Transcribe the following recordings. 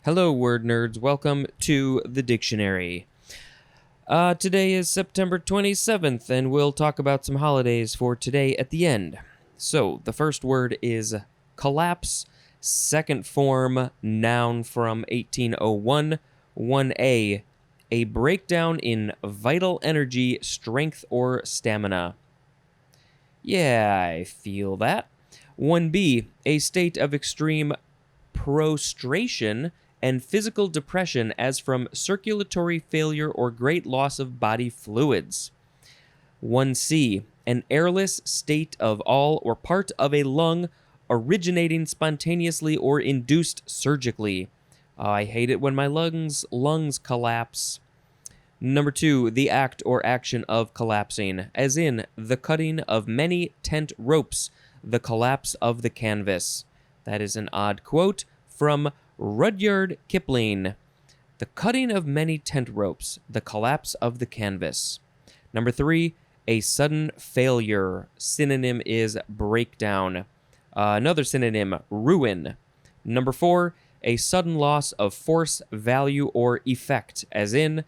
Hello, word nerds. Welcome to the dictionary. Today is September 27th, and we'll talk about some holidays for today at the end. So, the first word is collapse, second form, noun from 1801, 1A, a breakdown in vital energy, strength, or stamina. Yeah, I feel that. 1B, a state of extreme prostration and physical depression as from circulatory failure or great loss of body fluids. 1C, an airless state of all or part of a lung originating spontaneously or induced surgically. Oh, I hate it when my lungs collapse. Number 2, the act or action of collapsing, as in the cutting of many tent ropes, the collapse of the canvas. That is an odd quote from Rudyard Kipling. The cutting of many tent ropes, the collapse of the canvas. Number 3, a sudden failure. Synonym is breakdown. Another synonym, ruin. Number 4, a sudden loss of force, value, or effect, as in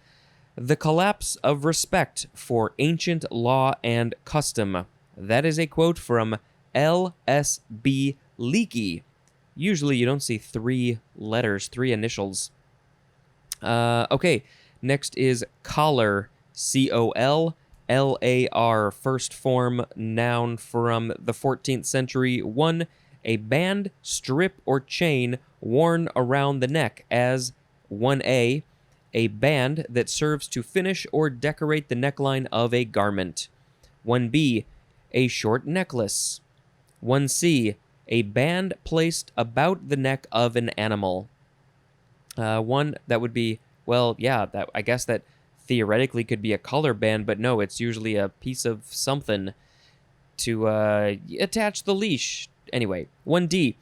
the collapse of respect for ancient law and custom. That is a quote from L.S.B. Leakey. Usually you don't see three initials. Okay, next is collar, C-O-L-L-A-R, first form, noun from the 14th century. 1, a band, strip, or chain worn around the neck as 1A, a band that serves to finish or decorate the neckline of a garment. 1B, a short necklace. 1C, a band placed about the neck of an animal. One that would be, that I guess that theoretically could be a collar band, but no, it's usually a piece of something to attach the leash. Anyway, 1D,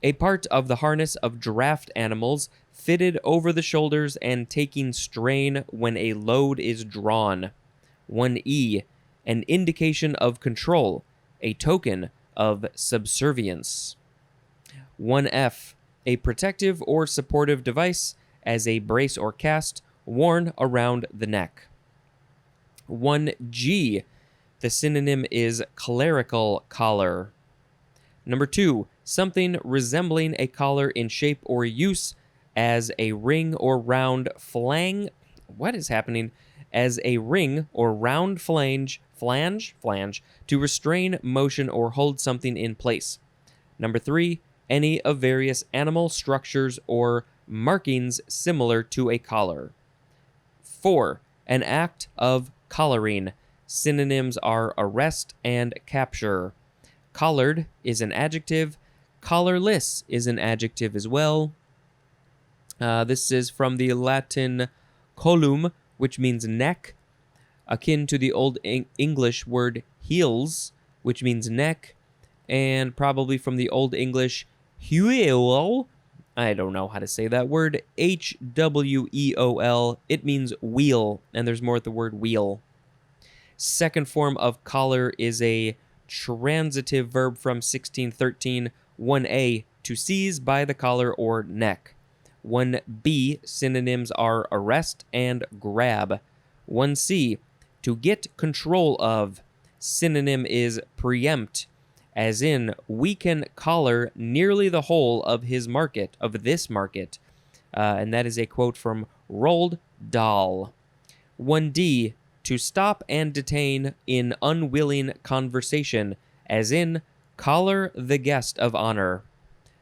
a part of the harness of draft animals fitted over the shoulders and taking strain when a load is drawn. 1E, an indication of control, a token of subservience. 1F, a protective or supportive device as a brace or cast worn around the neck. 1G, the synonym is clerical collar. Number 2, something resembling a collar in shape or use as a ring or round flange. What is happening? As a ring or round flange to restrain motion or hold something in place. Number 3, any of various animal structures or markings similar to a collar. 4, an act of collaring. Synonyms are arrest and capture. Collared is an adjective. Collarless is an adjective as well. This is from the Latin collum, which means neck, akin to the Old English word heels, which means neck, and probably from the Old English hueol. I don't know how to say that word. H-W-E-O-L. It means wheel, and there's more at the word wheel. Second form of collar is a transitive verb from 1613. 1A, to seize by the collar or neck. 1B, synonyms are arrest and grab. 1C, to get control of. Synonym is preempt, as in we can collar nearly the whole of this market. And that is a quote from Roald Dahl. 1D, to stop and detain in unwilling conversation, as in collar the guest of honor.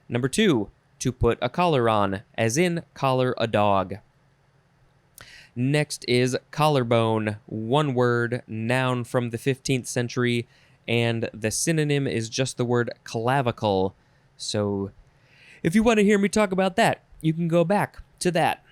Number 2, to put a collar on, as in collar a dog. Next is collarbone, one word, noun from the 15th century, and the synonym is just the word clavicle. So if you want to hear me talk about that, you can go back to that.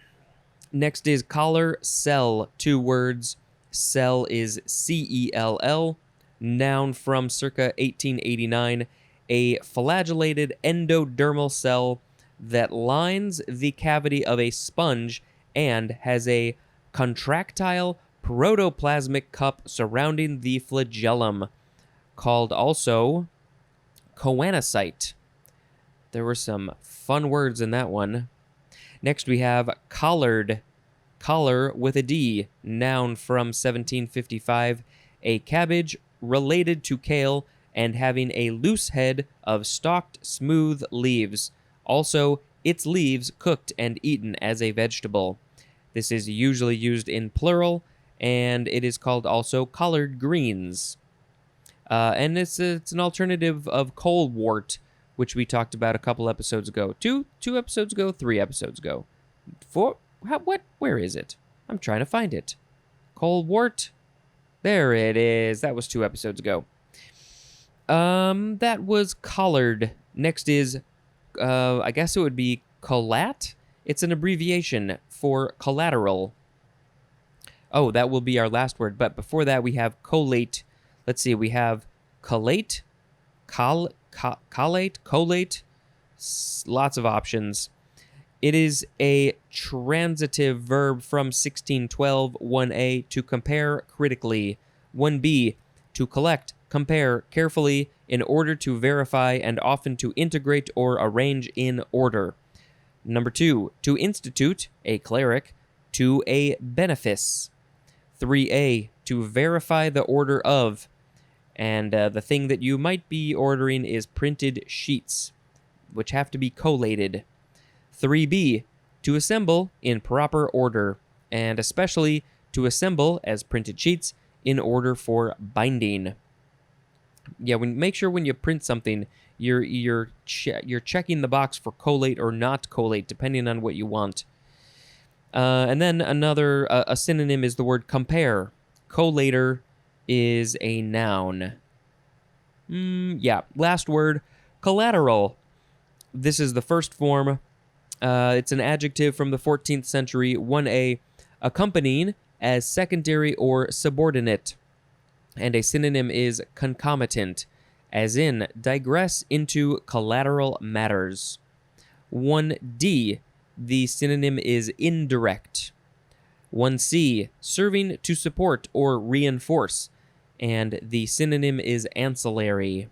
Next is collar cell, two words. Cell is C-E-L-L, noun from circa 1889, a flagellated endodermal cell that lines the cavity of a sponge and has a contractile protoplasmic cup surrounding the flagellum, called also choanocyte. There were some fun words in that one. Next, we have collard. Collar with a D, noun from 1755, a cabbage related to kale and having a loose head of stalked, smooth leaves. Also, its leaves cooked and eaten as a vegetable. This is usually used in plural, and it is called also collard greens. And it's an alternative of colewort, which we talked about a couple episodes ago. Two episodes ago, 3 episodes ago. What? Where is it? I'm trying to find it. Colewort. There it is. That was 2 episodes ago. That was collard. Next is, I guess it would be collat. It's an abbreviation for collateral. Oh, that will be our last word. But before that, we have collate. Let's see. We have collate, collate. Lots of options. It is a transitive verb from 1612, 1a, to compare critically. 1b, to collect, compare carefully in order to verify and often to integrate or arrange in order. Number 2, to institute, a cleric, to a benefice. 3a, to verify the order of. And the thing that you might be ordering is printed sheets, which have to be collated. 3b, to assemble in proper order, and especially to assemble as printed sheets in order for binding. Yeah, make sure when you print something, you're checking the box for collate or not collate, depending on what you want. And then a synonym is the word compare. Collator is a noun. Last word, collateral. This is the first form. It's an adjective from the 14th century, 1a, accompanying as secondary or subordinate. And a synonym is concomitant, as in digress into collateral matters. 1d, the synonym is indirect. 1c, serving to support or reinforce, and the synonym is ancillary.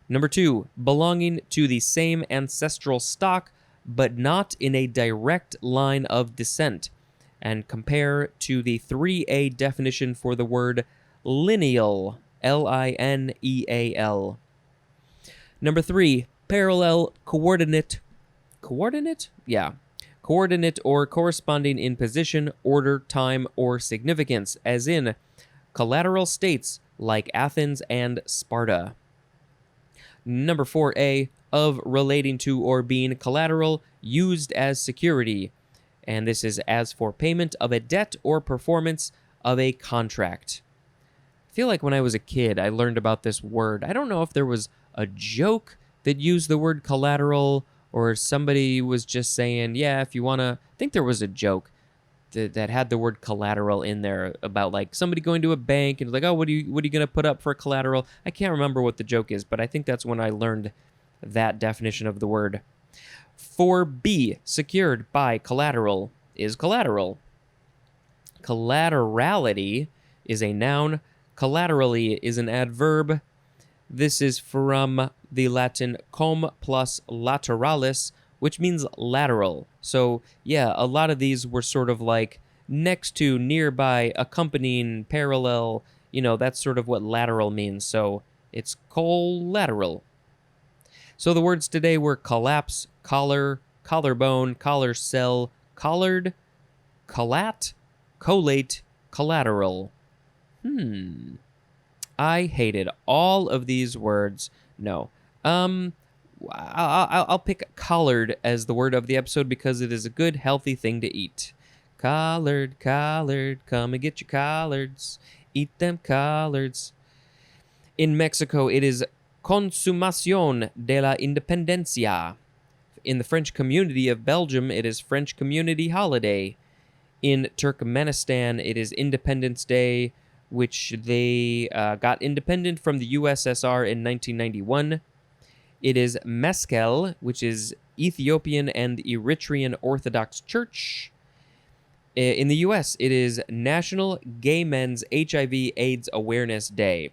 Number 2, belonging to the same ancestral stock, but not in a direct line of descent, and compare to the 3a definition for the word lineal, lineal. Number 3, parallel coordinate. Coordinate? Yeah. Coordinate or corresponding in position, order, time, or significance, as in collateral states like Athens and Sparta. Number 4a, of relating to or being collateral, used as security. And this is as for payment of a debt or performance of a contract. I feel like when I was a kid, I learned about this word. I don't know if there was a joke that used the word collateral, or somebody was just saying, yeah, if you want to... I think there was a joke that had the word collateral in there about like somebody going to a bank and like, oh, what are you going to put up for collateral? I can't remember what the joke is, but I think that's when I learned that definition of the word. 4b, secured by collateral, is collateral. Collaterality is a noun. Collaterally is an adverb. This is from the Latin cum plus lateralis, which means lateral. So, yeah, a lot of these were sort of like next to, nearby, accompanying, parallel. That's sort of what lateral means. So, it's collateral. So the words today were collapse, collar, collarbone, collar cell, collared, collat, collate, collateral. I hated all of these words. No. I'll pick collard as the word of the episode because it is a good, healthy thing to eat. Collard, collard, come and get your collards. Eat them collards. In Mexico, it is Consumación de la Independencia. In the French community of Belgium, it is French Community Holiday. In Turkmenistan, it is Independence Day, which they got independent from the USSR in 1991. It is Meskel, which is Ethiopian and Eritrean Orthodox Church. In the U.S., it is National Gay Men's HIV/AIDS Awareness Day.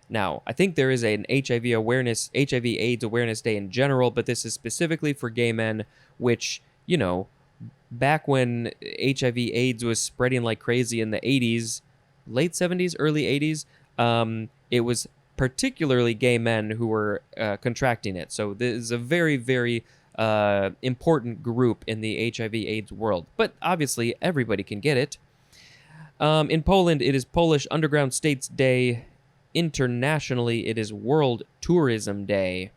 Now, I think there is an HIV/AIDS Awareness Day in general, but this is specifically for gay men, which you know, back when HIV/AIDS was spreading like crazy in the 80s, late 70s, early 80s, it was particularly gay men who were contracting it. So this is a very, very important group in the HIV/AIDS world. But obviously, everybody can get it. In Poland, it is Polish Underground States Day. Internationally, it is World Tourism Day.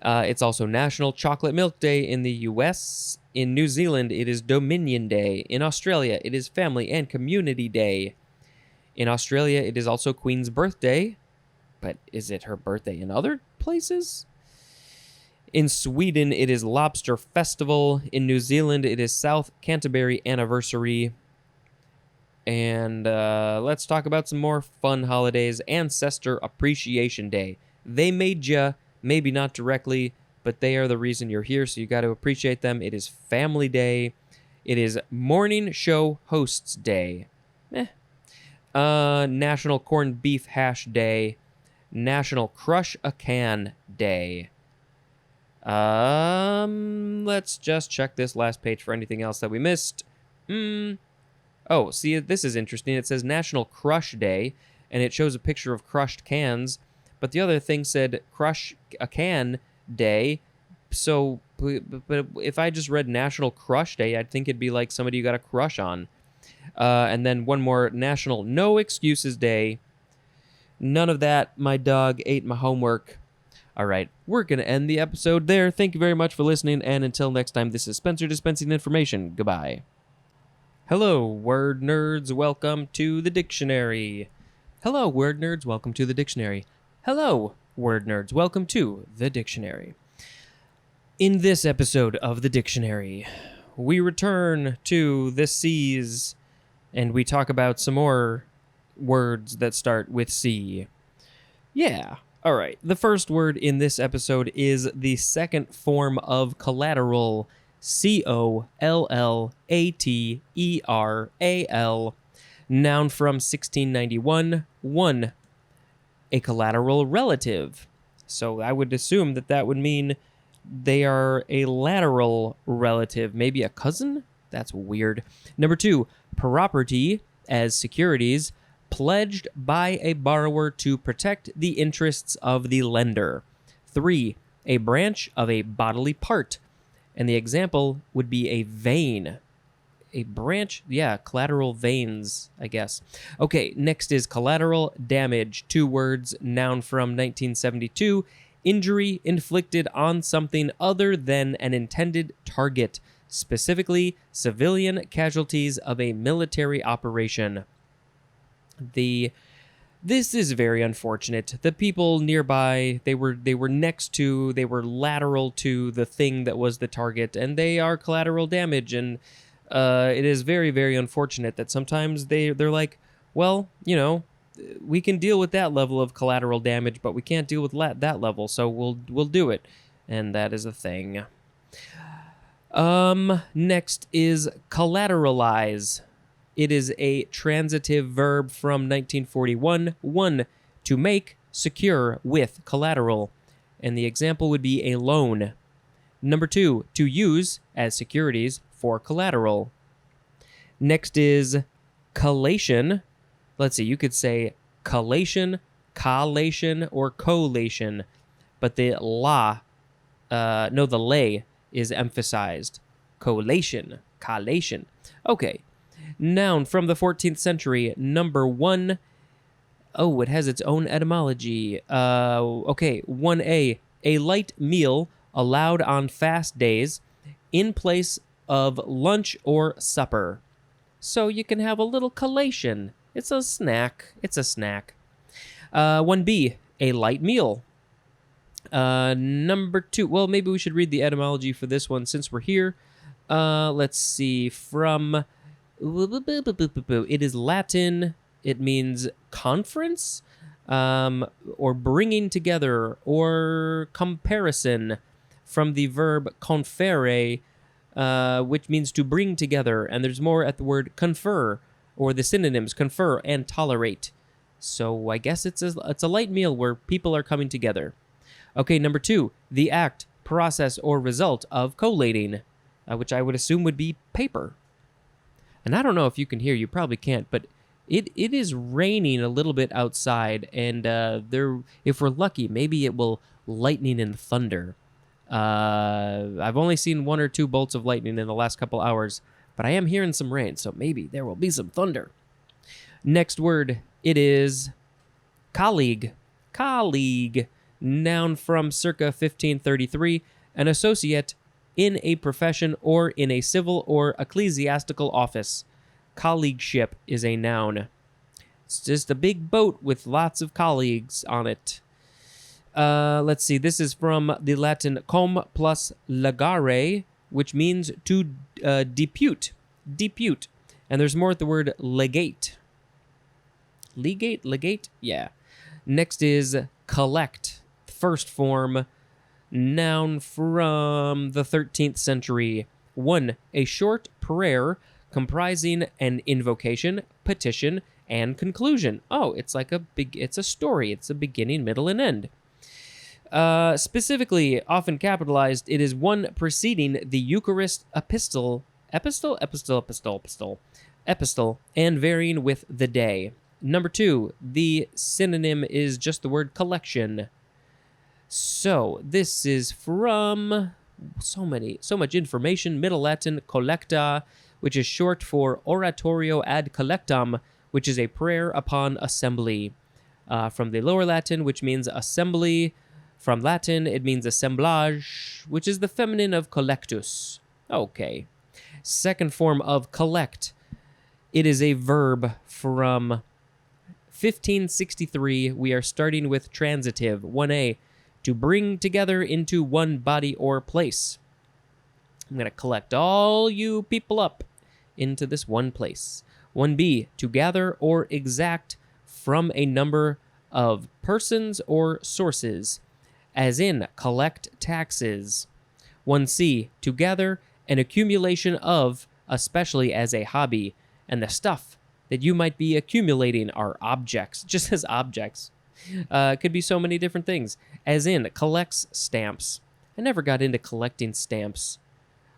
It's also National Chocolate Milk Day in the U.S. In New Zealand, it is Dominion Day. In Australia, it is Family and Community Day. In Australia, it is also Queen's birthday. But is it her birthday in other places? In Sweden, it is Lobster Festival. In New Zealand, it is South Canterbury Anniversary. And let's talk about some more fun holidays. Ancestor Appreciation Day. They made ya, maybe not directly, but they are the reason you're here, so you got to appreciate them. It is Family Day. It is Morning Show Hosts Day. National Corned Beef Hash Day. National Crush a Can Day. Let's just check this last page for anything else that we missed. Oh, see, this is interesting. It says National Crush Day, and it shows a picture of crushed cans, but the other thing said Crush a Can Day. So, but if I just read National Crush Day, I'd think it'd be like somebody you got a crush on. And then one more, National No Excuses Day. None of that. My dog ate my homework. All right, we're going to end the episode there. Thank you very much for listening, and until next time, this is Spencer dispensing information. Goodbye. Hello, word nerds. Welcome to the dictionary. Hello, word nerds. Welcome to the dictionary. Hello, word nerds. Welcome to the dictionary. In this episode of the dictionary, we return to the seas, and we talk about some more words that start with C. Yeah. All right. The first word in this episode is the second form of collateral. Collateral. Noun from 1691. 1. A collateral relative. So I would assume that would mean they are a lateral relative. Maybe a cousin? That's weird. Number 2. Property as securities pledged by a borrower to protect the interests of the lender. 3. A branch of a bodily part. And the example would be a vein. A branch? Yeah, collateral veins, I guess. Okay, next is collateral damage. 2 words, noun from 1972. Injury inflicted on something other than an intended target, specifically civilian casualties of a military operation. This is very unfortunate. The people nearby, they were lateral to the thing that was the target, and they are collateral damage. And it is very, very unfortunate that sometimes they're like, well, we can deal with that level of collateral damage, but we can't deal with that level, so we'll do it, and that is a thing. Next is collateralize. It is a transitive verb from 1941. 1. To make, secure with collateral. And the example would be a loan. Number 2. To use as securities for collateral. Next is collation. Let's see, you could say collation, collation, or collation. But the the lay is emphasized. Collation. Okay. Noun from the 14th century. Number 1. Oh, it has its own etymology. Okay, 1A. A light meal allowed on fast days in place of lunch or supper. So you can have a little collation. It's a snack. 1B. A light meal. Number 2. Well, maybe we should read the etymology for this one since we're here. Let's see. From... It is Latin. It means conference, or bringing together, or comparison, from the verb conferre, which means to bring together. And there's more at the word confer, or the synonyms confer and tolerate. So I guess it's a light meal where people are coming together. Okay, number 2, the act, process, or result of collating. which I would assume would be paper. And I don't know if you can hear, you probably can't, but it is raining a little bit outside, and if we're lucky, maybe it will lightning and thunder. I've only seen 1 or 2 bolts of lightning in the last couple hours, but I am hearing some rain, so maybe there will be some thunder. Next word, it is colleague. Colleague, noun from circa 1533, an associate in a profession or in a civil or ecclesiastical office. Colleagueship is a noun. It's just a big boat with lots of colleagues on it. Let's see. This is from the Latin cum plus legare, which means to depute. Depute. And there's more at the word legate. Legate? Legate? Yeah. Next is collect. First form, noun from the 13th century. 1. A short prayer comprising an invocation, petition, and conclusion. Oh, it's a story. It's a beginning, middle, and end. Specifically, often capitalized, it is one preceding the Eucharist epistle, and varying with the day. Number 2, the synonym is just the word collection. So, this is from so much information. Middle Latin, collecta, which is short for oratorio ad collectam, which is a prayer upon assembly. From the Lower Latin, which means assembly. From Latin, it means assemblage, which is the feminine of collectus. Okay. Second form of collect. It is a verb from 1563. We are starting with transitive. 1a, to bring together into one body or place. I'm going to collect all you people up into this one place. 1b, to gather or exact from a number of persons or sources, as in collect taxes. 1c, to gather an accumulation of, especially as a hobby, and the stuff that you might be accumulating are objects, just as objects. Could be so many different things, as in collects stamps. I never got into collecting stamps.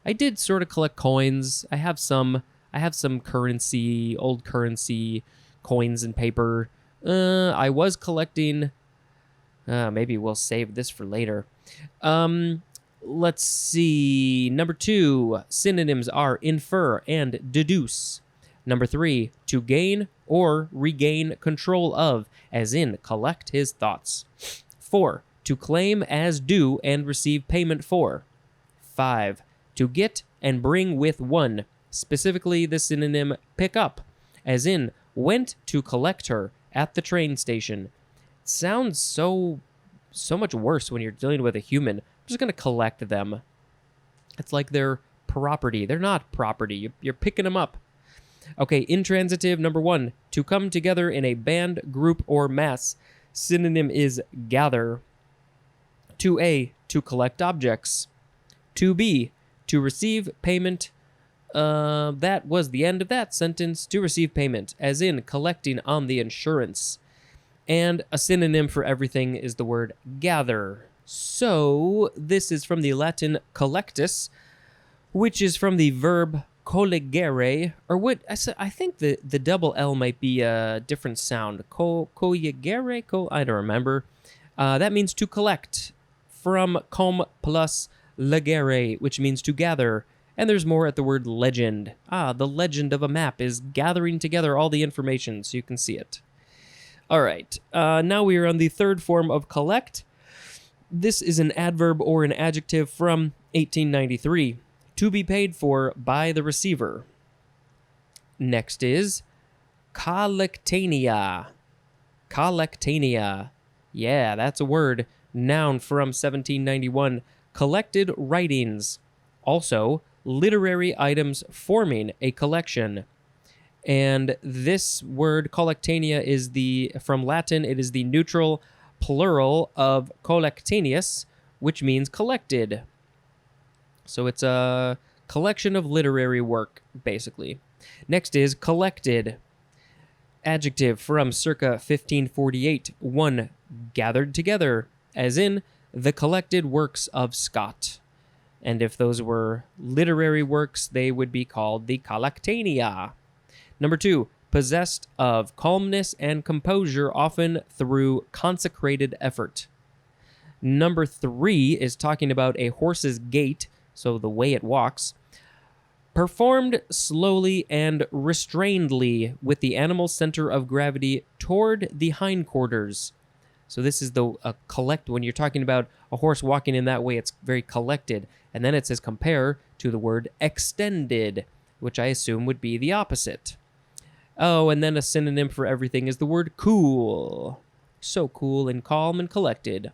I did sort of collect coins. I have some currency, old currency, coins and paper. I was collecting. Maybe we'll save this for later. Let's see. Number 2, synonyms are infer and deduce. Number 3, to gain or regain control of, as in collect his thoughts. 4, to claim as due and receive payment for. 5, to get and bring with one, specifically the synonym pick up, as in went to collect her at the train station. It sounds so much worse when you're dealing with a human. I'm just going to collect them. It's like they're property. They're not property. You're picking them up. Okay, intransitive, number 1, to come together in a band, group, or mass. Synonym is gather. 2a, to collect objects. 2b, to receive payment. That was the end of that sentence. To receive payment, as in collecting on the insurance. And a synonym for everything is the word gather. So, this is from the Latin collectus, which is from the verb collegere, or what I think the double L might be a different sound. Collegere, I don't remember. That means to collect, from cum plus legere, which means to gather. And there's more at the word legend. The legend of a map is gathering together all the information so you can see it. All right, now we are on the third form of collect. This is an adverb or an adjective from 1893. To be paid for by the receiver. Next is collectania. Collectania. Yeah, that's a word. Noun from 1791. Collected writings. Also, literary items forming a collection. And this word collectania is from Latin, it is the neutral plural of collectanius, which means collected. So it's a collection of literary work, basically. Next is collected. Adjective from circa 1548. 1, gathered together, as in the collected works of Scott. And if those were literary works, they would be called the Collectanea. Number 2, possessed of calmness and composure, often through consecrated effort. Number 3 is talking about a horse's gait, so the way it walks, performed slowly and restrainedly with the animal's center of gravity toward the hindquarters. So this is the collect. When you're talking about a horse walking in that way, it's very collected. And then it says compare to the word extended, which I assume would be the opposite. Oh, and then a synonym for everything is the word cool. So cool and calm and collected.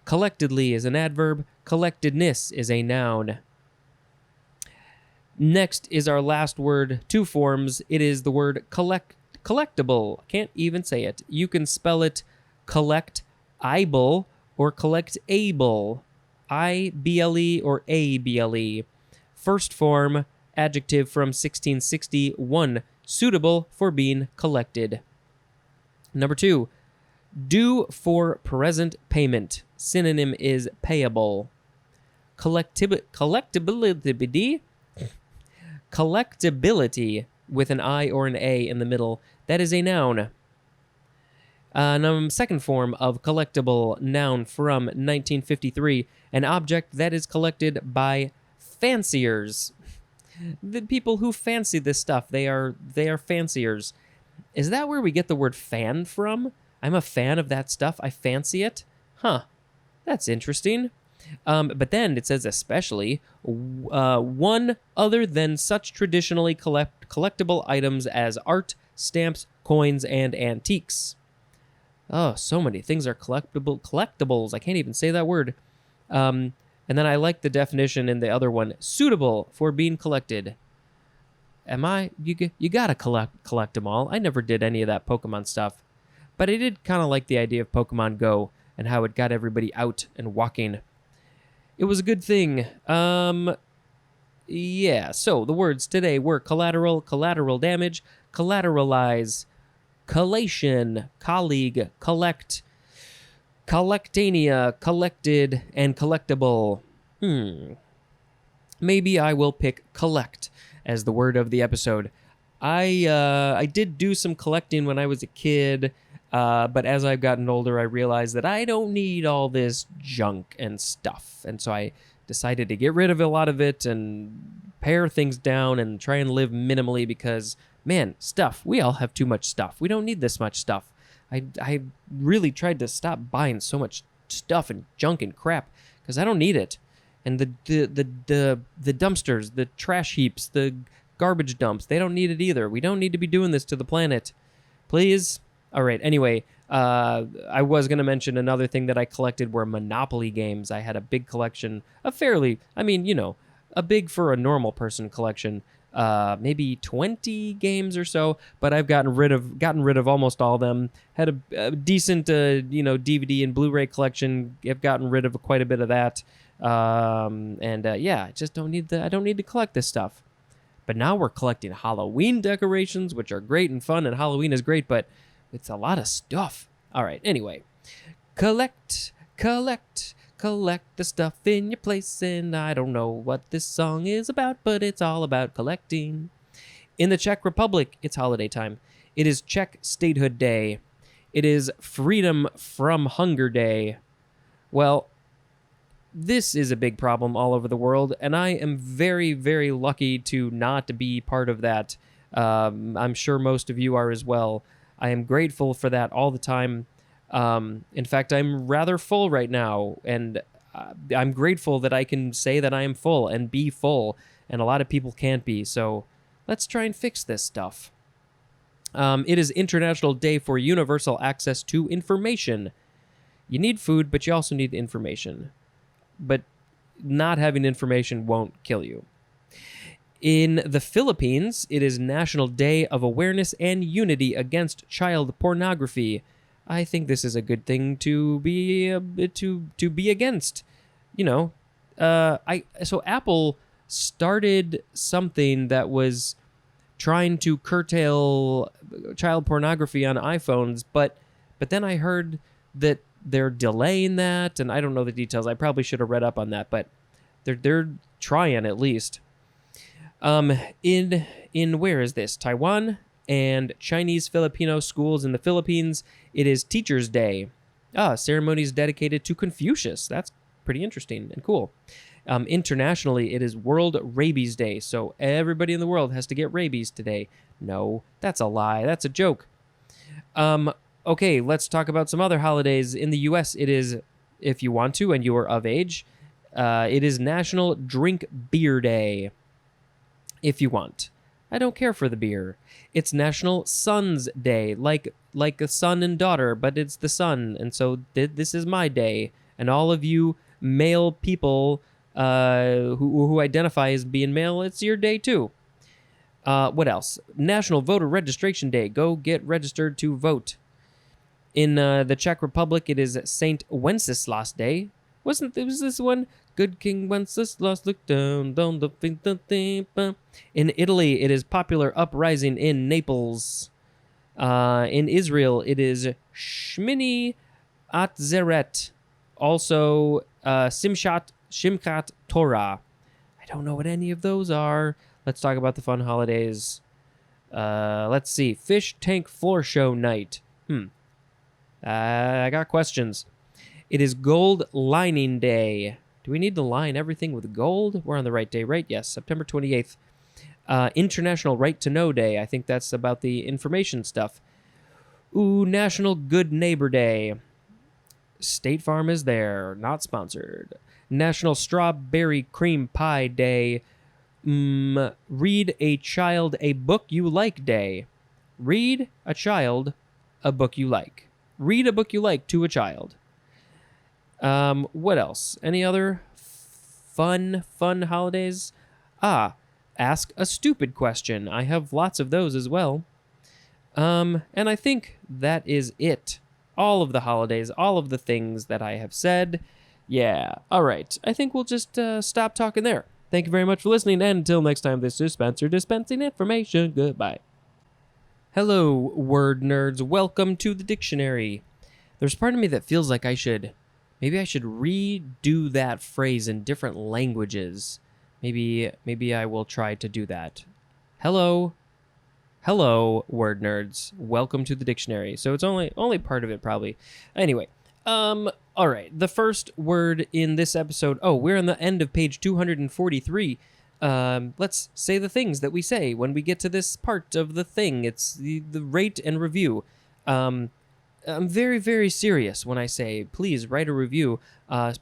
Collectedly is an adverb. Collectedness is a noun. Next is our last word, 2 forms. It is the word collectible. Can't even say it. You can spell it collect-able or collect-able. I-B-L-E or A-B-L-E. First form, adjective from 1661, suitable for being collected. Number 2, due for present payment. Synonym is payable. Collectibility with an I or an A in the middle. That is a noun. Second form of collectible, noun from 1953. An object that is collected by fanciers. The people who fancy this stuff, they are fanciers. Is that where we get the word fan from? I'm a fan of that stuff. I fancy it? Huh. That's interesting. But then it says especially one other than such traditionally collectible items as art, stamps, coins, and antiques. Oh, so many things are collectibles. I can't even say that word. And then I like the definition in the other one, suitable for being collected. You gotta collect them all. I never did any of that Pokemon stuff. But I did kind of like the idea of Pokemon Go and how it got everybody out and walking. It was a good thing. Yeah, so the words today were collateral, collateral damage, collateralize, collation, colleague, collect, collectania, collected, and collectible. Maybe I will pick collect as the word of the episode. I did do some collecting when I was a kid, but as I've gotten older, I realized that I don't need all this junk and stuff. And so I decided to get rid of a lot of it and pare things down and try and live minimally because, man, stuff. We all have too much stuff. We don't need this much stuff. I really tried to stop buying so much stuff and junk and crap because I don't need it. And the dumpsters, the trash heaps, the garbage dumps, they don't need it either. We don't need to be doing this to the planet. Please? All right, anyway, I was going to mention another thing that I collected were Monopoly games. I had a big collection, a big for a normal person collection, maybe 20 games or so, but I've gotten rid of almost all of them. Had a decent, DVD and Blu-ray collection. I've gotten rid of quite a bit of that. I just don't need I don't need to collect this stuff. But now we're collecting Halloween decorations, which are great and fun, and Halloween is great, but it's a lot of stuff. All right, anyway. Collect the stuff in your place, and I don't know what this song is about, but it's all about collecting. In the Czech Republic, it's holiday time. It is Czech Statehood Day. It is Freedom from Hunger Day. Well, this is a big problem all over the world, and I am very, very lucky to not be part of that. I'm sure most of you are as well. I am grateful for that all the time. In fact, I'm rather full right now, and I'm grateful that I can say that I am full and be full, and a lot of people can't be, so let's try and fix this stuff. It is International Day for Universal Access to Information. You need food, but you also need information. But not having information won't kill you. In the Philippines, it is National Day of Awareness and Unity Against Child Pornography. I think this is a good thing to be against. So Apple started something that was trying to curtail child pornography on iPhones, but then I heard that they're delaying that, and I don't know the details. I probably should have read up on that, but They're trying at least. In where is this? Taiwan and Chinese Filipino schools in the Philippines, it is Teachers' Day. Ceremonies dedicated to Confucius. That's pretty interesting and cool. Internationally, it is World Rabies Day, so everybody in the world has to get rabies today. No, that's a lie. That's a joke. Okay, let's talk about some other holidays. In the U.S., it is, if you want to and you are of age, it is National Drink Beer Day. If you want. I don't care for the beer. It's National Sun's Day, like a son and daughter, but it's the sun, and so this is my day. And all of you male people who identify as being male, it's your day too. What else? National Voter Registration Day. Go get registered to vote. In the Czech Republic, it is Saint Wenceslas Day. Was this one? Good King Wenceslas looked down the. In Italy, it is Popular Uprising in Naples. In Israel, it is Shmini Atzeret. Also, Simchat Torah. I don't know what any of those are. Let's talk about the fun holidays. Let's see. Fish Tank Floor Show Night. I got questions. It is Gold Lining Day. Do we need to line everything with gold? We're on the right day, right? Yes, September 28th. International Right to Know Day. I think that's about the information stuff. National Good Neighbor Day. State Farm is there. Not sponsored. National Strawberry Cream Pie Day. Read a Child a Book You Like Day. Read a child a book you like. Read a book you like to a child. What else? Any other fun holidays? Ask a stupid question. I have lots of those as well. And I think that is it. All of the holidays, all of the things that I have said. Yeah. All right. I think we'll just stop talking there. Thank you very much for listening, and until next time, this is Spencer dispensing information. Goodbye. Hello, word nerds. Welcome to the dictionary. There's part of me that feels like maybe I should redo that phrase in different languages. Maybe I will try to do that. Hello, word nerds. Welcome to the dictionary. So it's only part of it, probably. Anyway, all right. The first word in this episode. Oh, we're on the end of page 243. Let's say the things that we say when we get to this part of the thing. It's the rate and review. I'm very, very serious when I say, please write a review,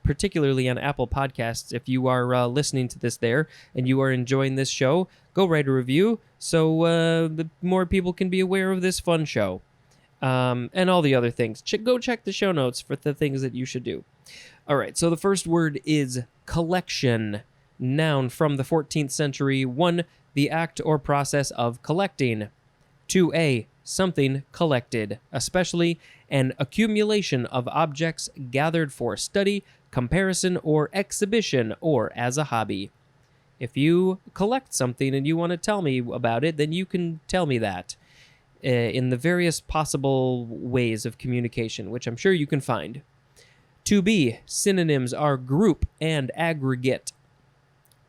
particularly on Apple Podcasts. If you are listening to this there and you are enjoying this show, go write a review so the more people can be aware of this fun show. And all the other things. Go check the show notes for the things that you should do. All right, so the first word is collection. Noun from the 14th century. 1. The act or process of collecting. 2a. Something collected, especially an accumulation of objects gathered for study, comparison, or exhibition, or as a hobby. If you collect something and you want to tell me about it, then you can tell me that in the various possible ways of communication, which I'm sure you can find. 2b. Synonyms are group and aggregate.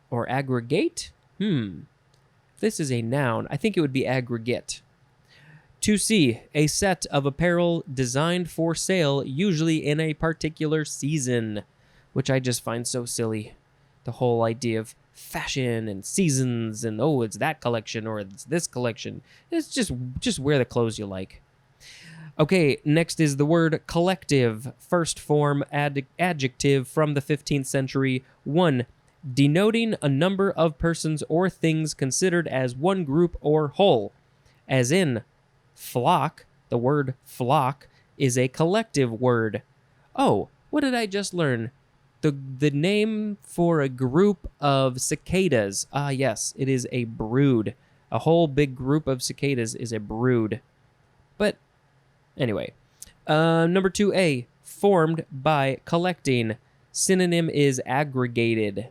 Or aggregate? This is a noun. I think it would be aggregate. 2c. A set of apparel designed for sale, usually in a particular season, which I just find so silly. The whole idea of fashion and seasons and, oh, it's that collection or it's this collection. It's just wear the clothes you like. Okay, next is the word collective. First form adjective from the 15th century. 1. Denoting a number of persons or things considered as one group or whole. As in, flock. The word flock is a collective word. Oh, what did I just learn? The name for a group of cicadas. Yes, it is a brood. A whole big group of cicadas is a brood. But anyway, number 2a, formed by collecting. Synonym is aggregated.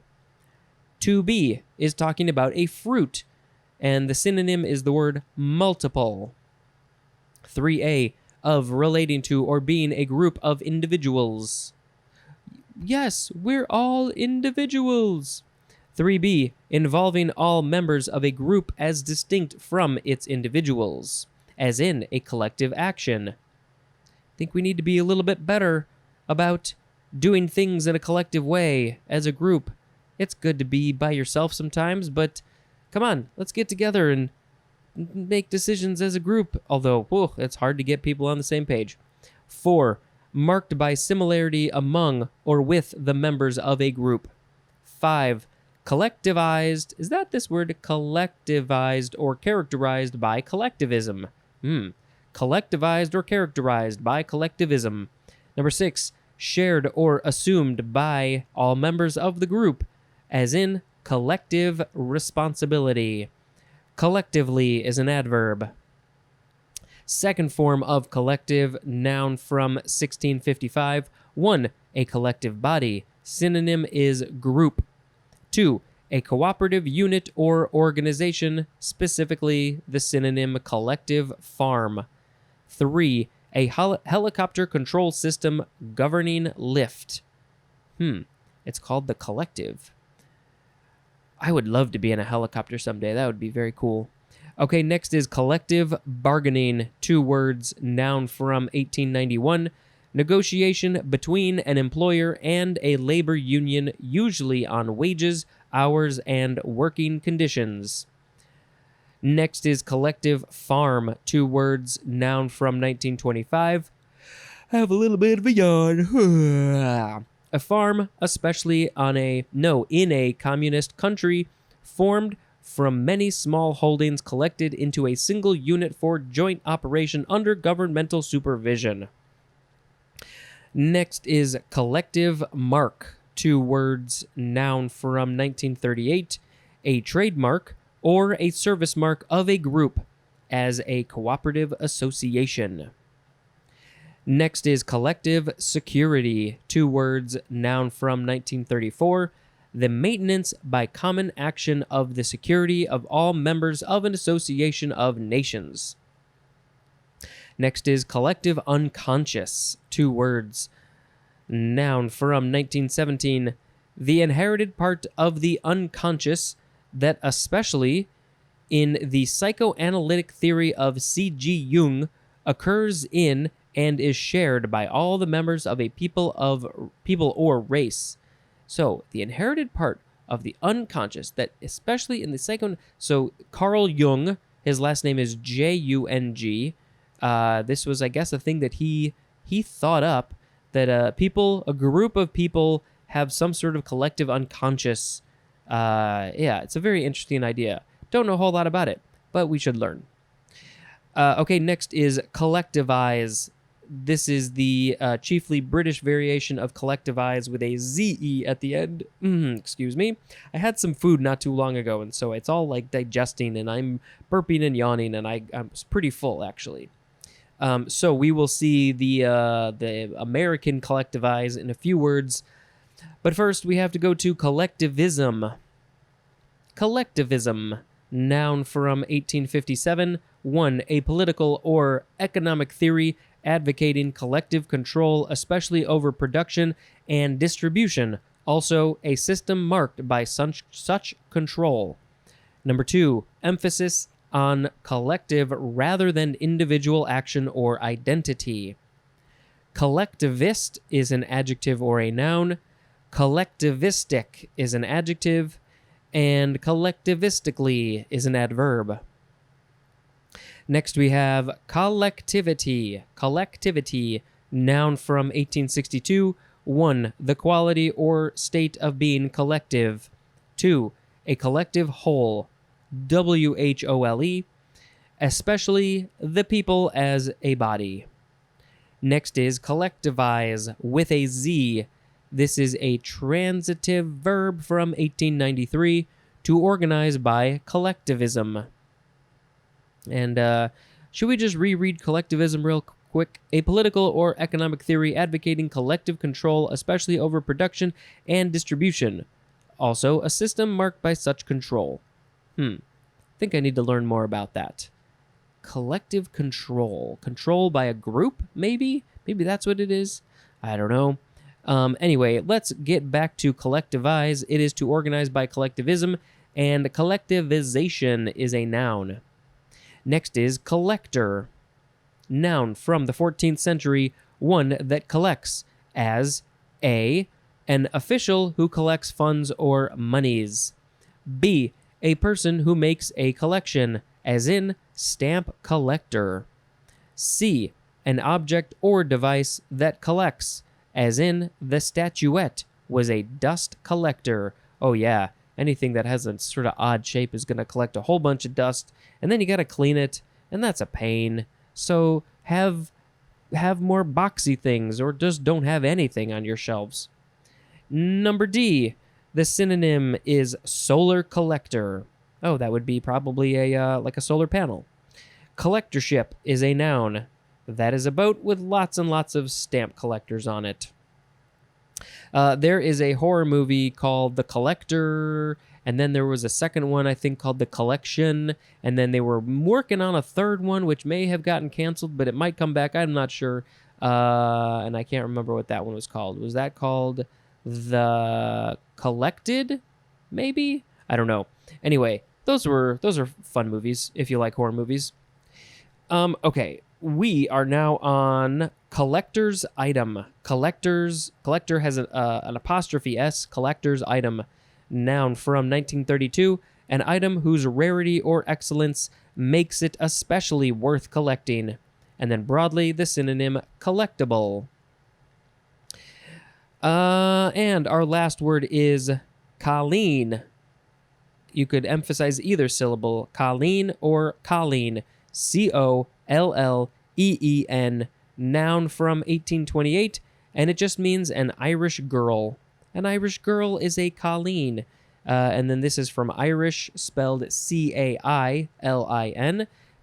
2b is talking about a fruit, and the synonym is the word multiple. 3a, of relating to or being a group of individuals. Yes, we're all individuals. 3b, involving all members of a group as distinct from its individuals, as in a collective action. I think we need to be a little bit better about doing things in a collective way as a group. It's good to be by yourself sometimes, but come on, let's get together and make decisions as a group, although it's hard to get people on the same page. 4, marked by similarity among or with the members of a group. 5, collectivized. Is that this word? Collectivized or characterized by collectivism. Collectivized or characterized by collectivism. Number 6, shared or assumed by all members of the group, as in collective responsibility. Collectively is an adverb. Second form of collective, noun from 1655. 1, a collective body. Synonym is group. 2, a cooperative unit or organization, specifically the synonym collective farm. 3, a helicopter control system governing lift. It's called the collective. I would love to be in a helicopter someday. That would be very cool. Okay, next is collective bargaining. 2 words, noun from 1891. Negotiation between an employer and a labor union, usually on wages, hours, and working conditions. Next is collective farm. 2 words, noun from 1925. I have a little bit of a yawn. A farm, especially in a communist country, formed from many small holdings collected into a single unit for joint operation under governmental supervision. Next is collective mark. 2 words, noun from 1938. A trademark or a service mark of a group as a cooperative association. Next is collective security. 2 words, noun from 1934. The maintenance by common action of the security of all members of an association of nations. Next is collective unconscious. 2 words, noun from 1917. The inherited part of the unconscious that, especially in the psychoanalytic theory of C.G. Jung, occurs in and is shared by all the members of a people or race. So, the inherited part of the unconscious that, especially in the so Carl Jung, his last name is Jung. This was, I guess, a thing that he thought up, that a group of people have some sort of collective unconscious. It's a very interesting idea. Don't know a whole lot about it, but we should learn. Okay, next is collectivize. This is the chiefly British variation of collectivize with a Z-E at the end. Excuse me. I had some food not too long ago, and so it's all like digesting, and I'm burping and yawning, and I'm pretty full, actually. So we will see the American collectivize in a few words. But first, we have to go to collectivism. Collectivism, noun from 1857. 1, a political or economic theory advocating collective control, especially over production and distribution. Also, a system marked by such control. Number 2, emphasis on collective rather than individual action or identity. Collectivist is an adjective or a noun. Collectivistic is an adjective. And collectivistically is an adverb. Next we have collectivity. Collectivity, noun from 1862. 1, the quality or state of being collective. 2, a collective whole. WHOLE, especially the people as a body. Next is collectivize with a Z. This is a transitive verb from 1893, to organize by collectivism. And should we just reread collectivism real quick? A political or economic theory advocating collective control, especially over production and distribution. Also, a system marked by such control. I think I need to learn more about that. Collective control. Control by a group, maybe? Maybe that's what it is. I don't know. Anyway, let's get back to collectivize. It is to organize by collectivism, and collectivization is a noun. Next is collector. Noun from the 14th century, one that collects, as A, an official who collects funds or monies. B, a person who makes a collection, as in stamp collector. C, an object or device that collects, as in the statuette was a dust collector. Oh yeah, anything that has a sort of odd shape is going to collect a whole bunch of dust, and then you got to clean it, and that's a pain. So have more boxy things, or just don't have anything on your shelves. Number D, the synonym is solar collector. Oh, that would be probably a like a solar panel. Collectorship is a noun. That is a boat with lots and lots of stamp collectors on it. There is a horror movie called The Collector, and then there was a second one, I think, called The Collection, and then they were working on a third one, which may have gotten canceled, but it might come back. I'm not sure, and I can't remember what that one was called. Was that called The Collected, maybe? I don't know. Anyway, those are fun movies, if you like horror movies. Okay. We are now on collector's item. Collector has an apostrophe S, collector's item. Noun from 1932, an item whose rarity or excellence makes it especially worth collecting. And then broadly, the synonym collectible. And our last word is colleen. You could emphasize either syllable, colleen or colleen. Colleen, noun from 1828, and it just means an Irish girl. An Irish girl is a colleen. And then this is from Irish, spelled Cailin,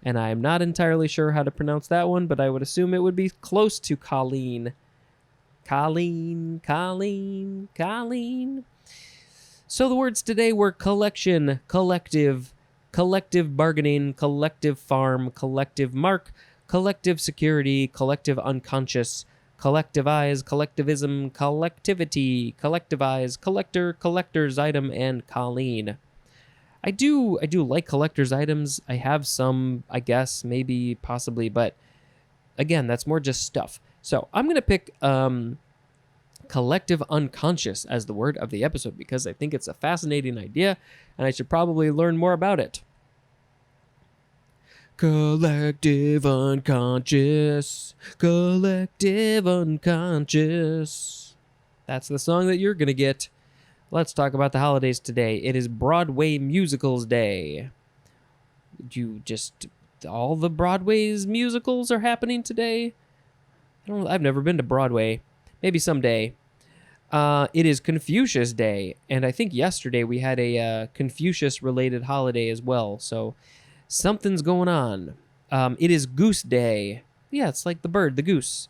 and I'm not entirely sure how to pronounce that one, but I would assume it would be close to colleen. Colleen. So the words today were collection, collective, collective bargaining, collective farm, collective mark, collective security, collective unconscious, collectivize, collectivism, collectivity, collectivize, collector, collector's item, and colleen. I do like collector's items. I have some, I guess, maybe, possibly, but again, that's more just stuff. So I'm going to pick collective unconscious as the word of the episode because I think it's a fascinating idea and I should probably learn more about it. Collective unconscious, collective unconscious. That's the song that you're going to get. Let's talk about the holidays today. It is Broadway Musicals Day. All the Broadway's musicals are happening today? I've never been to Broadway. Maybe someday. It is Confucius Day, and I think yesterday we had a Confucius-related holiday as well, so something's going on. It is Goose Day. Yeah, it's like the bird, the goose.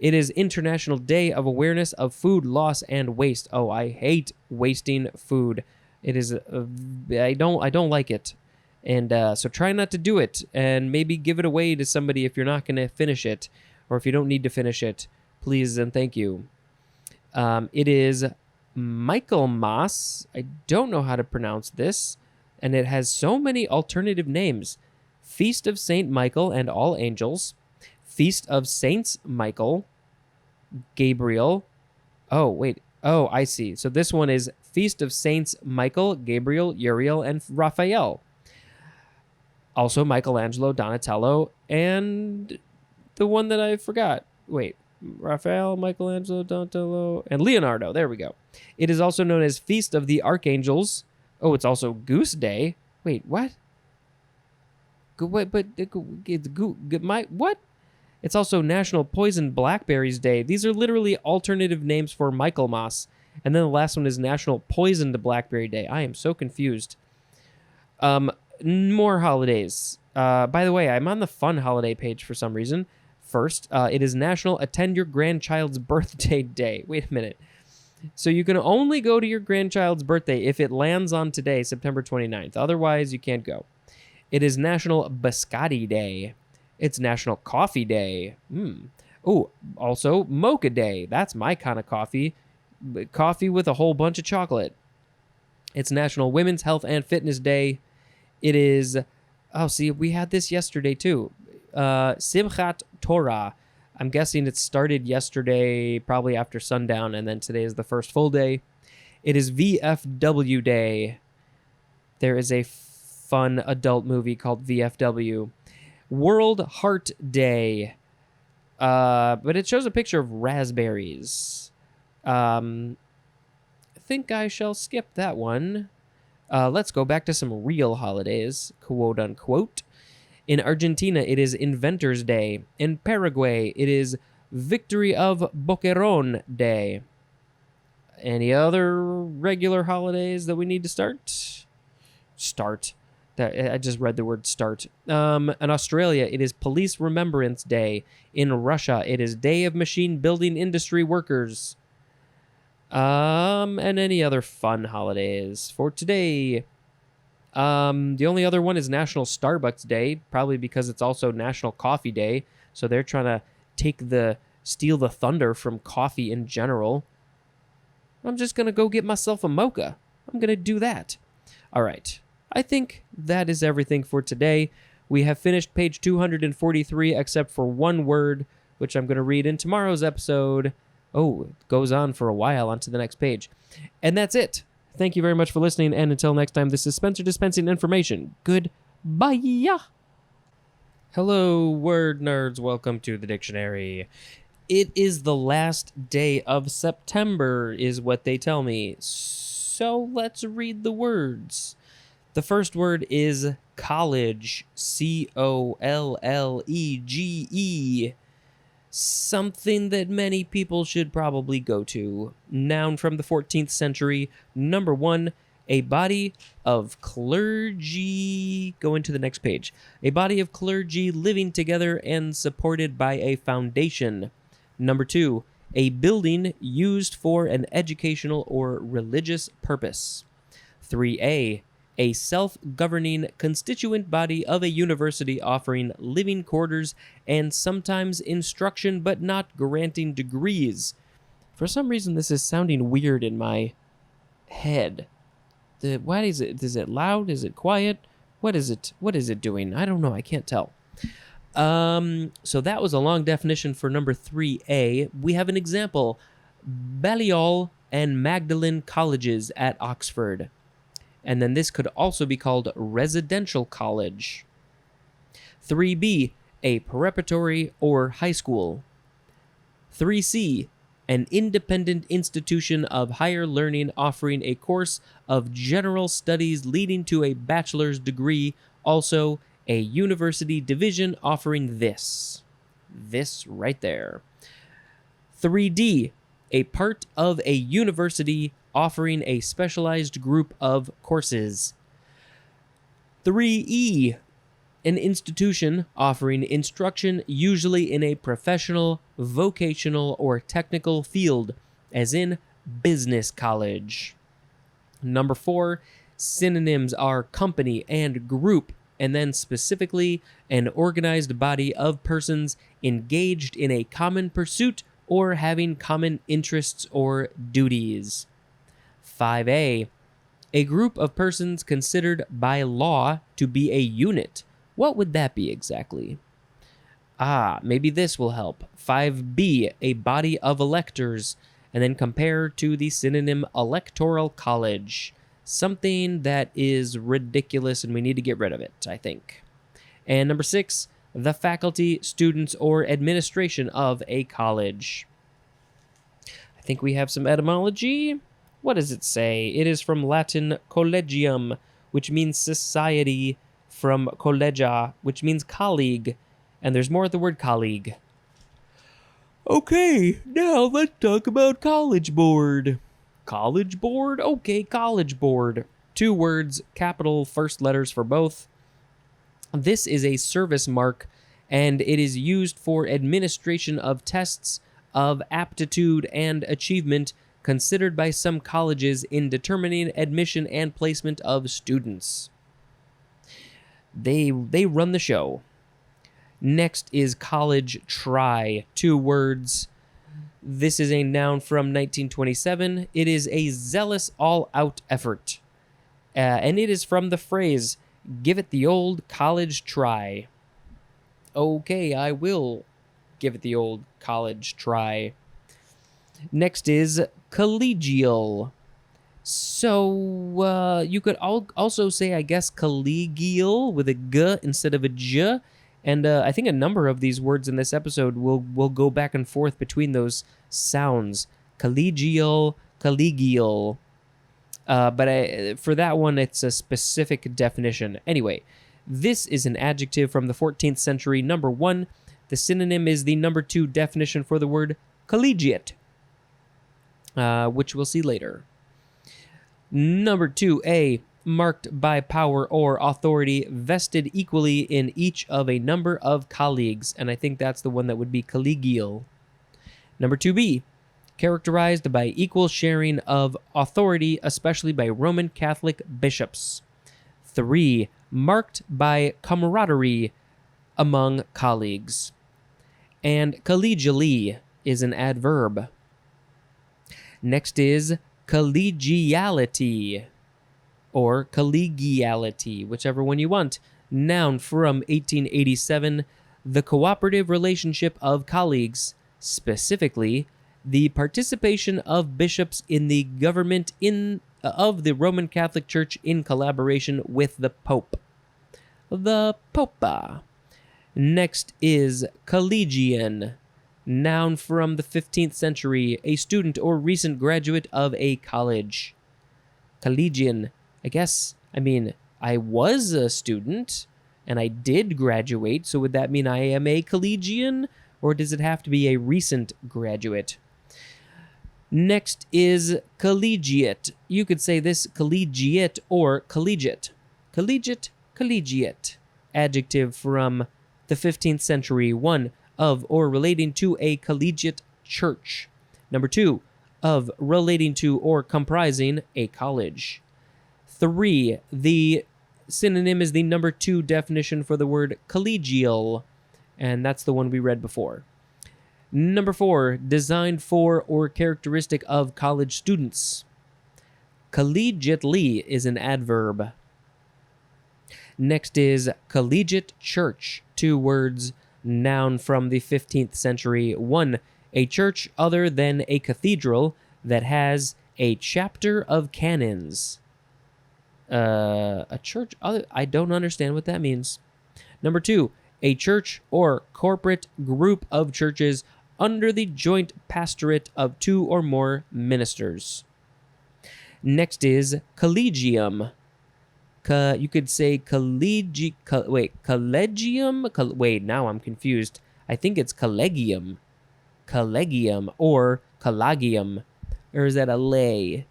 It is International Day of Awareness of Food Loss and Waste. Oh, I hate wasting food. It is, I don't like it. And so try not to do it, and maybe give it away to somebody if you're not going to finish it, or if you don't need to finish it. Please and thank you. It is Michaelmas. I don't know how to pronounce this, and it has so many alternative names. Feast of Saint Michael and All Angels, Feast of Saints Michael, Gabriel. Oh, wait. Oh, I see. So this one is Feast of Saints Michael, Gabriel, Uriel, and Raphael. Also Michelangelo, Donatello, and the one that I forgot. Wait. Raphael, Michelangelo, Donatello, and Leonardo. There we go. It is also known as Feast of the Archangels. Oh, it's also Goose Day. Wait, what? What? It's also National Poisoned Blackberries Day. These are literally alternative names for Michaelmas. And then the last one is National Poisoned Blackberry Day. I am so confused. More holidays. By the way, I'm on the fun holiday page for some reason. First, it is National Attend Your Grandchild's Birthday Day. Wait a minute. So you can only go to your grandchild's birthday if it lands on today, September 29th. Otherwise, you can't go. It is National Biscotti Day. It's National Coffee Day. Oh, also Mocha Day. That's my kind of coffee. Coffee with a whole bunch of chocolate. It's National Women's Health and Fitness Day. It is, oh, see, we had this yesterday too. Simchat Torah. I'm guessing it started yesterday, probably after sundown, and then today is the first full day. It is VFW Day. There is a fun adult movie called VFW. World Heart Day. But it shows a picture of raspberries. I think I shall skip that one. Let's go back to some real holidays, quote unquote. In Argentina, it is Inventors Day. In Paraguay, it is Victory of Boquerón Day. Any other regular holidays that we need to start? I just read the word start. In Australia, it is Police Remembrance Day. In Russia, it is Day of Machine Building Industry Workers. And any other fun holidays for today. The only other one is National Starbucks Day, probably because it's also National Coffee Day. So they're trying to steal the thunder from coffee in general. I'm just going to go get myself a mocha. I'm going to do that. All right. I think that is everything for today. We have finished page 243, except for one word, which I'm going to read in tomorrow's episode. Oh, it goes on for a while onto the next page. And that's it. Thank you very much for listening, and until next time, this is Spencer dispensing information. Goodbye. Hello, word nerds. Welcome to the dictionary. It is the last day of September, is what they tell me. So let's read the words. The first word is college. College. Something that many people should probably go to. Noun from the 14th century. Number 1, a body of clergy. Go into the next page. A body of clergy living together and supported by a foundation. Number 2, a building used for an educational or religious purpose. 3a, a self-governing constituent body of a university offering living quarters and sometimes instruction but not granting degrees. For some reason, this is sounding weird in my head. What is it? Is it loud? Is it quiet? What is it? What is it doing? I don't know. I can't tell. So that was a long definition for number 3a. We have an example. Balliol and Magdalen colleges at Oxford. And then this could also be called residential college. 3b, a preparatory or high school. 3c, an independent institution of higher learning offering a course of general studies leading to a bachelor's degree, also a university division offering this right there. 3d, a part of a university offering a specialized group of courses. 3e, an institution offering instruction usually in a professional, vocational, or technical field, as in business college. Number 4, synonyms are company and group, and then specifically an organized body of persons engaged in a common pursuit or having common interests or duties. 5a, a group of persons considered by law to be a unit. What would that be exactly? Maybe this will help. 5b, a body of electors, and then compare to the synonym electoral college. Something that is ridiculous and we need to get rid of it, I think. And number 6, the faculty, students, or administration of a college. I think we have some etymology. What does it say? It is from Latin collegium, which means society, from collegia, which means colleague, and there's more at the word colleague. Okay, now let's talk about College Board. College Board? Okay, College Board. 2 words, capital first letters for both. This is a service mark, and it is used for administration of tests of aptitude and achievement considered by some colleges in determining admission and placement of students. They run the show. Next is college try. 2 words. This is a noun from 1927. It is a zealous all-out effort. And it is from the phrase, give it the old college try. Okay, I will give it the old college try. Next is collegial. So you could also say, I guess, collegial with a g instead of a j. And I think a number of these words in this episode will go back and forth between those sounds. Collegial, collegial. But for that one, it's a specific definition. Anyway, this is an adjective from the 14th century. Number 1, the synonym is the number 2 definition for the word collegiate, which we'll see later. Number 2A, marked by power or authority vested equally in each of a number of colleagues. And I think that's the one that would be collegial. Number 2B, characterized by equal sharing of authority, especially by Roman Catholic bishops. 3, marked by camaraderie among colleagues. And collegially is an adverb. Next is collegiality, or collegiality, whichever one you want. Noun from 1887, the cooperative relationship of colleagues, specifically the participation of bishops in the government of the Roman Catholic Church in collaboration with the Pope. The Popa. Next is collegian. Noun from the 15th century, a student or recent graduate of a college. Collegian. I was a student, and I did graduate, so would that mean I am a collegian, or does it have to be a recent graduate? Next is collegiate. You could say this collegiate or collegiate. Collegiate, collegiate. Adjective from the 15th century. 1, of or relating to a collegiate church. Number 2, of relating to or comprising a college. 3, the synonym is the number 2 definition for the word collegial, and that's the one we read before. Number 4, designed for or characteristic of college students. Collegiately is an adverb. Next is collegiate church. 2 words, noun from the 15th century. 1, a church other than a cathedral that has a chapter of canons. A church other... I don't understand what that means. Number 2, a church or corporate group of churches under the joint pastorate of 2 or more ministers. Next is collegium. You could say collegium. Now I'm confused. I think it's collegium. Collegium or collegium. Or is that a lay?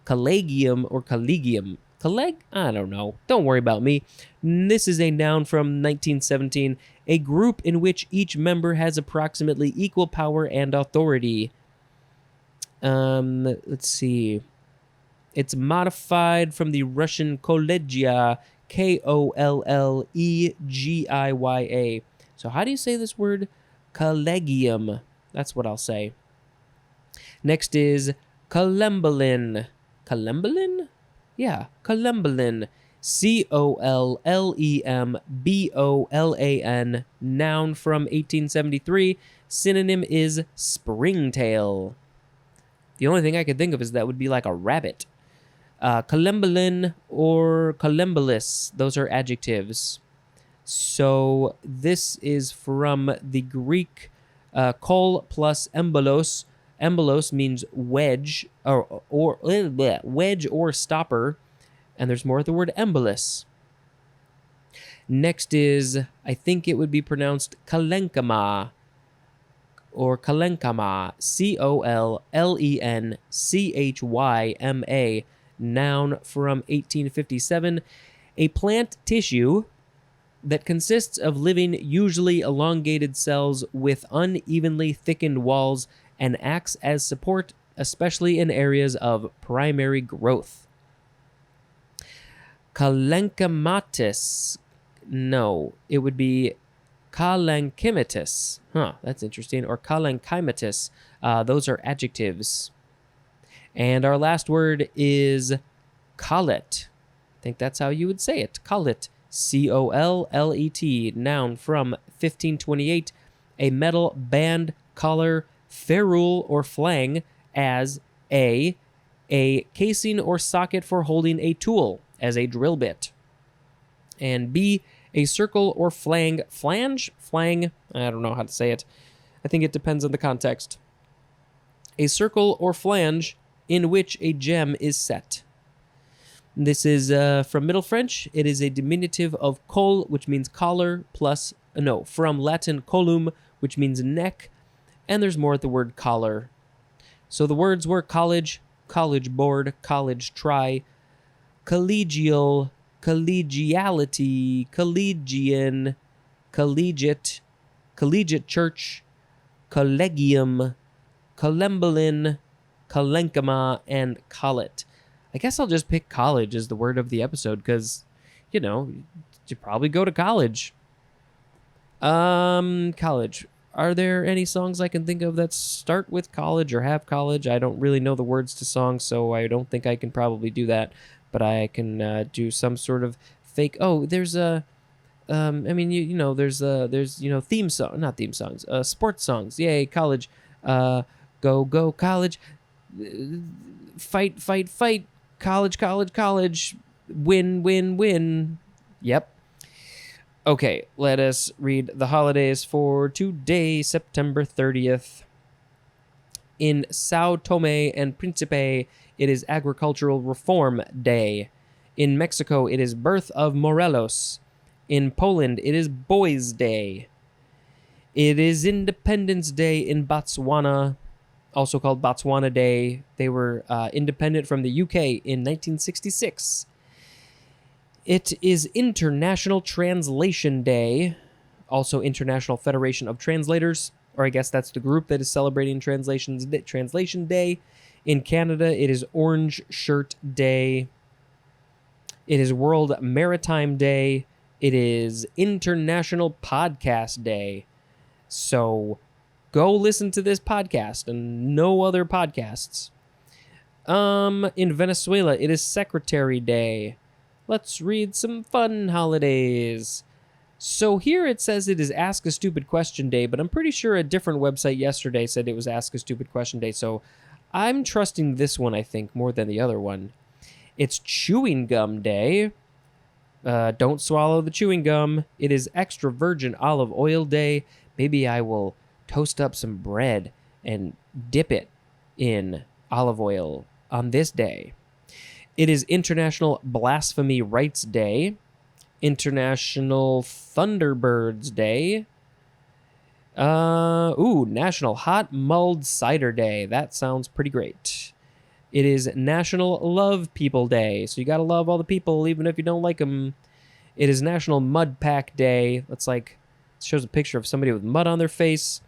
Collegium or collegium? I don't know. Don't worry about me. This is a noun from 1917, a group in which each member has approximately equal power and authority. Let's see. It's modified from the Russian kollegia, Kollegiya. So how do you say this word? Collegium. That's what I'll say. Next is collembolin. Collembolin? Yeah, collembolin. Collembolan. Noun from 1873. Synonym is springtail. The only thing I could think of is that would be like a rabbit. Collembolin or collembolus. Those are adjectives. So this is from the Greek kol plus embolos. Embolos means wedge or wedge or stopper, and there's more of the word embolus. Next is, I think it would be pronounced kalenkama or kalenkama, Collenchyma, noun from 1857, a plant tissue that consists of living, usually elongated cells with unevenly thickened walls and acts as support, especially in areas of primary growth. Kalenchamatis. No, it would be Kalanchimatus. That's interesting. Or kalanchimatus. Those are adjectives. And our last word is collet. I think that's how you would say it. Collet. Collet. Noun from 1528. A metal band, collar, ferrule, or flang as a casing or socket for holding a tool, as a drill bit. And B, a circle or flange, I don't know how to say it. I think it depends on the context. A circle or flange in which a gem is set. This is from Middle French. It is a diminutive of col, which means collar, from Latin colum, which means neck, and there's more at the word collar. So the words were college, college board, college try, collegial, collegiality, collegian, collegiate, collegiate church, collegium, collembolin, collencama, and collet. I guess I'll just pick college as the word of the episode because, you probably go to college. College. Are there any songs I can think of that start with college or have college? I don't really know the words to songs, so I don't think I can probably do that. But I can do some sort of fake. Oh, there's a. there's theme song, not theme songs. Sports songs. Yay, college. Go college. Fight. College. Win. Yep. Okay, let us read the holidays for today, September 30th. In Sao Tome and Principe, it is Agricultural Reform Day. In Mexico, it is Birth of Morelos. In Poland, it is Boys' Day. It is Independence Day in Botswana, also called Botswana Day. They were independent from the UK in 1966. It is International Translation Day, also International Federation of Translators, or I guess that's the group that is celebrating Translation Day. In Canada, it is Orange Shirt Day. It is World Maritime Day. It is International Podcast Day. So go listen to this podcast and no other podcasts. In Venezuela, it is Secretary Day. Let's read some fun holidays. So here it says it is Ask a Stupid Question Day, but I'm pretty sure a different website yesterday said it was Ask a Stupid Question Day, so I'm trusting this one, I think, more than the other one. It's Chewing Gum Day. Don't swallow the chewing gum. It is Extra Virgin Olive Oil Day. Maybe I will toast up some bread and dip it in olive oil on this day. It is International Blasphemy Rights Day, International Thunderbirds Day, National Hot Mulled Cider Day. That sounds pretty great. It is National Love People Day, so you gotta love all the people even if you don't like them. It is National Mud Pack Day. Shows a picture of somebody with mud on their face.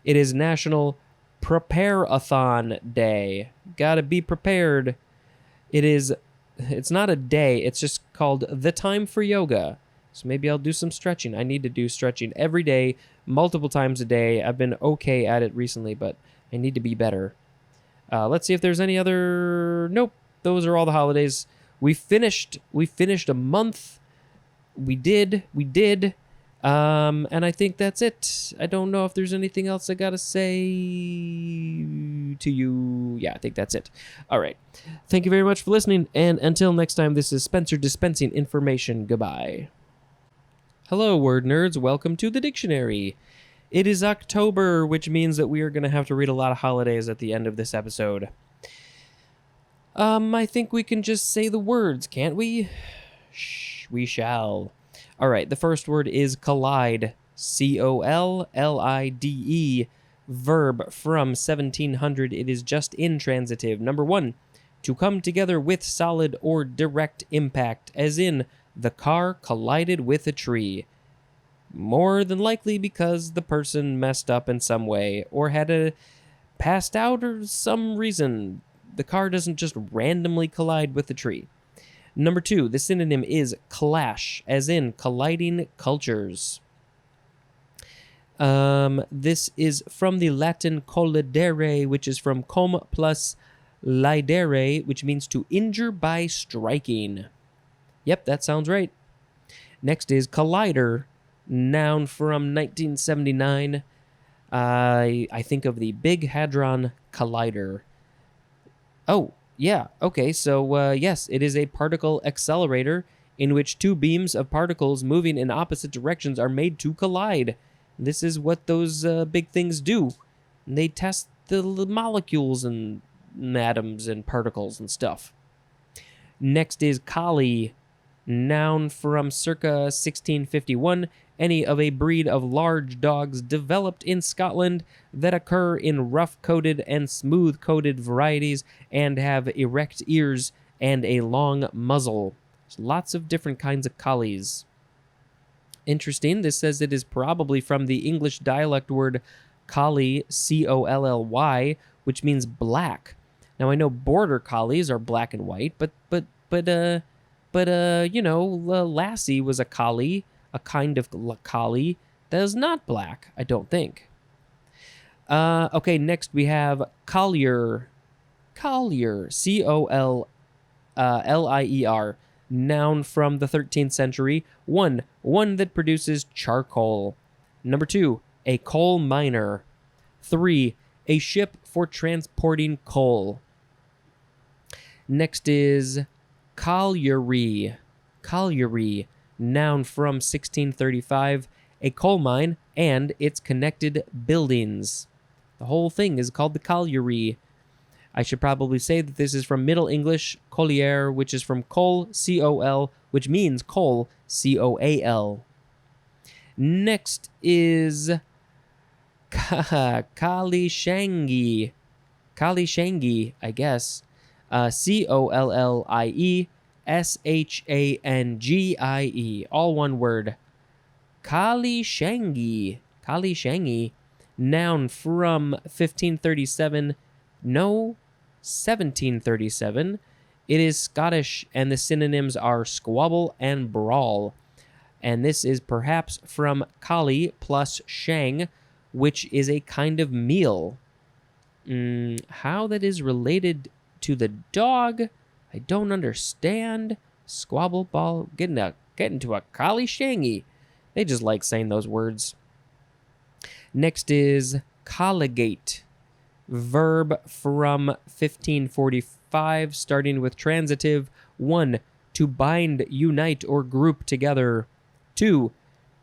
It is National Prepare-a-thon Day. Gotta be prepared. It's not a day, it's just called The Time for Yoga. So maybe I'll do some stretching. I need to do stretching every day, multiple times a day. I've been okay at it recently, but I need to be better. Let's see if there's any other... Nope, those are all the holidays. We finished a month. We did. And I think that's it. I don't know if there's anything else I gotta say to you. Yeah, I think that's it. All right. Thank you very much for listening, and until next time, this is Spencer dispensing information. Goodbye. Hello, word nerds. Welcome to the dictionary. It is October, which means that we are going to have to read a lot of holidays at the end of this episode. I think we can just say the words, can't we? Shh, we shall. All right, the first word is collide. C-O-L-L-I-D-E. Verb from 1700. It is just intransitive. Number 1, to come together with solid or direct impact, as in the car collided with a tree. More than likely because the person messed up in some way or had passed out or some reason. The car doesn't just randomly collide with the tree. Number 2, the synonym is clash, as in colliding cultures. This is from the Latin collidere, which is from cum plus lidere, which means to injure by striking. Yep, that sounds right. Next is collider, noun from 1979. I think of the Big Hadron Collider. Oh, yeah, okay, so yes, it is a particle accelerator in which two beams of particles moving in opposite directions are made to collide. This is what those big things do. They test the molecules and atoms and particles and stuff. Next is collie, noun from circa 1651, any of a breed of large dogs developed in Scotland that occur in rough-coated and smooth-coated varieties and have erect ears and a long muzzle. There's lots of different kinds of collies. Interesting, this says it is probably from the English dialect word collie, C-O-L-L-Y, which means black. Now I know border collies are black and white, but Lassie was a collie, a kind of collie that is not black, I don't think. Okay, next we have collier. Collier, C-O-L-L-I-E-R, noun from the 13th century. One that produces charcoal. Number 2, a coal miner. 3, a ship for transporting coal. Next is colliery. Colliery, noun from 1635, a coal mine and its connected buildings. The whole thing is called the colliery. I should probably say that this is from Middle English, collier, which is from coal, C-O-L, which means coal, C-O-A-L. Next is Kalishangi. Kalishangi, I guess. C-O-L-L-I-E-S-H-A-N-G-I-E. All one word. Kalishangi. Kalishangi. Noun from 1537. No, 1737. It is Scottish, and the synonyms are squabble and brawl. And this is perhaps from Kali plus shang, which is a kind of meal. How that is related to the dog, I don't understand. Squabble ball, get into a Kali shangy. They just like saying those words. Next is colligate. Verb from 1545, starting with transitive. 1, to bind, unite, or group together. 2,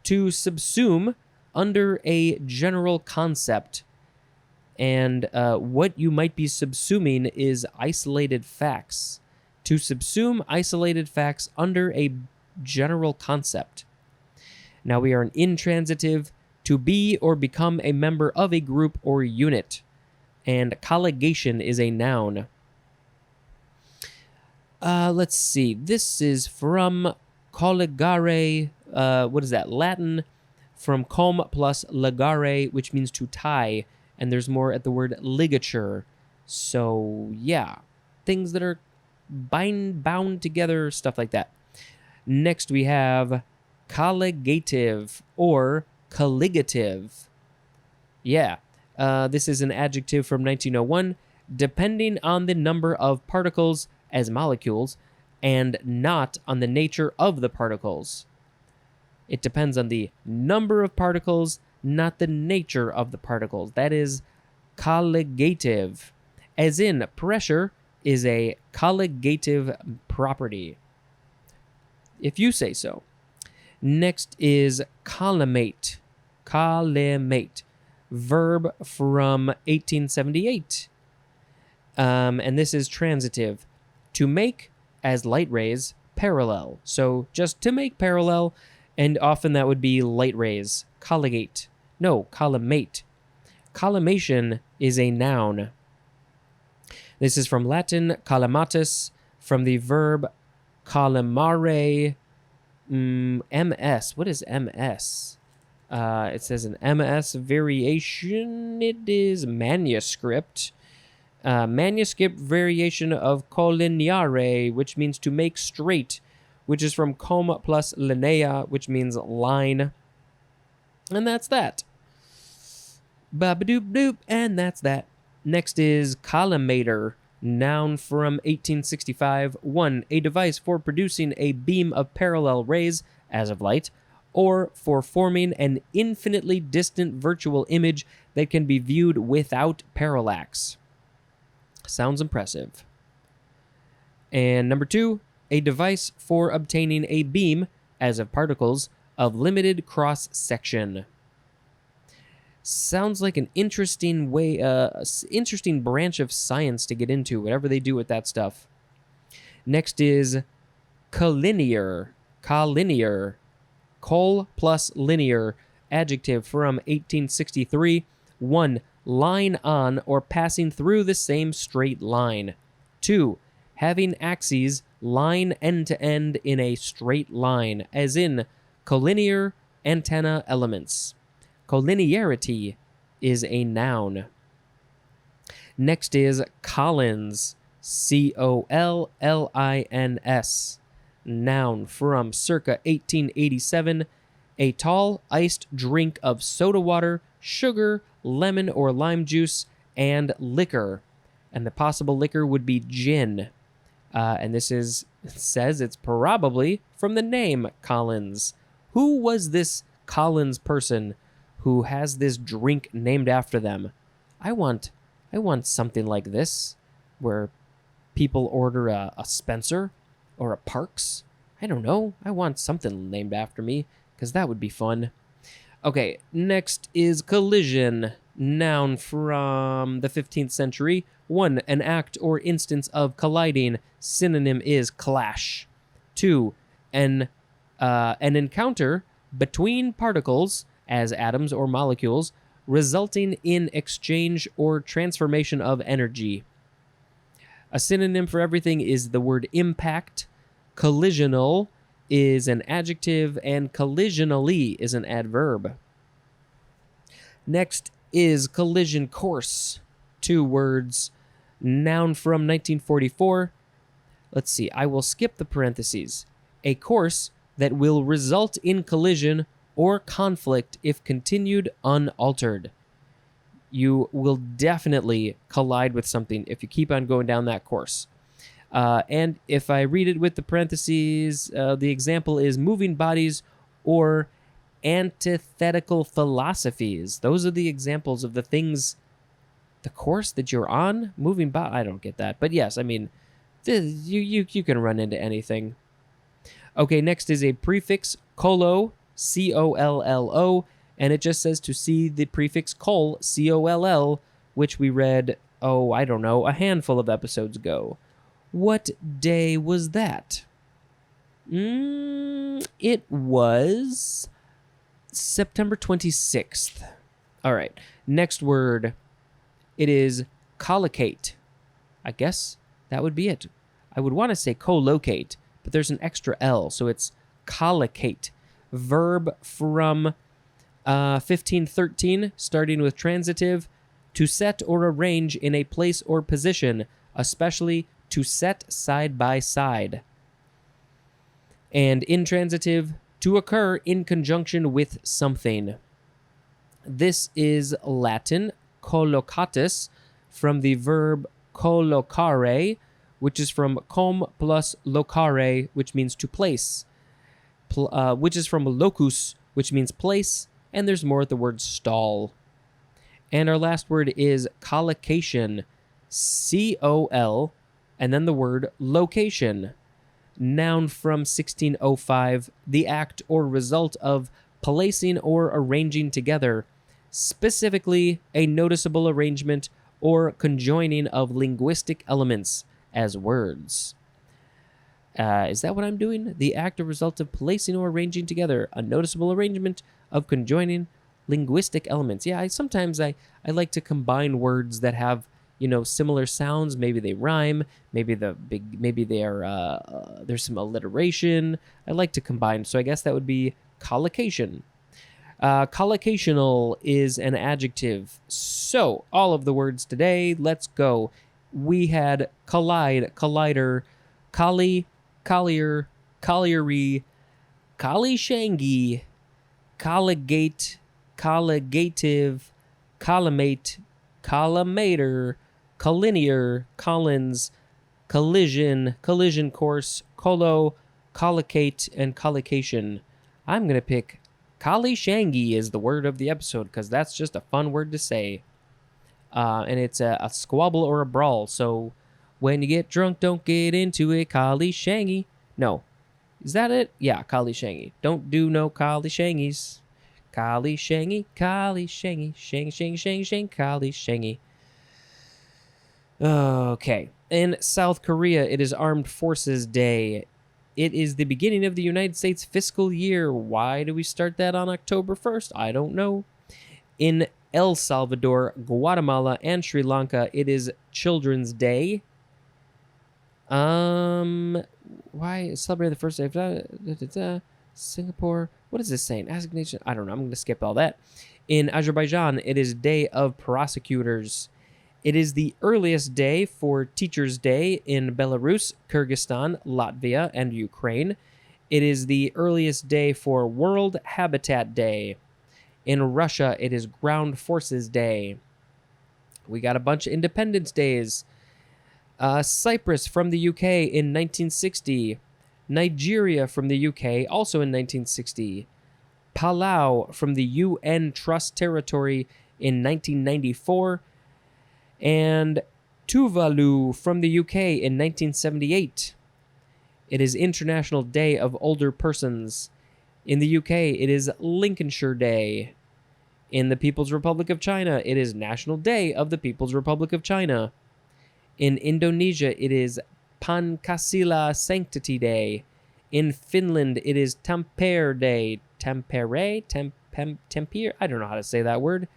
to subsume under a general concept. And what you might be subsuming is isolated facts. To subsume isolated facts under a general concept. Now we are an intransitive, to be or become a member of a group or unit. And colligation is a noun. Let's see. This is from colligare. What is that? Latin, from com plus ligare, which means to tie. And there's more at the word ligature. So, yeah. Things that are bound together, stuff like that. Next, we have colligative or colligative. Yeah. This is an adjective from 1901, depending on the number of particles as molecules and not on the nature of the particles. It depends on the number of particles, not the nature of the particles. That is colligative. As in, pressure is a colligative property, if you say so. Next is collimate. Collimate. Verb from 1878. And this is transitive. To make, as light rays, parallel. So just to make parallel, and often that would be light rays. Colligate. No, collimate. Collimation is a noun. This is from Latin collimatus, from the verb collimare. MS. What is MS? It says an MS variation. It is manuscript. Manuscript variation of collineare, which means to make straight, which is from com plus linea, which means line. And that's that. Ba-ba-doop doop, and that's that. Next is collimator, noun from 1865. 1. A device for producing a beam of parallel rays, as of light, or for forming an infinitely distant virtual image that can be viewed without parallax. Sounds impressive. And number 2, a device for obtaining a beam, as of particles, of limited cross-section. Sounds like an interesting interesting branch of science to get into, whatever they do with that stuff. Next is collinear. Collinear. Col plus linear. Adjective from 1863. 1. Line on or passing through the same straight line. 2. Having axes line end to end in a straight line, as in collinear antenna elements. Collinearity is a noun. Next is Collins. Collins. Noun from circa 1887. A tall iced drink of soda water, sugar, lemon or lime juice, and liquor. And the possible liquor would be gin. And this says it's probably from the name Collins. Who was this Collins person who has this drink named after them? I want something like this, where people order a Spencer or a Parks. I don't know. I want something named after me, because that would be fun. Okay, next is collision. Noun from the 15th century. 1. An act or instance of colliding. Synonym is clash. 2. An encounter between particles, as atoms or molecules, resulting in exchange or transformation of energy. A synonym for everything is the word impact. Collisional is an adjective, and collisionally is an adverb. Next is collision course. 2 words. Noun from 1944. Let's see, I will skip the parentheses. A course that will result in collision or conflict if continued unaltered. You will definitely collide with something if you keep on going down that course. And if I read it with the parentheses, the example is moving bodies or antithetical philosophies. Those are the examples of the things, the course that you're on. Moving body, I don't get that. But yes, I mean, you can run into anything. Okay, next is a prefix, collo, C-O-L-L-O, and it just says to see the prefix col, C-O-L-L, which we read, I don't know, a handful of episodes ago. What day was that? It was September 26th. All right, next word. It is collocate. I guess that would be it. I would want to say collocate, but there's an extra L, so it's collocate. Verb from 1513, starting with transitive, to set or arrange in a place or position, especially to set side by side. And intransitive, to occur in conjunction with something. This is Latin collocatus, from the verb collocare, which is from com plus locare, which means to place, which is from locus, which means place, and there's more at the word stall. And our last word is collocation, C-O-L, and then the word location. Noun from 1605, the act or result of placing or arranging together, specifically a noticeable arrangement or conjoining of linguistic elements as words. Is that what I'm doing? The act or result of placing or arranging together, a noticeable arrangement of conjoining linguistic elements. Yeah, sometimes I like to combine words that have, similar sounds. Maybe they rhyme. Maybe they are there's some alliteration. I like to combine. So I guess that would be collocation. Collocational is an adjective. So all of the words today, let's go. We had collide, collider, collie, collier, colliery, collishangy, colligate, colligative, collimate, collimator, collinear, collins, collision, collision course, colo, collocate, and collocation. I'm going to pick collishangy is the word of the episode because that's just a fun word to say. And it's a squabble or a brawl. So when you get drunk, don't get into it. Collishangy. No. Is that it? Yeah, collishangy. Don't do no collishangies. Collishangy, collishangy, shangy, shangy, shangy, shangy, collishangy. Okay. In South Korea, it is Armed Forces Day. It is the beginning of the United States fiscal year. Why do we start that on October 1st? I don't know. In El Salvador, Guatemala, and Sri Lanka, it is Children's Day. Why celebrate the first day of Singapore? What is this saying? Assignation? I don't know. I'm going to skip all that. In Azerbaijan, it is Day of Prosecutors. It is the earliest day for Teachers' Day in Belarus, Kyrgyzstan, Latvia, and Ukraine. It is the earliest day for World Habitat Day. In Russia, it is Ground Forces Day. We got a bunch of Independence Days. Cyprus from the UK in 1960. Nigeria from the UK, also in 1960. Palau from the UN Trust Territory in 1994. And Tuvalu from the UK in 1978. It is International Day of Older Persons. In the UK, it is Lincolnshire Day. In the People's Republic of China, it is National Day of the People's Republic of China. In Indonesia, it is Pancasila Sanctity Day. In Finland, it is Tampere Day. Tempere? Tempere? I don't know how to say that word.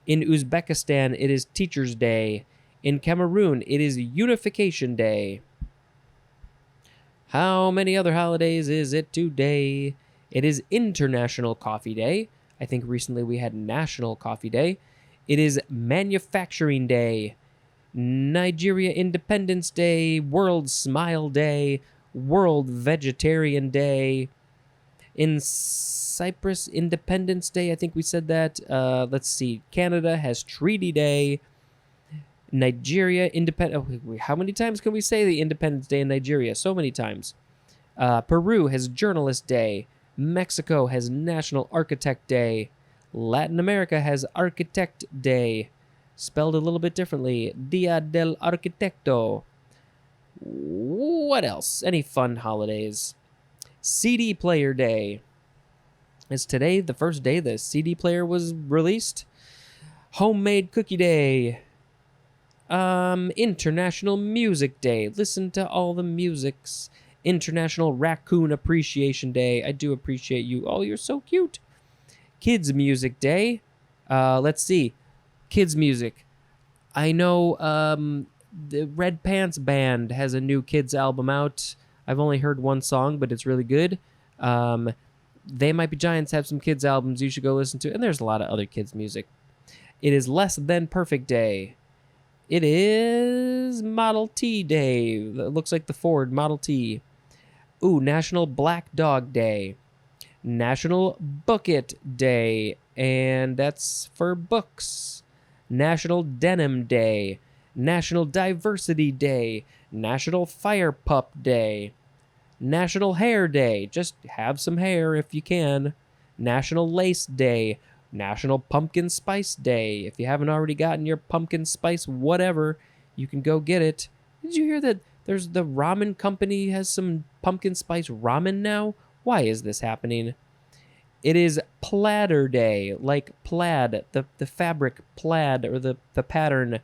In Uzbekistan, it is Teachers' Day. In Cameroon, it is Unification Day. How many other holidays is it today? It is International Coffee Day. I think recently we had National Coffee Day. It is Manufacturing Day. Nigeria Independence Day. World Smile Day. World Vegetarian Day. In Cyprus Independence Day, I think we said that. Let's see. Canada has Treaty Day. Nigeria how many times can we say the Independence Day in Nigeria? So many times. Peru has Journalist Day. Mexico has National Architect Day. Latin America has Architect Day. Spelled a little bit differently. Dia del Arquitecto. What else? Any fun holidays? CD Player Day. Is today the first day the CD player was released? Homemade Cookie Day. International Music Day. Listen to all the musics. International Raccoon Appreciation Day. I do appreciate you. Oh, you're so cute. Kids Music Day. Let's see. Kids music. I know the Red Pants Band has a new kids album out. I've only heard one song, but it's really good. They Might Be Giants have some kids albums you should go listen to. And there's a lot of other kids music. It is Less Than Perfect Day. It is Model T Day. It looks like the Ford Model T. Ooh, National Black Dog Day. National Book It Day. And that's for books. National Denim Day. National Diversity Day. National Fire Pup Day. National Hair Day. Just have some hair if you can. National Lace Day. National Pumpkin Spice Day. If you haven't already gotten your pumpkin spice whatever, you can go get it. Did you hear that there's the ramen company has some pumpkin spice ramen now? Why is this happening? It is Platter Day, like plaid, the fabric plaid or the pattern,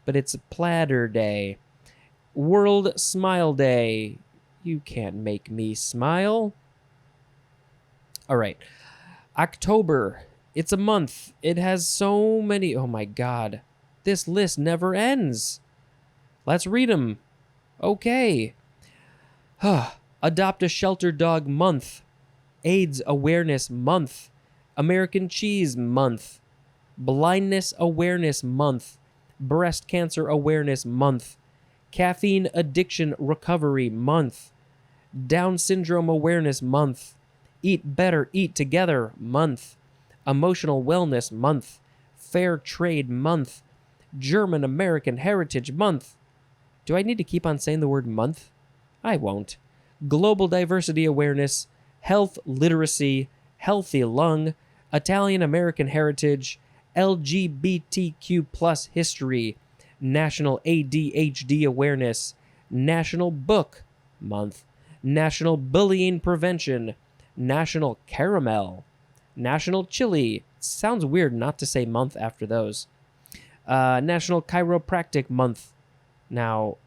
but it's Platter Day. World Smile Day. You can't make me smile. All right. October. It's a month. It has so many. Oh my God. This list never ends. Let's read them. Okay. Adopt a Shelter Dog Month. AIDS Awareness Month. American Cheese Month. Blindness Awareness Month. Breast Cancer Awareness Month. Caffeine Addiction Recovery Month. Down Syndrome Awareness Month. Eat Better, Eat Together Month. Emotional Wellness Month. Fair Trade Month, German American Heritage Month. Do I need to keep on saying the word month? I won't. Global Diversity Awareness, Health Literacy, Healthy Lung, Italian American Heritage, LGBTQ plus History, National ADHD Awareness, National Book Month, National Bullying Prevention, National Caramel, National Chili. Sounds weird not to say month after those. National Chiropractic Month. Now,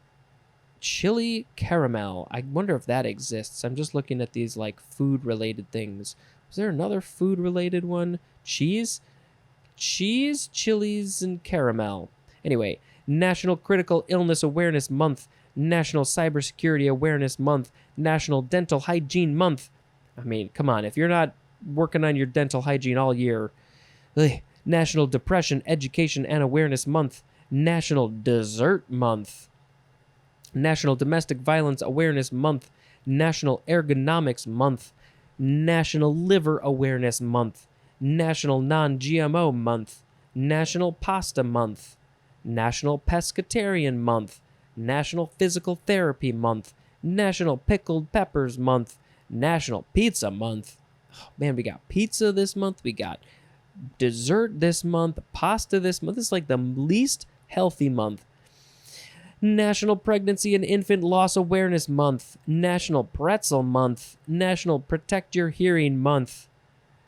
chili caramel. I wonder if that exists. I'm just looking at these like food-related things. Was there another food-related one? Cheese, chilies, and caramel. Anyway, National Critical Illness Awareness Month, National Cybersecurity Awareness Month, National Dental Hygiene Month. I mean, come on, if you're not working on your dental hygiene all year. National Depression Education and Awareness Month, National Dessert Month, National Domestic Violence Awareness Month, National Ergonomics Month, National Liver Awareness Month, National Non-GMO Month, National Pasta Month, National Pescatarian Month, National Physical Therapy Month, National Pickled Peppers Month, National Pizza Month. Oh, man, we got pizza this month. We got dessert this month. Pasta this month. This is like the least healthy month. National Pregnancy and Infant Loss Awareness Month, National Pretzel Month, National Protect Your Hearing Month,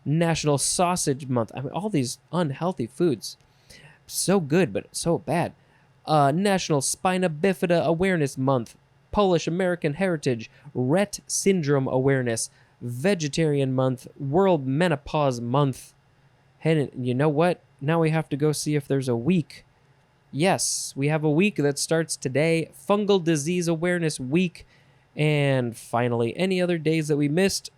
National Sausage Month. I mean, all these unhealthy foods. So good, but so bad. National Spina Bifida Awareness Month, Polish American Heritage, Rett Syndrome Awareness, Vegetarian Month, World Menopause Month. And you know what? Now we have to go see if there's a week. Yes, we have a week that starts today, Fungal Disease Awareness Week, and finally, any other days that we missed.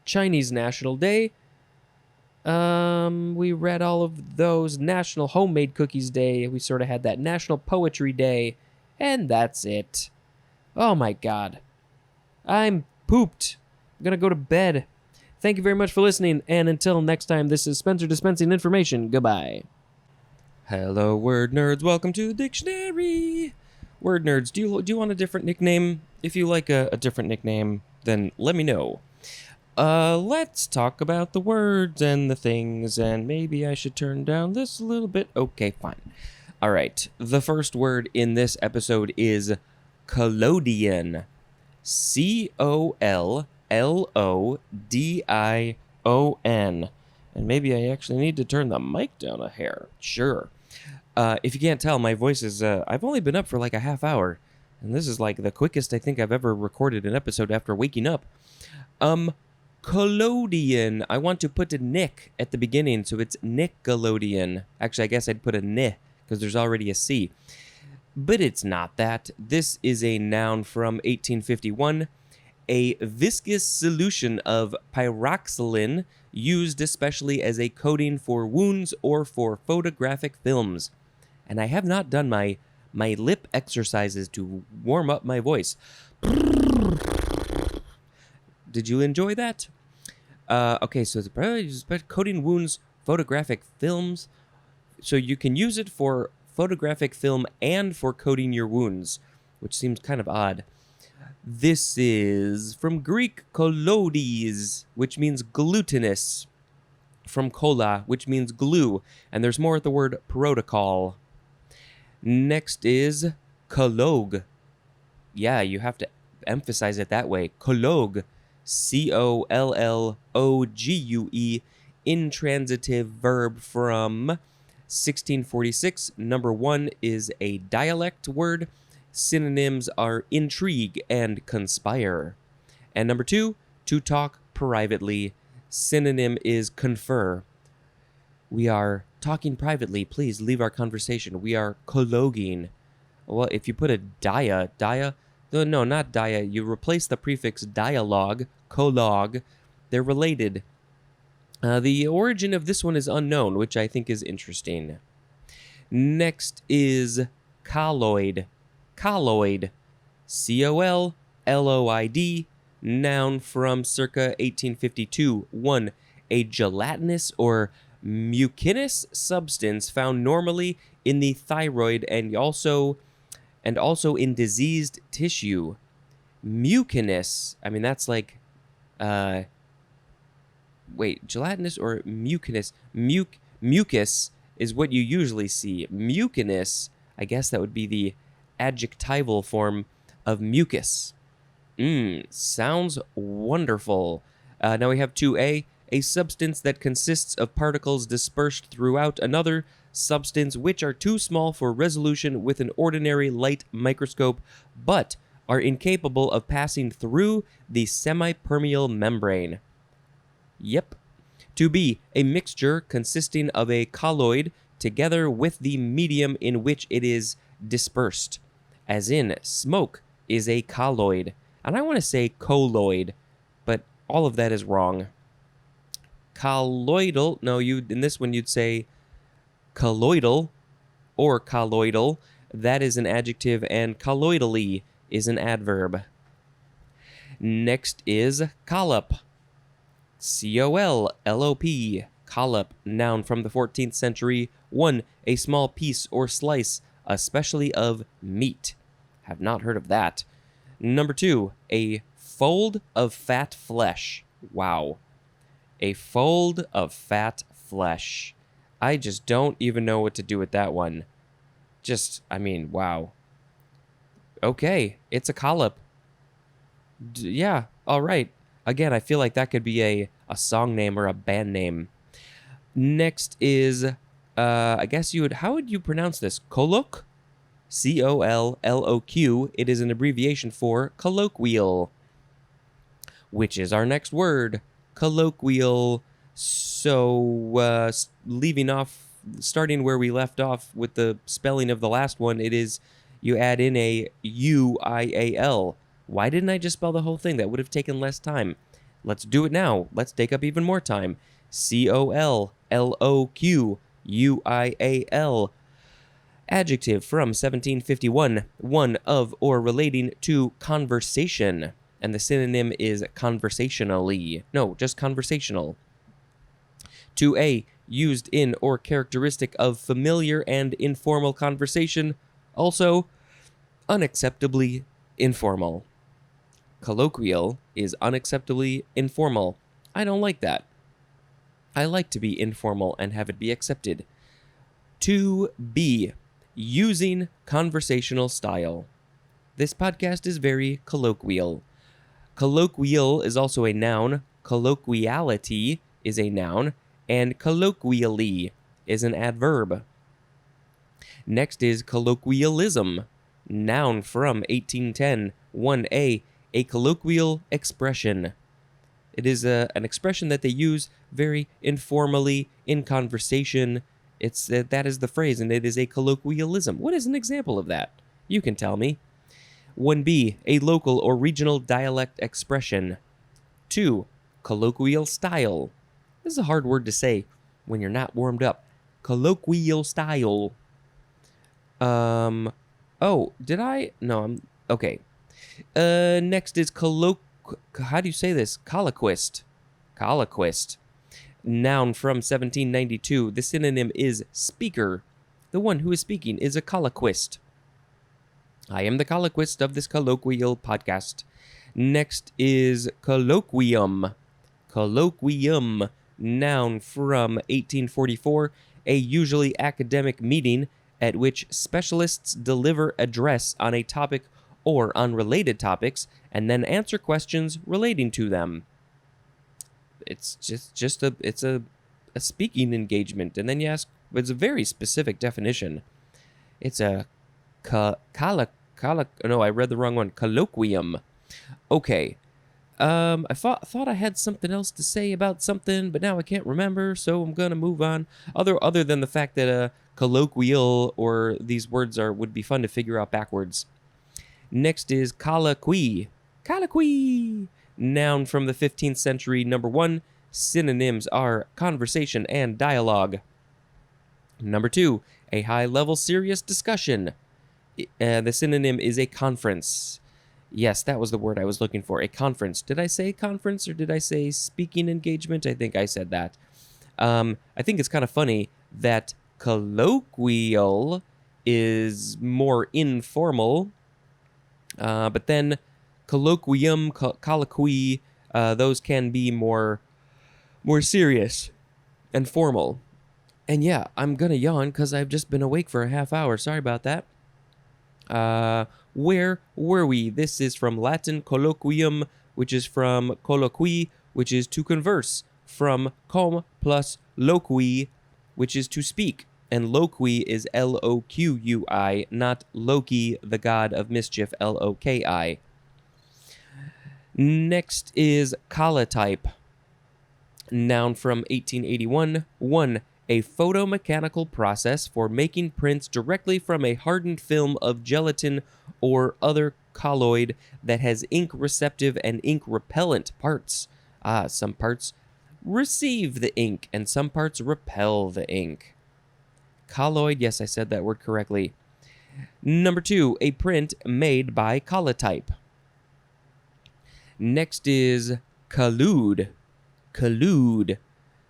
Chinese National Day. We read all of those. National Homemade Cookies Day. We sort of had that. National Poetry Day. And that's it. Oh my God. I'm pooped. I'm going to go to bed. Thank you very much for listening, and until next time, this is Spencer dispensing information. Goodbye. Hello, word nerds. Welcome to the dictionary. Word nerds, do you want a different nickname? If you like a different nickname, then let me know. Let's talk about the words and the things, and maybe I should turn down this a little bit. Okay, fine. All right. The first word in this episode is collodion. COLLODION. And maybe I actually need to turn the mic down a hair. Sure. If you can't tell, my voice is... I've only been up for like a half hour. And this is like the quickest I think I've ever recorded an episode after waking up. Collodion. I want to put a nick at the beginning, so it's Nickelodeon. Actually, I guess I'd put a ni, because there's already a C. But it's not that. This is a noun from 1851. A viscous solution of pyroxylin used especially as a coating for wounds or for photographic films. And I have not done my lip exercises to warm up my voice. Did you enjoy that? Okay, so it's probably coating wounds, photographic films. So you can use it for photographic film and for coating your wounds, which seems kind of odd. This is from Greek collodies, which means glutinous, from colla, which means glue, and there's more at the word protocol. Next is collogue. Yeah, you have to emphasize it that way. Collogue, COLLOGUE, intransitive verb from 1646. Number 1 is a dialect word. Synonyms are intrigue and conspire. And number 2, to talk privately. Synonym is confer. We are talking privately. Please leave our conversation. We are colloguing. Well, if you put a no, not dia. You replace the prefix dialogue, collogue. They're related. The origin of this one is unknown, which I think is interesting. Next is colloid. Colloid. COLLOID. Noun from circa 1852. 1. A gelatinous or mucinous substance found normally in the thyroid and also in diseased tissue. Mucinous, I mean, that's like, gelatinous or mucinous? Mucus is what you usually see. Mucinous, I guess that would be the adjectival form of mucus. Sounds wonderful. Now we have 2A, a substance that consists of particles dispersed throughout another substance which are too small for resolution with an ordinary light microscope, but are incapable of passing through the semipermeable membrane. Yep. 2B, a mixture consisting of a colloid together with the medium in which it is dispersed. As in, smoke is a colloid. And I want to say colloid, but all of that is wrong. Colloidal, no, in this one you'd say colloidal or colloidal. That is an adjective, and colloidally is an adverb. Next is collop. C-O-L-L-O-P. Collop, noun from the 14th century. 1. A small piece or slice, especially of meat. Have not heard of that. Number 2, a fold of fat flesh. Wow. A fold of fat flesh. I just don't even know what to do with that one. Wow. Okay, it's a collop. Yeah, all right. Again, I feel like that could be a song name or a band name. Next is, I guess how would you pronounce this? Colloq? C-O-L-L-O-Q. It is an abbreviation for colloquial, which is our next word. Colloquial. So, starting where we left off with the spelling of the last one, it is, you add in a U-I-A-L. Why didn't I just spell the whole thing? That would have taken less time. Let's do it now. Let's take up even more time. C-O-L-L-O-Q-U-I-A-L. Adjective from 1751, one of or relating to conversation. And the synonym is conversationally. No, just conversational. 2A, used in or characteristic of familiar and informal conversation. Also, unacceptably informal. Colloquial is unacceptably informal. I don't like that. I like to be informal and have it be accepted. 2B, using conversational style. This podcast is very colloquial. Colloquial is also a noun. Colloquiality is a noun. And colloquially is an adverb. Next is colloquialism. Noun from 1810. 1A, a colloquial expression. It is an expression that they use very informally in conversation. That is the phrase, and it is a colloquialism. What is an example of that? You can tell me. 1B, a local or regional dialect expression. 2, colloquial style. This is a hard word to say when you're not warmed up. Colloquial style. Oh, did I? No, okay. Next is how do you say this? Colloquist. Colloquist. Noun from 1792. The synonym is speaker. The one who is speaking is a colloquist. I am the colloquist of this colloquial podcast. Next is colloquium. Colloquium. Noun from 1844. A usually academic meeting at which specialists deliver address on a topic or on related topics and then answer questions relating to them. It's just a speaking engagement, and then you ask. It's a very specific definition. It's a no, I read the wrong one. Colloquium. Okay. I thought I had something else to say about something, but now I can't remember, so I'm gonna move on. Other than the fact that colloquial or these words would be fun to figure out backwards. Next is colloquy. Colloquy. Noun from the 15th century. Number 1. Synonyms are conversation and dialogue. Number 2. A high-level serious discussion. The synonym is a conference. Yes, that was the word I was looking for. A conference. Did I say conference or did I say speaking engagement? I think I said that. I think it's kind of funny that colloquial is more informal, but then colloquium, colloquy, those can be more serious and formal. And yeah, I'm gonna yawn because I've just been awake for a half hour. Sorry about that. Where were we? This is from Latin colloquium, which is from colloqui, which is to converse, from com plus loqui, which is to speak. And loqui is Loqui, not Loki, the god of mischief, Loki. Next is colotype. Noun from 1881. 1. A photomechanical process for making prints directly from a hardened film of gelatin or other colloid that has ink-receptive and ink-repellent parts. Some parts receive the ink and some parts repel the ink. Colloid, yes, I said that word correctly. Number 2, a print made by colotype. Next is collude. Collude.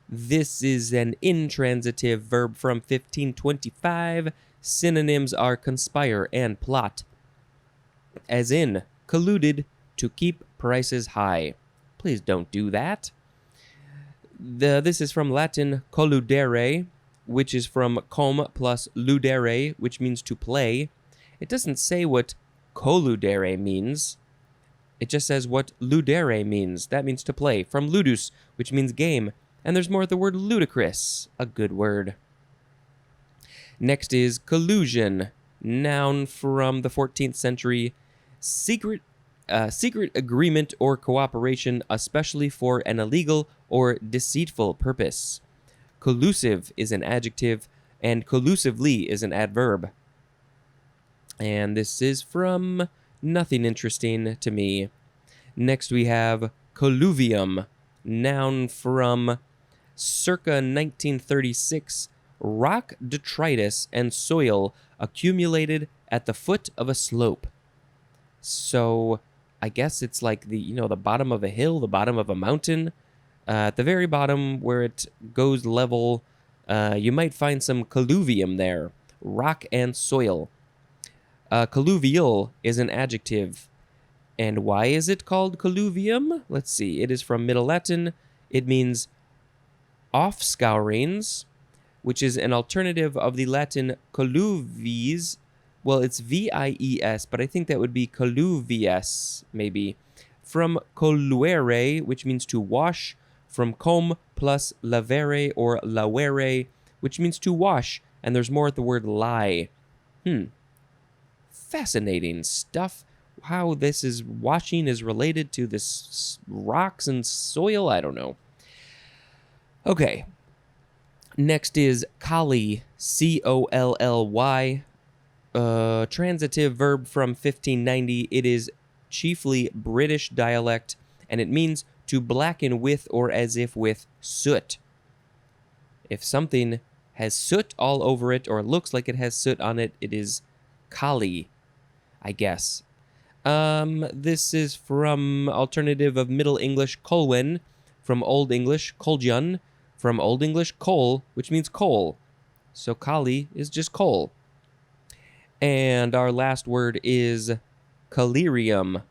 This is an intransitive verb from 1525. Synonyms are conspire and plot. As in, colluded to keep prices high. Please don't do that. This is from Latin colludere, which is from com plus ludere, which means to play. It doesn't say what colludere means. It just says what ludere means. That means to play. From ludus, which means game. And there's more of the word ludicrous, a good word. Next is collusion, noun from the 14th century. Secret agreement or cooperation, especially for an illegal or deceitful purpose. Collusive is an adjective, and collusively is an adverb. And this is from nothing interesting to me. Next we have colluvium, noun from circa 1936, rock detritus and soil accumulated at the foot of a slope. So I guess it's like the bottom of a hill, the bottom of a mountain. At the very bottom where it goes level, you might find some colluvium there, rock and soil. Colluvial is an adjective. And why is it called colluvium? Let's see. It is from Middle Latin. It means offscourings, which is an alternative of the Latin colluvies. Well, it's vies, but I think that would be colluvies, maybe. From colluere, which means to wash. From com plus lavere or lavere, which means to wash. And there's more at the word lie. Fascinating stuff. How this is washing is related to this rocks and soil, I don't know. Okay. Next is colly, C-O-L-L-Y. Transitive verb from 1590. It is chiefly British dialect, and it means to blacken with or as if with soot. If something has soot all over it or looks like it has soot on it, it is colly, I guess. This is from alternative of Middle English colwen, from Old English coljan, from Old English coal, which means coal. So colly is just coal. And our last word is collyrium.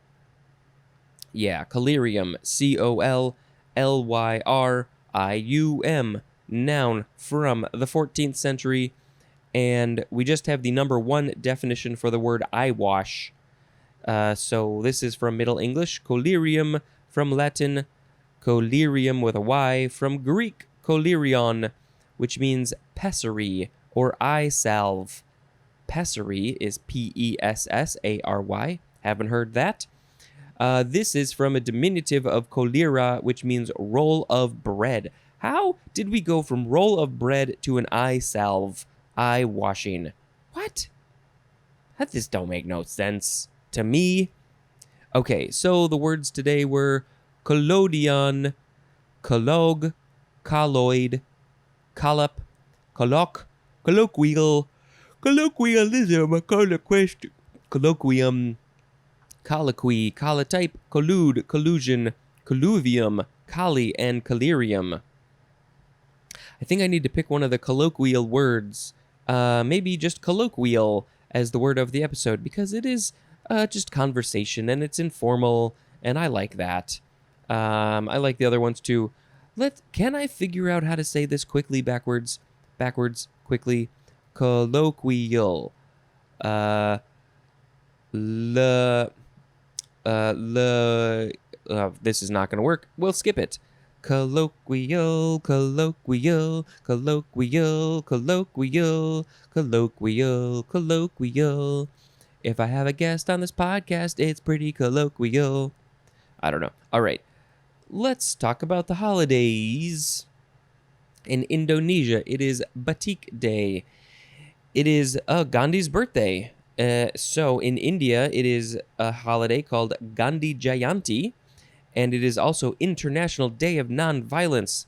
Yeah, collyrium, C-O-L-L-Y-R-I-U-M, noun from the 14th century. And we just have the number 1 definition for the word eyewash. So this is from Middle English, collyrium, from Latin, collyrium with a Y, from Greek, collyrion, which means pessary or eye salve. Pessary is P-E-S-S-A-R-Y. Haven't heard that. This is from a diminutive of collyra, which means roll of bread. How did we go from roll of bread to an eye salve, eye washing? What? That just don't make no sense to me. Okay, so the words today were collodion, collogue, colloid, collop, colloque, colloquial, colloquialism, colloquium, colloquy, collotype, collude, collusion, colluvium, colly, and collyrium. I think I need to pick one of the colloquial words. Maybe just colloquial as the word of the episode, because it is just conversation and it's informal, and I like that. I like the other ones too. Can I figure out how to say this quickly backwards? Backwards, quickly. Colloquial. Uh, le, this is not going to work. We'll skip it. Colloquial, colloquial, colloquial, colloquial, colloquial, colloquial. If I have a guest on this podcast, it's pretty colloquial. I don't know. All right. Let's talk about the holidays. In Indonesia, it is Batik Day. It is Gandhi's birthday. So in India, it is a holiday called Gandhi Jayanti, and it is also International Day of Nonviolence.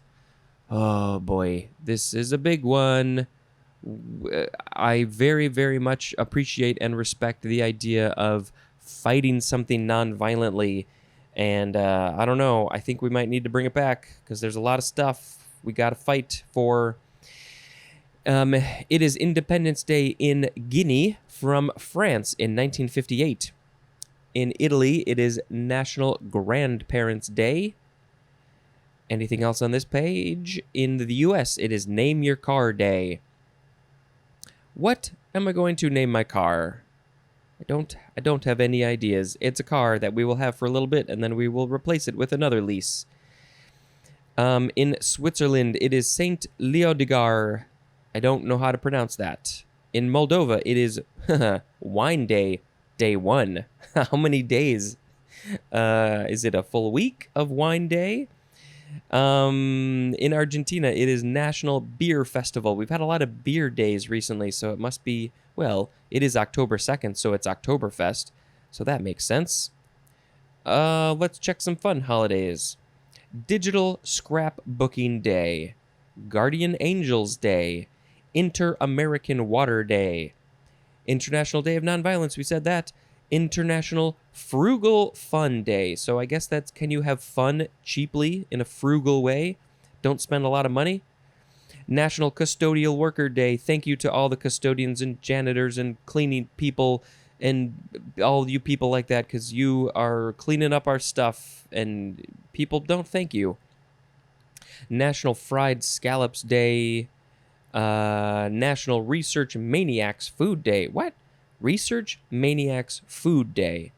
Oh boy, this is a big one. I very, very much appreciate and respect the idea of fighting something non-violently. And I don't know, I think we might need to bring it back because there's a lot of stuff we got to fight for. It is Independence Day in Guinea from France in 1958. In Italy, it is National Grandparents' Day. Anything else on this page? In the US, it is Name Your Car Day. What am I going to name my car? I don't have any ideas. It's a car that we will have for a little bit, and then we will replace it with another lease. In Switzerland, it is Saint Leodegar. I don't know how to pronounce that. In Moldova, it is Wine Day, Day 1. How many days? Is it a full week of Wine Day? In Argentina, it is National Beer Festival. We've had a lot of beer days recently, so it must be, well, it is October 2nd, so it's Oktoberfest. So that makes sense. Let's check some fun holidays. Digital Scrapbooking Day. Guardian Angels Day. Inter-American Water Day. International Day of Nonviolence, we said that. International Frugal Fun Day. So I guess that's, can you have fun cheaply in a frugal way? Don't spend a lot of money. National Custodial Worker Day. Thank you to all the custodians and janitors and cleaning people and all you people like that, because you are cleaning up our stuff and people don't thank you. National Fried Scallops Day. National Research Maniacs Food Day. What? Research Maniacs Food Day.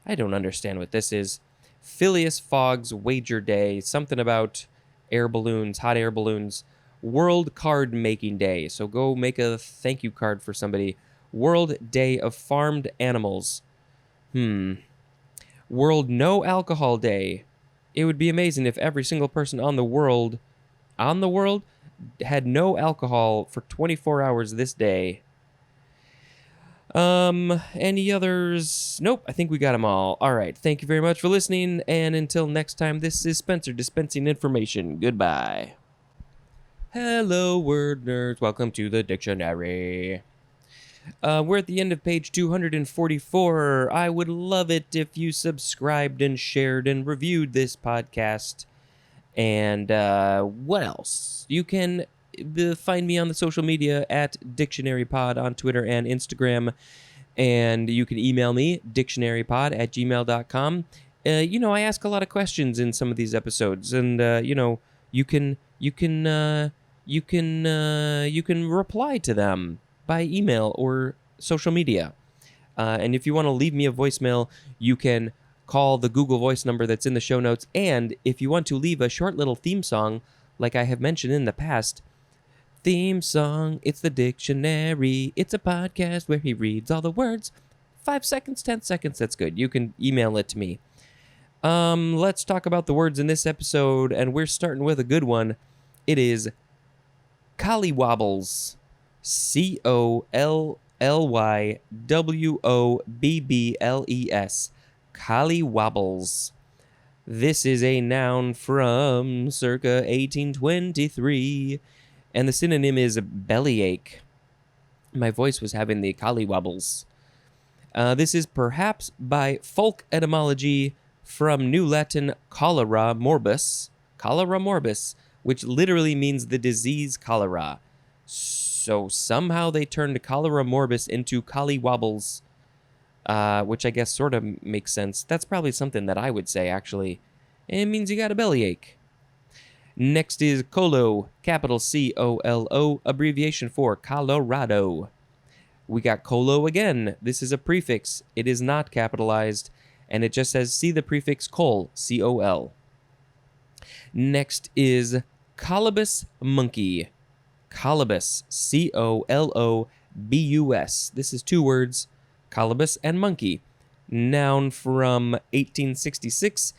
I don't understand what this is. Phileas Fogg's Wager Day. Something about air balloons, hot air balloons. World Card Making Day. So go make a thank you card for somebody. World Day of Farmed Animals. World No Alcohol Day. It would be amazing if every single person on the world had no alcohol for 24 hours this day. Any others? Nope, I think we got them all. All right, thank you very much for listening, and until next time, this is Spencer dispensing information. Goodbye. Hello, word nerds. Welcome to the dictionary. We're at the end of page 244. I would love it if you subscribed and shared and reviewed this podcast. And what else? You can find me on the social media at dictionarypod on Twitter and Instagram. And you can email me, dictionarypod@gmail.com. I ask a lot of questions in some of these episodes. And, you can reply to them by email or social media. And if you want to leave me a voicemail, you can call the Google Voice number that's in the show notes. And if you want to leave a short little theme song, like I have mentioned in the past, theme song, it's the dictionary. It's a podcast where he reads all the words. 5 seconds, 10 seconds, that's good. You can email it to me. Let's talk about the words in this episode, and we're starting with a good one. It is collywobbles. Collywobbles. Collywobbles. This is a noun from circa 1823, and the synonym is bellyache. My voice was having the collywobbles. This is perhaps by folk etymology from New Latin cholera morbus, which literally means the disease cholera. So somehow they turned cholera morbus into collywobbles, which I guess sort of makes sense. That's probably something that I would say, actually. It means you got a bellyache. Next is Colo, capital C-O-L-O, abbreviation for Colorado. We got Colo again. This is a prefix. It is not capitalized, and it just says, see the prefix col, C-O-L. Next is Colobus monkey. Colobus, C-O-L-O-B-U-S. This is two words, colobus and monkey. Noun from 1866.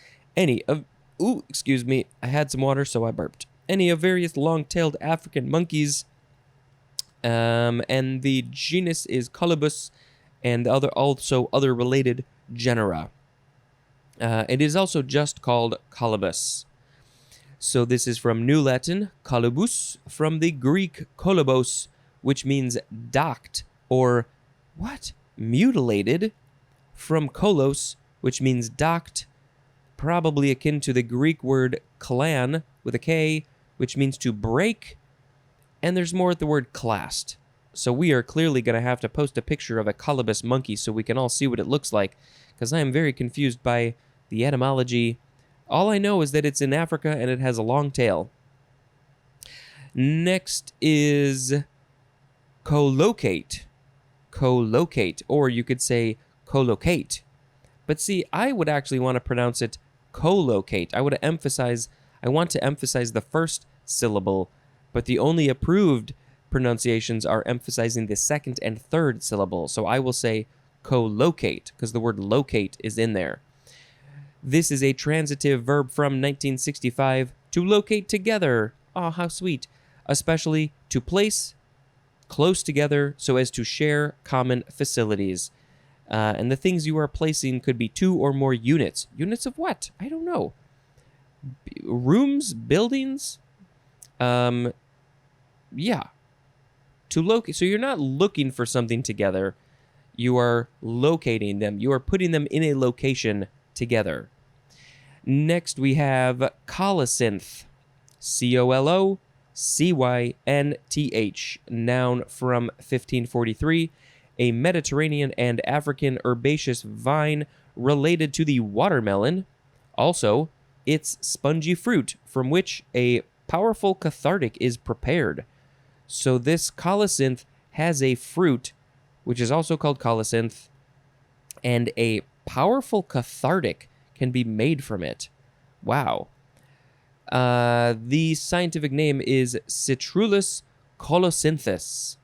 Excuse me, I had some water, so I burped. Any of various long-tailed African monkeys. And the genus is Colobus, and also other related genera. It is also just called Colobus. So this is from New Latin, colobus, from the Greek kolobos, which means docked, or, mutilated, from kolos, which means docked, probably akin to the Greek word klan, with a K, which means to break, and there's more at the word classed. So we are clearly going to have to post a picture of a colobus monkey so we can all see what it looks like, because I am very confused by the etymology. All I know is that it's in Africa and it has a long tail. Next is collocate. Collocate, or you could say collocate. But see, I would actually want to pronounce it collocate. I want to emphasize the first syllable, but the only approved pronunciations are emphasizing the second and third syllable. So I will say collocate, because the word locate is in there. This is a transitive verb from 1965, to locate together. Oh, how sweet. Especially to place close together so as to share common facilities. And the things you are placing could be two or more units. Units of what? I don't know. Rooms? Buildings? Yeah. To locate. So you're not looking for something together. You are locating them. You are putting them in a location together. Next, we have colocynth. C-O-L-O-C-Y-N-T-H. Noun from 1543. A Mediterranean and African herbaceous vine related to the watermelon. Also, its spongy fruit, from which a powerful cathartic is prepared. So this colocynth has a fruit, which is also called colocynth, and a powerful cathartic can be made from it. Wow. The scientific name is Citrullus colocynthus.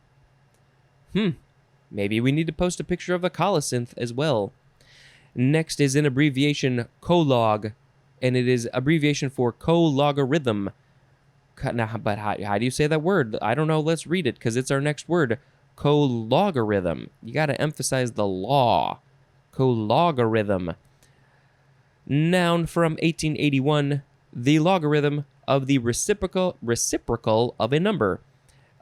Maybe we need to post a picture of a colocynth as well. Next is an abbreviation colog, and it is abbreviation for co-logarithm. Now, but how do you say that word? I don't know. Let's read it, because it's our next word. Co-logarithm. You got to emphasize the law. Co-logarithm. Noun from 1881. The logarithm of the reciprocal of a number.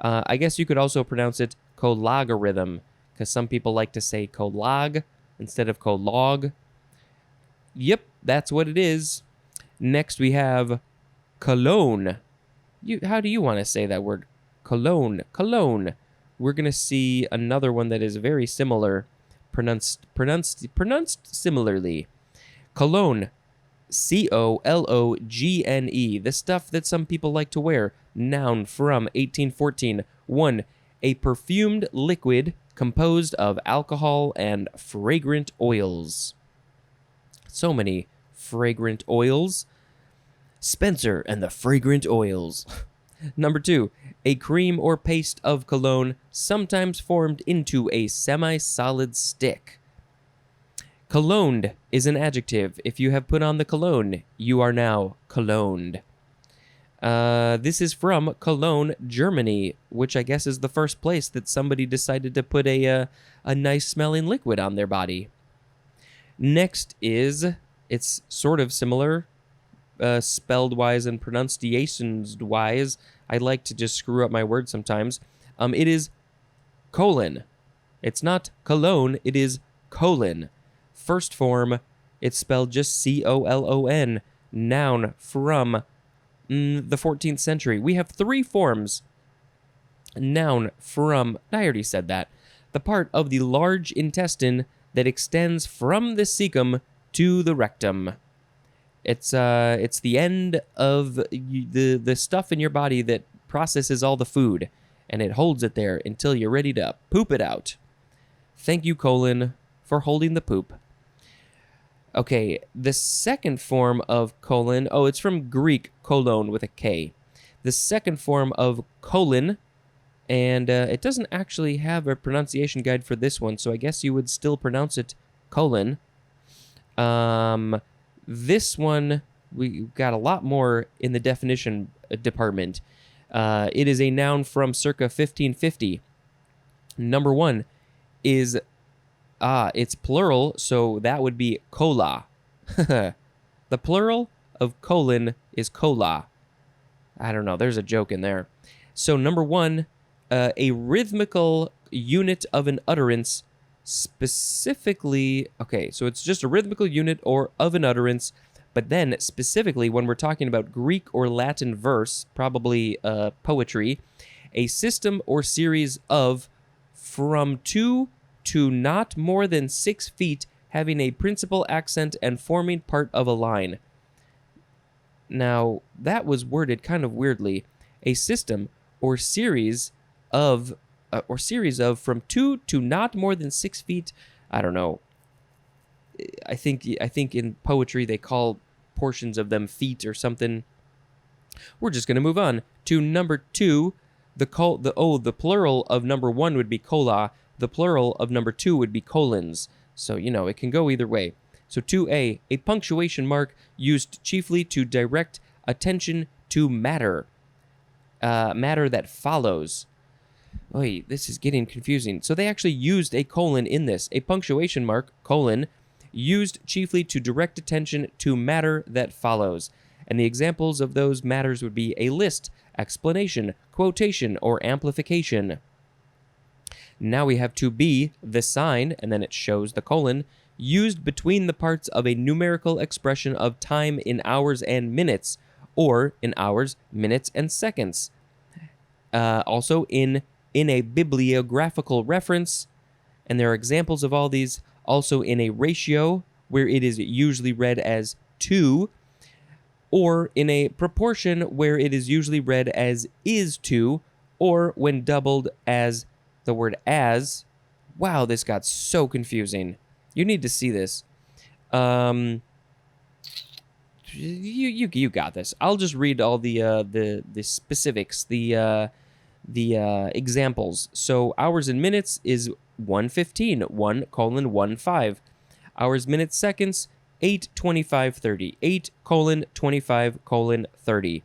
I guess you could also pronounce it co-logarithm, because some people like to say co-log instead of co-log. Yep, that's what it is. Next we have cologne. How do you want to say that word? Cologne. Cologne. We're going to see another one that is very similar, pronounced similarly. Cologne. C-O-L-O-G-N-E. The stuff that some people like to wear. Noun from 1814. 1. A perfumed liquid composed of alcohol and fragrant oils. So many fragrant oils. Spencer and the fragrant oils. Number 2, a cream or paste of cologne, sometimes formed into a semi-solid stick. Cologned is an adjective. If you have put on the cologne, you are now cologned. This is from Cologne, Germany, which I guess is the first place that somebody decided to put a nice-smelling liquid on their body. Next is, it's sort of similar, spelled-wise and pronunciations-wise. I like to just screw up my words sometimes. It is colon. It's not cologne, it is colon. First form, it's spelled just C-O-L-O-N. Noun from The 14th century. We have three forms. Noun from, I already said that, the part of the large intestine that extends from the cecum to the rectum. It's the end of the stuff in your body that processes all the food, and it holds it there until you're ready to poop it out. Thank you, colon, for holding the poop. Okay, the second form of colon, it's from Greek, kolon with a K. The second form of colon, and it doesn't actually have a pronunciation guide for this one, so I guess you would still pronounce it colon. This one, we got a lot more in the definition department. It is a noun from circa 1550. Number one is, it's plural, so that would be cola. The plural of colon is cola. I don't know, there's a joke in there. So number one, a rhythmical unit of an utterance, specifically, okay, so it's just a rhythmical unit or of an utterance, but then specifically when we're talking about Greek or Latin verse, probably poetry, a system or series of from 2 to not more than 6 feet having a principal accent and forming part of a line. Now, that was worded kind of weirdly. A system or series of from 2 to not more than 6 feet. I don't know. I think in poetry they call portions of them feet or something. We're just going to move on to number 2. The plural of number 1 would be cola. The plural of number 2 would be colons. So, it can go either way. So 2A, a punctuation mark used chiefly to direct attention to matter. Matter that follows. Wait, this is getting confusing. So they actually used a colon in this. A punctuation mark, colon, used chiefly to direct attention to matter that follows. And the examples of those matters would be a list, explanation, quotation, or amplification. Now we have to be the sign, and then it shows the colon, used between the parts of a numerical expression of time in hours and minutes, or in hours, minutes, and seconds. Also in a bibliographical reference, and there are examples of all these, also in a ratio, where it is usually read as 2, or in a proportion where it is usually read as is to, or when doubled as the word as. Wow, this got so confusing. You need to see this. You got this. I'll just read all the specifics, the examples. So hours and minutes is 1:15, 1:15. Hours, minutes, seconds, 8:25:30, 8:25:30.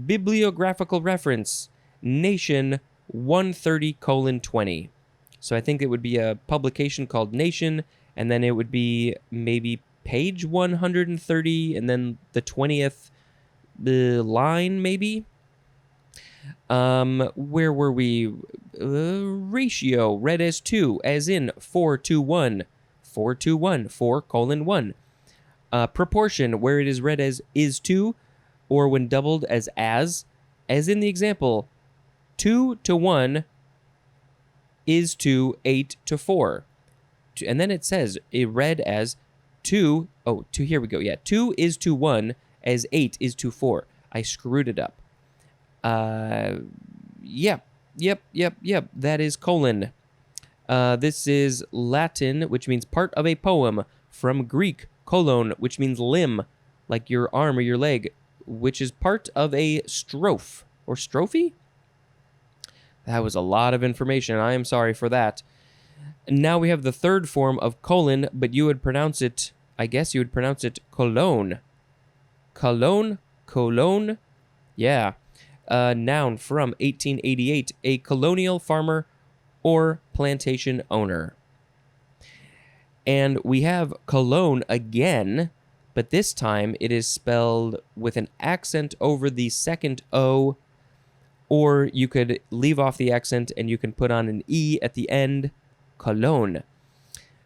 Bibliographical reference, Nation 130:20. So I think it would be a publication called Nation, and then it would be maybe page 130, and then the 20th line, maybe. Where were we? Ratio, read as 2, as in 4:1, 4:1. Proportion, where it is read as is to, or when doubled as in the example, 2:1 is to 8:4. And then it says, it read as 2, here we go. Yeah, 2 is to 1 as 8 is to 4. I screwed it up. Yep. That is colon. This is Latin, which means part of a poem. From Greek, kolon, which means limb, like your arm or your leg, which is part of a strophe or strophe. That was a lot of information. I am sorry for that. Now we have the third form of colon, but you would pronounce it, I guess you would pronounce it cologne. Cologne. Yeah. Noun from 1888, a colonial farmer or plantation owner. And we have cologne again, but this time it is spelled with an accent over the second O, or you could leave off the accent and you can put on an E at the end, cologne.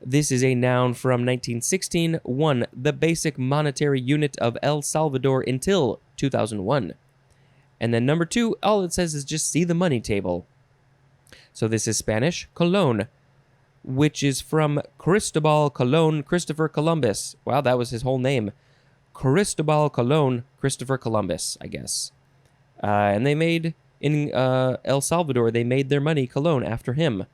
This is a noun from 1916. 1. The basic monetary unit of El Salvador until 2001. And then number 2, all it says is just see the money table. So this is Spanish, Colón, which is from Cristobal Colón, Christopher Columbus. Wow, that was his whole name. Cristobal Colón, Christopher Columbus, I guess. And they made, in El Salvador, they made their money Colón after him.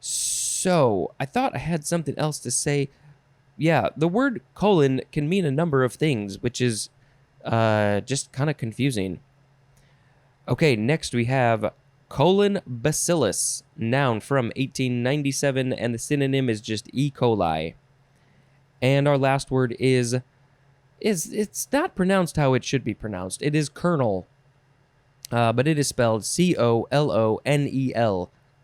So, I thought I had something else to say. Yeah, the word colon can mean a number of things, which is just kind of confusing. Okay, next we have colon bacillus, noun from 1897, and the synonym is just E. coli. And our last word is it's not pronounced how it should be pronounced. It is kernel, but it is spelled Colonel,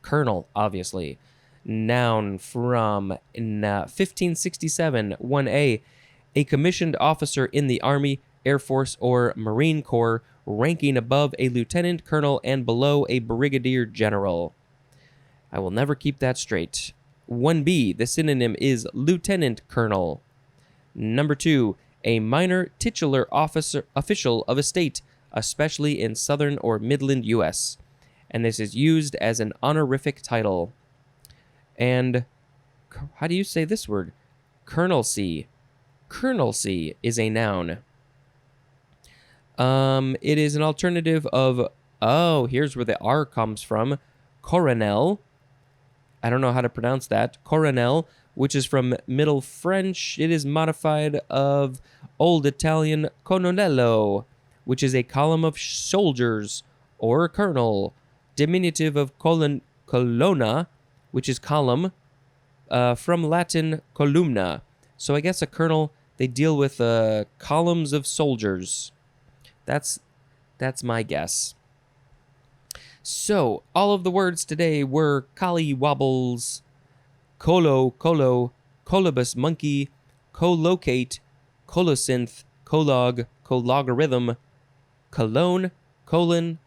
kernel, obviously. Noun from 1567, 1A, a commissioned officer in the Army, Air Force, or Marine Corps, ranking above a lieutenant colonel and below a brigadier general. I will never keep that straight. 1B, the synonym is lieutenant colonel. Number 2, a minor titular official of a state, especially in southern or midland U.S., and this is used as an honorific title. And how do you say this word? Colonelcy. Colonelcy is a noun. It is an alternative of, here's where the R comes from, coronel. I don't know how to pronounce that. Coronel, which is from Middle French. It is modified of Old Italian colonnello, which is a column of soldiers, or colonel. Diminutive of colonna, which is column, from Latin columna. So I guess a colonel, they deal with columns of soldiers. That's my guess. So, all of the words today were collywobbles, colo, colobus monkey, collocate, colosynth, collog, collogarithm, cologne, colon,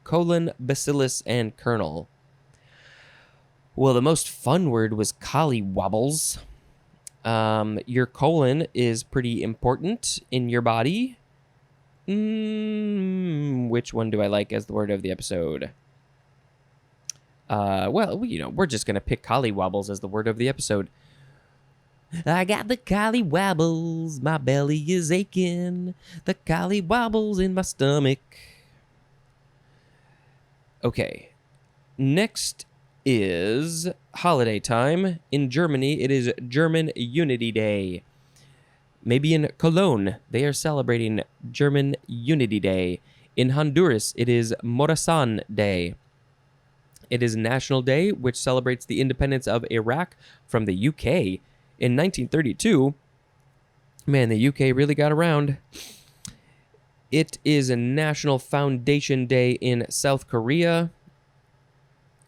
colon, bacillus, and kernel. Well, the most fun word was collywobbles. Your colon is pretty important in your body. Which one do I like as the word of the episode? Well, we're just going to pick collywobbles as the word of the episode. I got the collywobbles, my belly is aching, the collywobbles in my stomach. Okay, next is holiday time. In Germany, it is German Unity Day. Maybe in Cologne, they are celebrating German Unity Day. In Honduras, it is Morazan Day. It is National Day, which celebrates the independence of Iraq from the UK. In 1932, man, the UK really got around. It is a National Foundation Day in South Korea.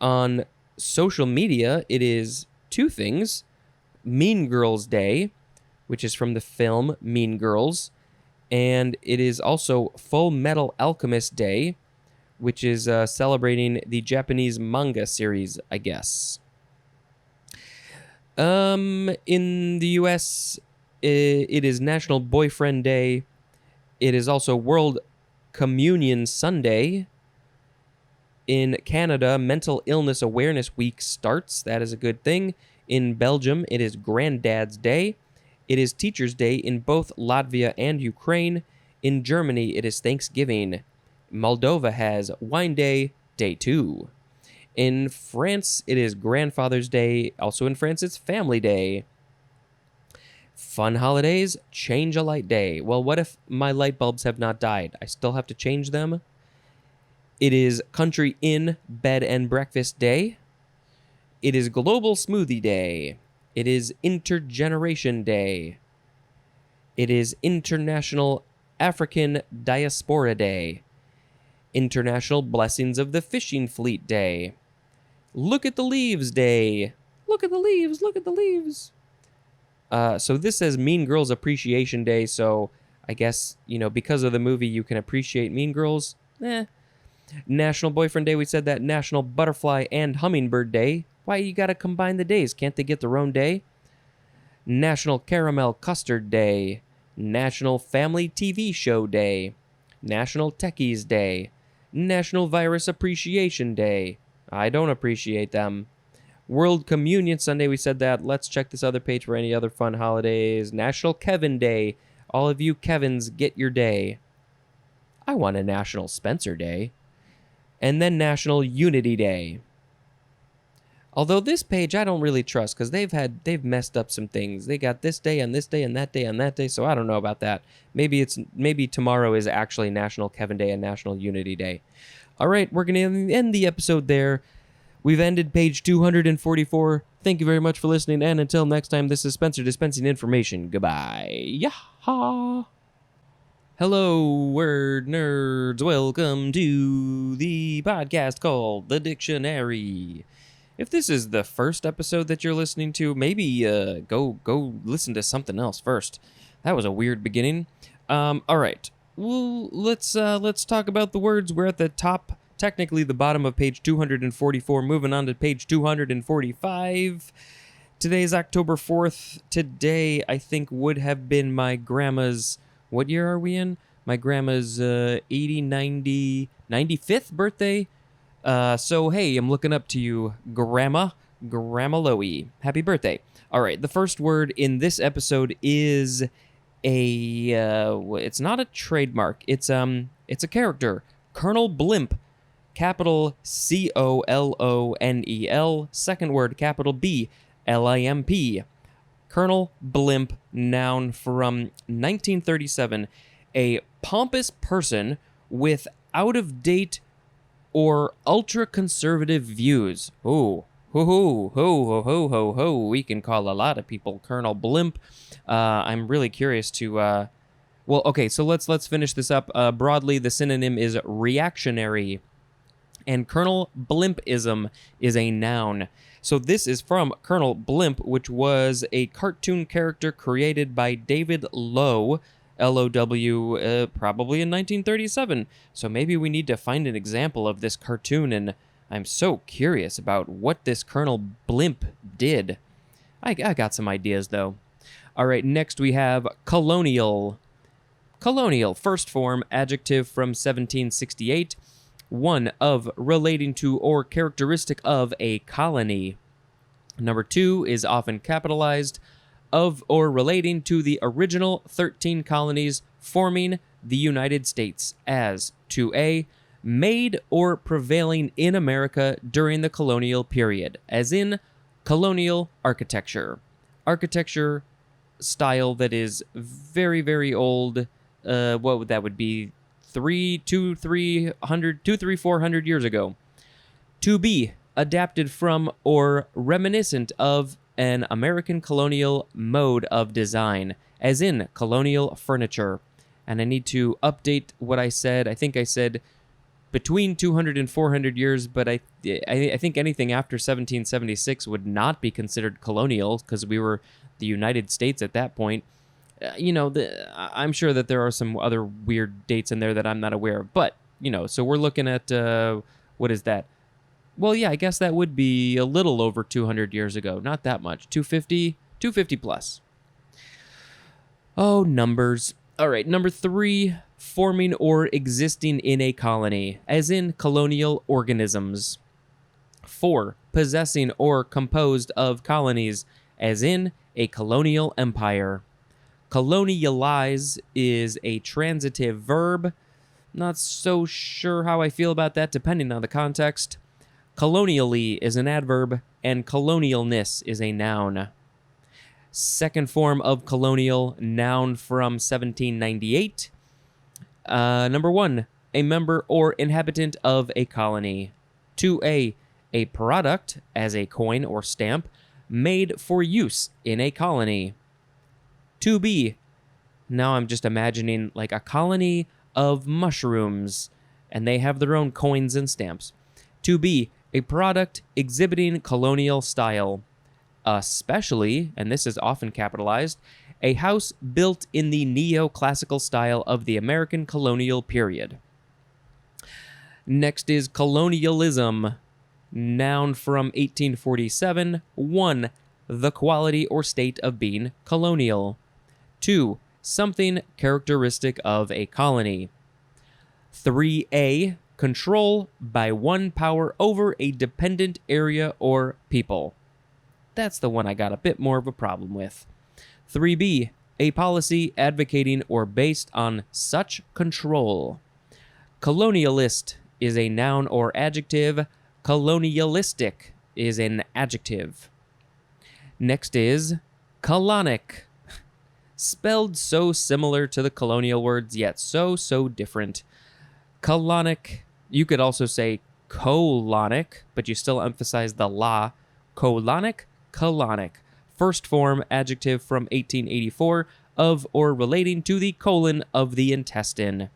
On social media, it is two things. Mean Girls Day, which is from the film Mean Girls, and it is also Full Metal Alchemist Day, which is celebrating the Japanese manga series, I guess. In the US, it is National Boyfriend Day. It is also World Communion Sunday. In Canada, Mental Illness Awareness Week starts. That is a good thing. In Belgium, it is Granddad's Day. It is Teacher's Day in both Latvia and Ukraine. In Germany, it is Thanksgiving. Moldova has Wine Day, Day 2. In France, it is Grandfather's Day. Also in France, it's Family Day. Fun holidays, Change a Light Day. Well, what if my light bulbs have not died? I still have to change them? It is Country Inn, Bed and Breakfast Day. It is Global Smoothie Day. It is Intergeneration Day. It is International African Diaspora Day. International Blessings of the Fishing Fleet Day. Look at the Leaves Day. Look at the leaves, look at the leaves. So this says Mean Girls Appreciation Day, so I guess, because of the movie you can appreciate Mean Girls. National Boyfriend Day, we said that. National Butterfly and Hummingbird Day. Why you gotta combine the days? Can't they get their own day? National Caramel Custard Day. National Family TV Show Day. National Techies Day. National Virus Appreciation Day. I don't appreciate them. World Communion Sunday, we said that. Let's check this other page for any other fun holidays. National Kevin Day. All of you Kevins, get your day. I want a National Spencer Day. And then National Unity Day. Although this page I don't really trust because they've messed up some things. They got this day and this day and that day and that day, so I don't know about that. Maybe tomorrow is actually National Kevin Day and National Unity Day. All right, we're going to end the episode there. We've ended page 244. Thank you very much for listening, and until next time, this is Spencer dispensing information. Goodbye. Yaha. Hello, word nerds. Welcome to the podcast called The Dictionary. If this is the first episode that you're listening to, maybe go listen to something else first. That was a weird beginning. All right. Well, let's talk about the words. We're at the top, technically the bottom of page 244, moving on to page 245. Today is October 4th. Today, I think, would have been my grandma's, what year are we in? My grandma's 80, 90, 95th birthday. So, hey, I'm looking up to you, Grandma Loey. Happy birthday. All right, the first word in this episode is it's not a trademark. It's a character, Colonel Blimp, capital COLONEL, second word, capital BLIMP. Colonel Blimp, noun from 1937, a pompous person with out-of-date or ultra-conservative views. Oh, ho, we can call a lot of people Colonel Blimp. I'm really curious to, well, okay, so let's finish this up. Broadly, the synonym is reactionary, and Colonel Blimpism is a noun. So this is from Colonel Blimp, which was a cartoon character created by David Low, L-O-W, probably in 1937. So maybe we need to find an example of this cartoon, and I'm so curious about what this Colonel Blimp did. I got some ideas, though. All right, next we have colonial. Colonial, first form, adjective from 1768. One, of, relating to, or characteristic of a colony. Number two is often capitalized, of or relating to the original 13 colonies forming the United States, as 2A, made or prevailing in America during the colonial period, as in colonial architecture. Architecture style that is very, very old. What would that would be? 400 years ago. 2B, adapted from or reminiscent of an American colonial mode of design, as in colonial furniture. And I need to update what I said. I think I said between 200 and 400 years, but I think anything after 1776 would not be considered colonial because we were the United States at that point. I'm sure that there are some other weird dates in there that I'm not aware of. But, so we're looking at, what is that? Well, yeah, I guess that would be a little over 200 years ago. Not that much. 250 plus. Oh, numbers. All right, number 3, forming or existing in a colony, as in colonial organisms. 4, possessing or composed of colonies, as in a colonial empire. Colonialize is a transitive verb. Not so sure how I feel about that depending on the context. Colonially is an adverb, and colonialness is a noun. Second form of colonial, noun from 1798. Number 1, a member or inhabitant of a colony. 2A, a product, as a coin or stamp, made for use in a colony. 2B, now I'm just imagining like a colony of mushrooms, and they have their own coins and stamps. 2B, a product exhibiting colonial style, especially, and this is often capitalized, a house built in the neoclassical style of the American colonial period. Next is colonialism. Noun from 1847. 1. The quality or state of being colonial. 2. Something characteristic of a colony. 3a. Control by one power over a dependent area or people. That's the one I got a bit more of a problem with. 3b. A policy advocating or based on such control. Colonialist is a noun or adjective. Colonialistic is an adjective. Next is colonic. Spelled so similar to the colonial words, yet so different. Colonic, you could also say colonic, but you still emphasize the la. Colonic, colonic. First form adjective from 1884 of or relating to the colon of the intestine.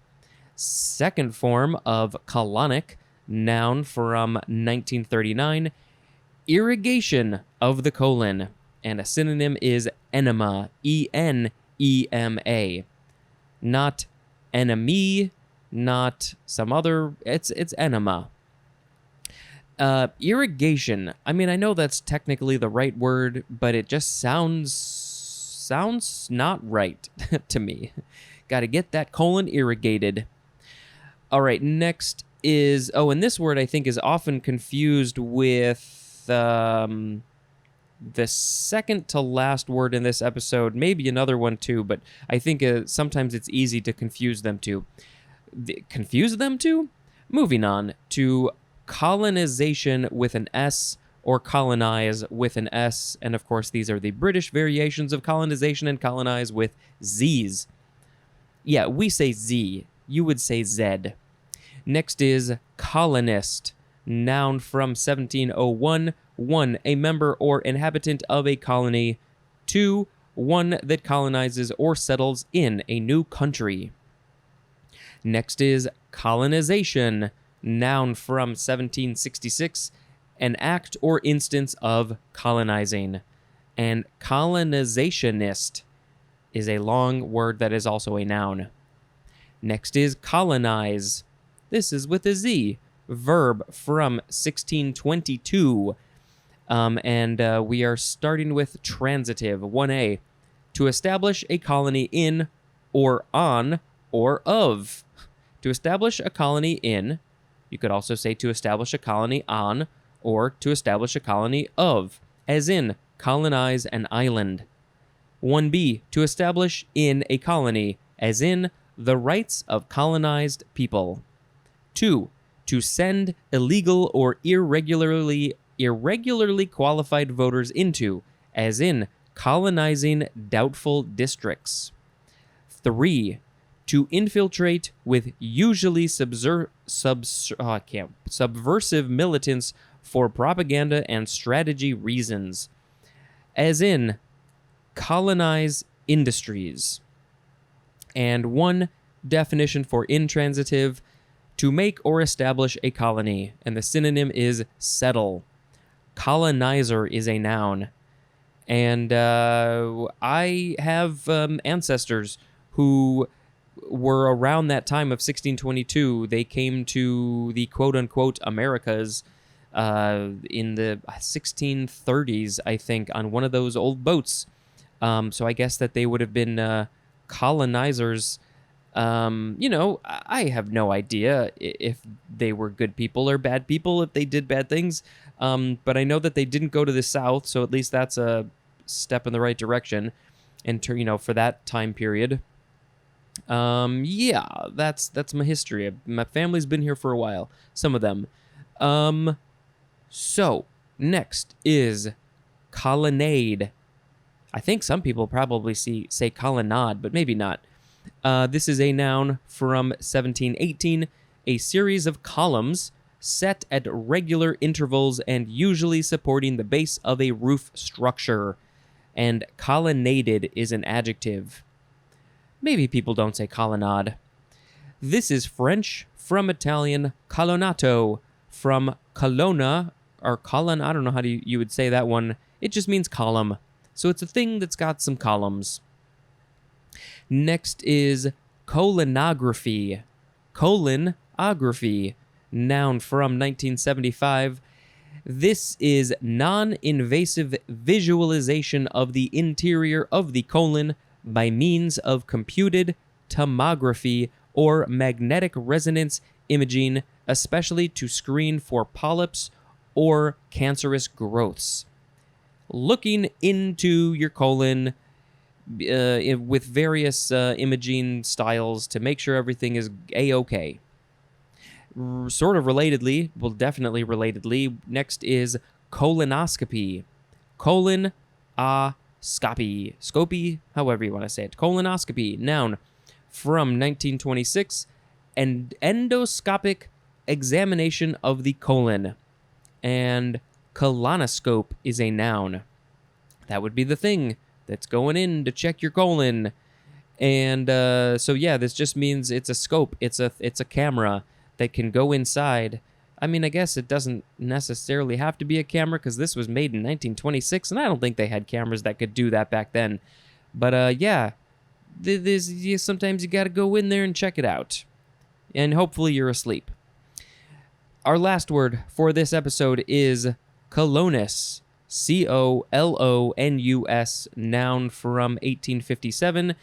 Second form of colonic, noun from 1939, irrigation of the colon, and a synonym is enema, E-N-E-M-A. Not enemy, not some other, it's enema. Irrigation, I mean, I know that's technically the right word, but it just sounds not right to me. Got to get that colon irrigated. All right, next is, and this word I think is often confused with the second to last word in this episode, maybe another one too, but I think sometimes it's easy to confuse them two. Moving on to colonization with an S or colonize with an S, and of course these are the British variations of colonization and colonize with Z's. Yeah, we say Z, you would say Z. Next is colonist, noun from 1701. 1. A member or inhabitant of a colony. 2. One that colonizes or settles in a new country. Next is colonization, noun from 1766. An act or instance of colonizing. And colonizationist is a long word that is also a noun. Next is colonize. This is with a Z, verb from 1622. And we are starting with transitive, 1A. To establish a colony in, or on, or of. To establish a colony in, you could also say to establish a colony on, or to establish a colony of, as in colonize an island. 1B. To establish in a colony, as in the rights of colonized people. 2. To send illegal or irregularly qualified voters into, as in colonizing doubtful districts. 3. To infiltrate with usually subversive militants for propaganda and strategy reasons, as in colonize industries. And one definition for intransitive, to make or establish a colony, and the synonym is settle. Colonizer is a noun. And I have ancestors who were around that time of 1622. They came to the quote-unquote Americas in the 1630s, I think, on one of those old boats. So I guess that they would have been colonizers. I have no idea if they were good people or bad people, if they did bad things. But I know that they didn't go to the South, so at least that's a step in the right direction. And for that time period. That's my history. My family's been here for a while. Some of them. So next is colonnade. I think some people probably say colonnade, but maybe not. This is a noun from 1718, a series of columns set at regular intervals and usually supporting the base of a roof structure. And colonnaded is an adjective. Maybe people don't say colonnade. This is French from Italian colonnato, from colonna, or colon, I don't know how you would say that one. It just means column. So it's a thing that's got some columns. Next is colonography. Colonography, noun from 1975. This is non-invasive visualization of the interior of the colon by means of computed tomography or magnetic resonance imaging, especially to screen for polyps or cancerous growths. Looking into your colon with various imaging styles to make sure everything is A-OK. Sort of relatedly, well, definitely relatedly, next is colonoscopy. Colonoscopy. Scopy, however you want to say it. Colonoscopy, noun, from 1926, and endoscopic examination of the colon. And colonoscope is a noun. That would be the thing that's going in to check your colon. And so yeah, this just means it's a scope. It's a camera that can go inside. I mean, I guess it doesn't necessarily have to be a camera because this was made in 1926, and I don't think they had cameras that could do that back then. But yeah, sometimes you got to go in there and check it out. And hopefully you're asleep. Our last word for this episode is colonus. Colonus, noun from 1857.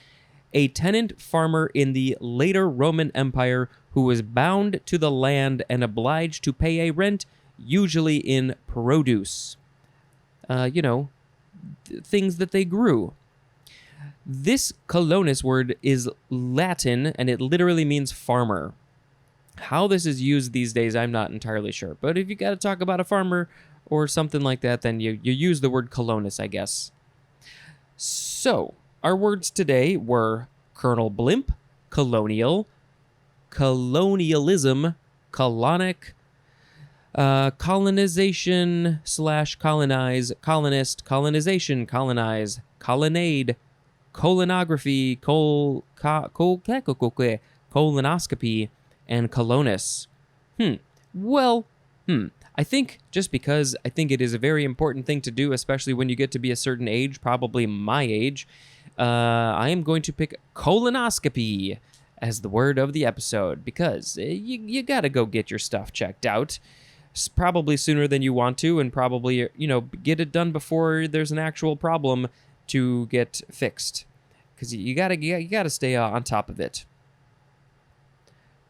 A tenant farmer in the later Roman Empire who was bound to the land and obliged to pay a rent, usually in produce. Things that they grew. This colonus word is Latin, and it literally means farmer. How this is used these days, I'm not entirely sure. But if you got to talk about a farmer or something like that, then you use the word colonus, I guess. So, our words today were Colonel Blimp, colonial, colonialism, colonic, colonization / colonize, colonist, colonization, colonize, colonnade, colonography, colonoscopy, and colonus. I think just because I think it is a very important thing to do, especially when you get to be a certain age, probably my age, I am going to pick colonoscopy as the word of the episode because you got to go get your stuff checked out, probably sooner than you want to, and probably, get it done before there's an actual problem to get fixed, because you got to stay on top of it.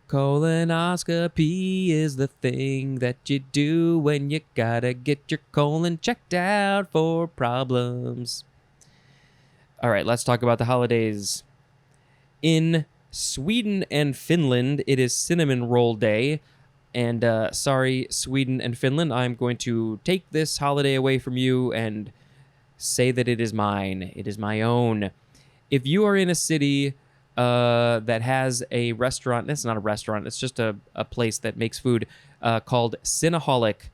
Colonoscopy is the thing that you do when you gotta get your colon checked out for problems. All right, let's talk about the holidays. In Sweden and Finland, it is Cinnamon Roll Day. And sorry, Sweden and Finland, I'm going to take this holiday away from you and say that it is mine. It is my own. If you are in a city that has a restaurant, it's not a restaurant, it's just a place that makes food called Cinnaholic.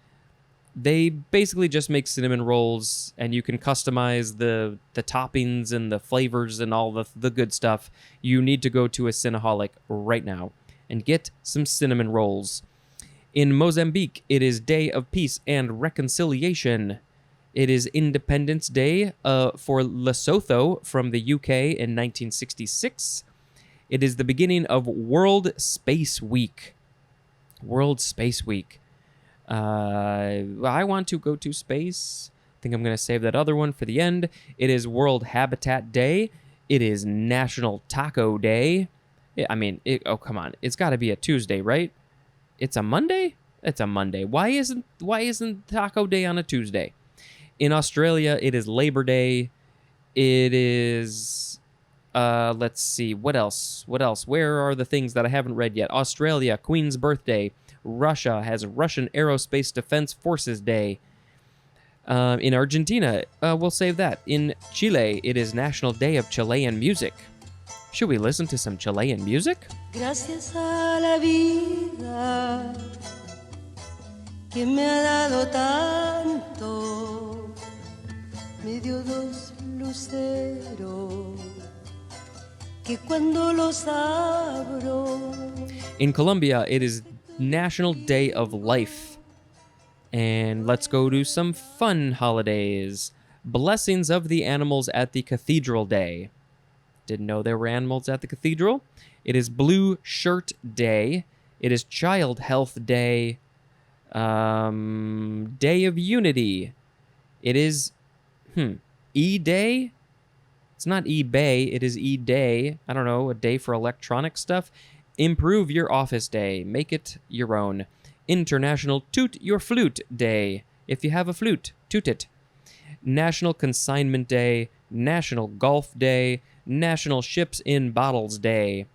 They basically just make cinnamon rolls, and you can customize the toppings and the flavors and all the good stuff. You need to go to a Cinnaholic right now and get some cinnamon rolls. In Mozambique, it is Day of Peace and Reconciliation. It is Independence Day for Lesotho from the UK in 1966. It is the beginning of World Space Week. World Space Week. I want to go to space. I think I'm going to save that other one for the end. It is World Habitat Day. It is National Taco Day. Oh, come on. It's got to be a Tuesday, right? It's a Monday? It's a Monday. Why isn't Taco Day on a Tuesday? In Australia, it is Labor Day. It is, let's see, what else? Where are the things that I haven't read yet? Australia, Queen's Birthday. Russia has Russian Aerospace Defense Forces Day. In Argentina, we'll save that. In Chile, it is National Day of Chilean Music. Should we listen to some Chilean music? Gracias a la vida que me ha dado tanto, me dio dos luceros que cuando los abro. In Colombia, it is National Day of Life. And let's go to some fun holidays. Blessings of the Animals at the Cathedral Day. Didn't know there were animals at the cathedral. It is Blue Shirt Day. It is Child Health Day. Day of Unity. It is E-Day? It's not eBay, it is E-Day. I don't know, a day for electronic stuff. Improve your office day. Make it your own. International Toot Your Flute Day. If you have a flute, toot it. National Consignment Day. National Golf Day. National Ships in Bottles Day.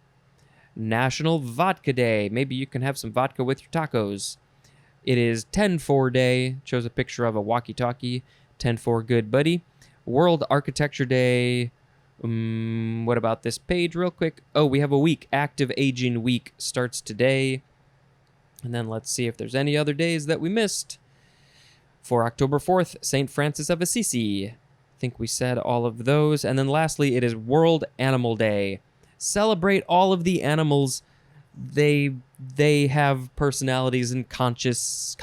National Vodka Day. Maybe you can have some vodka with your tacos. It is 10-4 Day. Shows a picture of a walkie-talkie. 10-4, good buddy. World Architecture Day. What about this page real quick? Oh, we have a week. Active Aging Week starts today. And then let's see if there's any other days that we missed. For October 4th, St. Francis of Assisi. I think we said all of those. And then lastly, it is World Animal Day. Celebrate all of the animals. They have personalities and conscious. They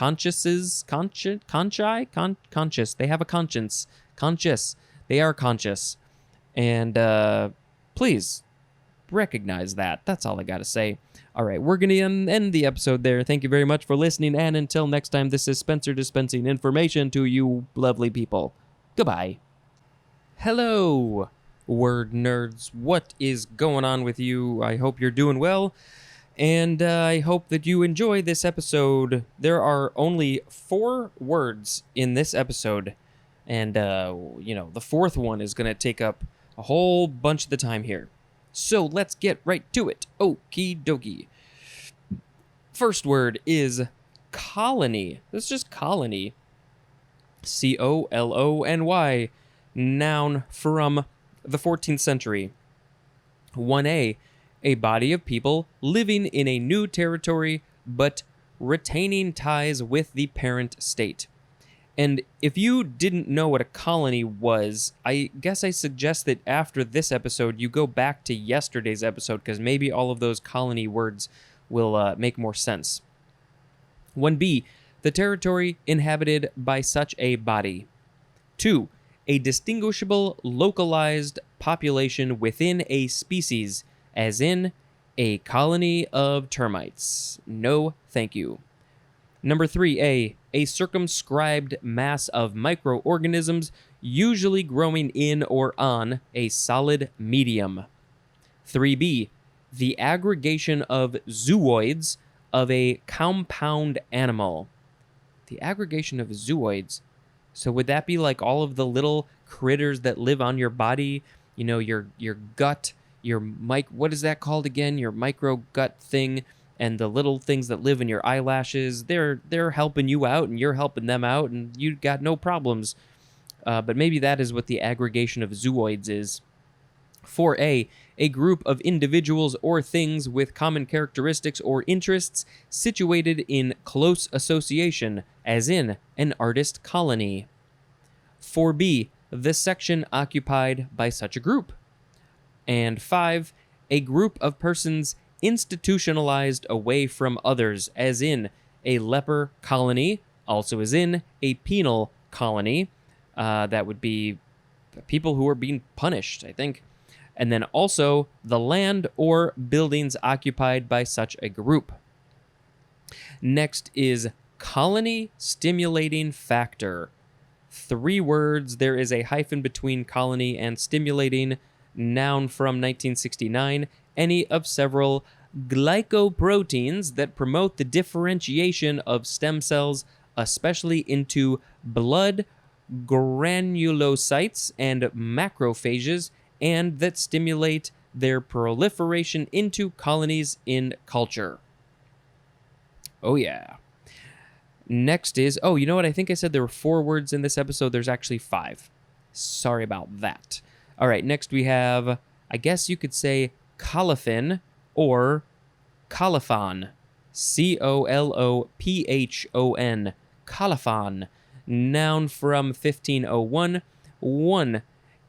have a conscience. Conscious. They are conscious. And please recognize that. That's all I got to say. All right, we're going to end the episode there. Thank you very much for listening. And until next time, this is Spencer dispensing information to you lovely people. Goodbye. Hello, word nerds. What is going on with you? I hope you're doing well. And I hope that you enjoy this episode. There are only 4 words in this episode. And, the 4th one is going to take up a whole bunch of the time here. So let's get right to it. Okie dokie. First word is colony. This is just colony. C-O-L-O-N-Y. Noun from the 14th century. 1A. A body of people living in a new territory but retaining ties with the parent state. And if you didn't know what a colony was, I guess I suggest that after this episode, you go back to yesterday's episode, because maybe all of those colony words will make more sense. 1B, the territory inhabited by such a body. 2, a distinguishable localized population within a species, as in a colony of termites. No, thank you. Number 3A, a circumscribed mass of microorganisms usually growing in or on a solid medium. 3B, the aggregation of zooids of a compound animal. The aggregation of zooids. So would that be like all of the little critters that live on your body? You know, your gut, what is that called again? Your micro gut thing. And the little things that live in your eyelashes, they're helping you out, and you're helping them out, and you got no problems. But maybe that is what the aggregation of zooids is. 4A, a group of individuals or things with common characteristics or interests situated in close association, as in an artist colony. 4B, the section occupied by such a group. And 5, a group of persons institutionalized away from others, as in a leper colony, also as in a penal colony. That would be people who are being punished, I think. And then also the land or buildings occupied by such a group. Next is colony stimulating factor. 3 words. There is a hyphen between colony and stimulating. Noun from 1969. Any of several glycoproteins that promote the differentiation of stem cells, especially into blood granulocytes and macrophages, and that stimulate their proliferation into colonies in culture. Oh, yeah. Next is, you know what? I think I said there were 4 words in this episode. There's actually 5. Sorry about that. All right, next we have, I guess you could say, colophon or colophon. C-O-L-O-P-H-O-N. Colophon. Noun from 1501. 1.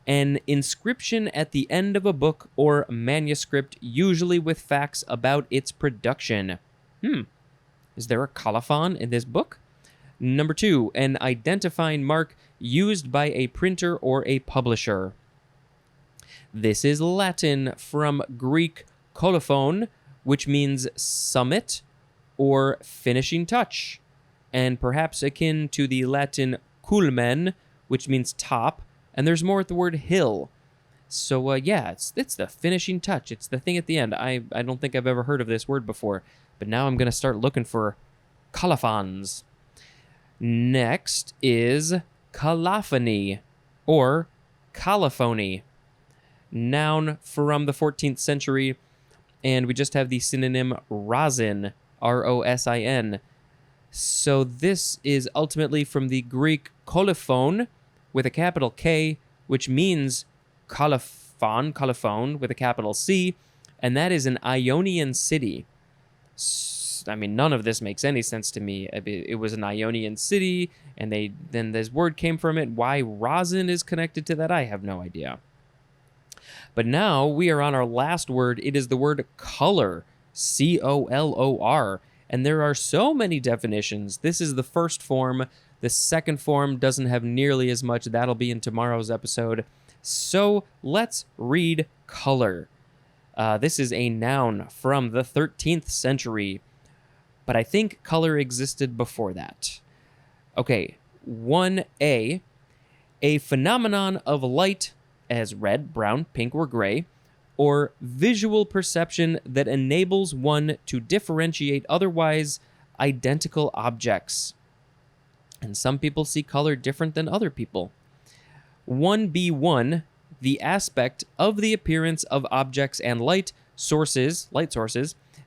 An inscription at the end of a book or manuscript, usually with facts about its production. Is there a colophon in this book? Number 2. An identifying mark used by a printer or a publisher. This is Latin from Greek kolophon, which means summit or finishing touch, and perhaps akin to the Latin culmen, which means top, and there's more at the word hill. So yeah, it's the finishing touch. It's the thing at the end. I don't think I've ever heard of this word before, but now I'm going to start looking for colophons. Next is colophony or colophony. Noun from the 14th century, and we just have the synonym rosin, R-O-S-I-N. So this is ultimately from the Greek kolophon with a capital K, which means colophon with a capital C, and that is an Ionian city. I mean, none of this makes any sense to me. It was an Ionian city, and then this word came from it. Why rosin is connected to that, I have no idea. But now we are on our last word. It is the word color, C-O-L-O-R. And there are so many definitions. This is the first form. The second form doesn't have nearly as much. That'll be in tomorrow's episode. So let's read color. This is a noun from the 13th century, but I think color existed before that. Okay, 1A, a phenomenon of light as red, brown, pink, or gray, or visual perception that enables one to differentiate otherwise identical objects. And some people see color different than other people. 1B1, the aspect of the appearance of objects and light sources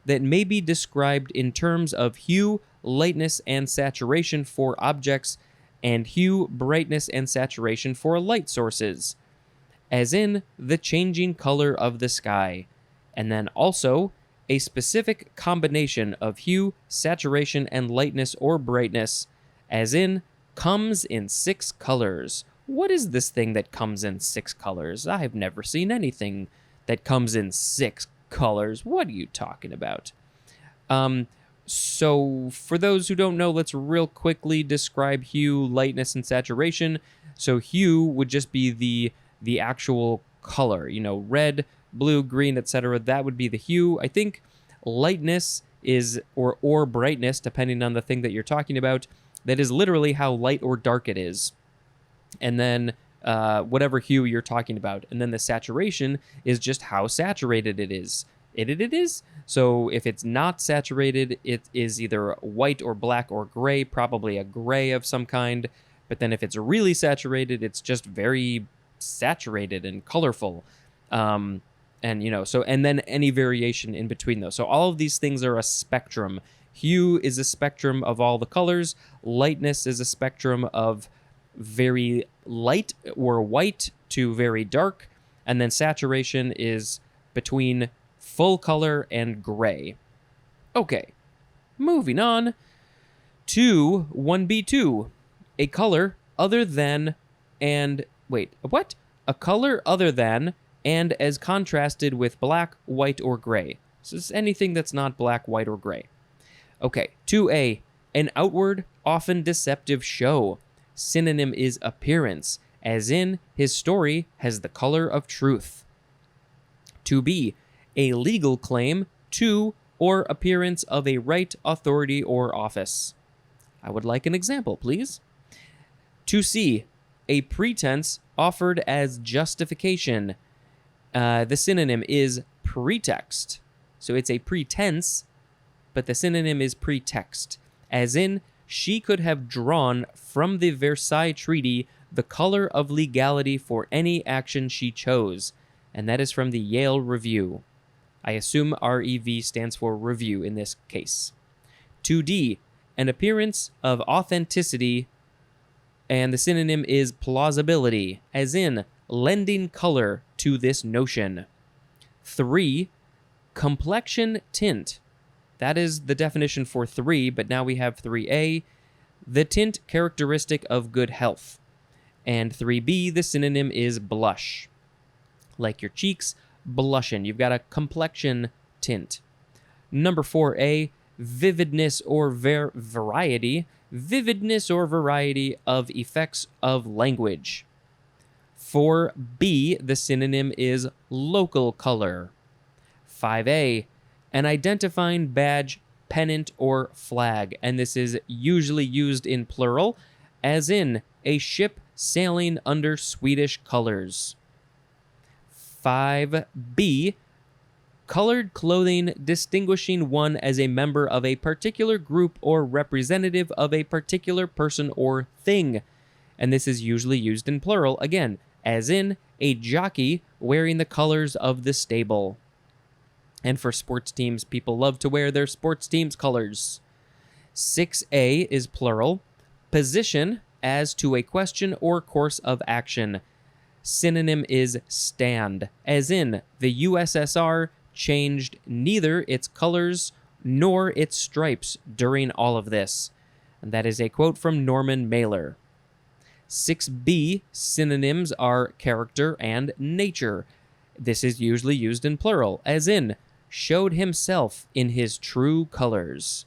that may be described in terms of hue, lightness, and saturation for objects, and hue, brightness, and saturation for light sources, as in the changing color of the sky, and then also a specific combination of hue, saturation, and lightness or brightness, as in comes in 6 colors. What is this thing that comes in 6 colors? I've never seen anything that comes in 6 colors. What are you talking about? So for those who don't know, let's real quickly describe hue, lightness, and saturation. So hue would just be the actual color, red, blue, green, etc. That would be the hue. I think lightness is, or brightness, depending on the thing that you're talking about, that is literally how light or dark it is. And then whatever hue you're talking about. And then the saturation is just how saturated it is. It is. So if it's not saturated, it is either white or black or gray, probably a gray of some kind. But then if it's really saturated, it's just very saturated and colorful. And then any variation in between those. So all of these things are a spectrum. Hue is a spectrum of all the colors. Lightness is a spectrum of very light or white to very dark. And then saturation is between full color and gray. Okay, moving on to 1B2. A color other than and... Wait, what? A color other than and as contrasted with black, white, or gray. So it's anything that's not black, white, or gray. Okay, 2A. An outward, often deceptive show. Synonym is appearance, as in his story has the color of truth. 2B. A legal claim to or appearance of a right, authority, or office. I would like an example, please. 2C. A pretense offered as justification. The synonym is pretext. So it's a pretense, but the synonym is pretext. As in, she could have drawn from the Versailles Treaty the color of legality for any action she chose. And that is from the Yale Review. I assume REV stands for review in this case. 2D, an appearance of authenticity, and the synonym is plausibility, as in lending color to this notion. 3, complexion tint. That is the definition for 3, but now we have 3A, the tint characteristic of good health. And 3B, the synonym is blush. Like your cheeks, blushin'. You've got a complexion tint. Number 4A, vividness or variety. Vividness or variety of effects of language. 4B, the synonym is local color. 5A, an identifying badge pennant, or flag. And this is usually used in plural, as in a ship sailing under Swedish colors. 5b, colored clothing distinguishing one as a member of a particular group or representative of a particular person or thing. And this is usually used in plural, again, as in a jockey wearing the colors of the stable. And for sports teams, people love to wear their sports team's colors. 6a is plural, position as to a question or course of action. Synonym is stand, as in the USSR changed neither its colors nor its stripes during all of this. And that is a quote from Norman Mailer. 6b, synonyms are character and nature. This is usually used in plural, as in showed himself in his true colors.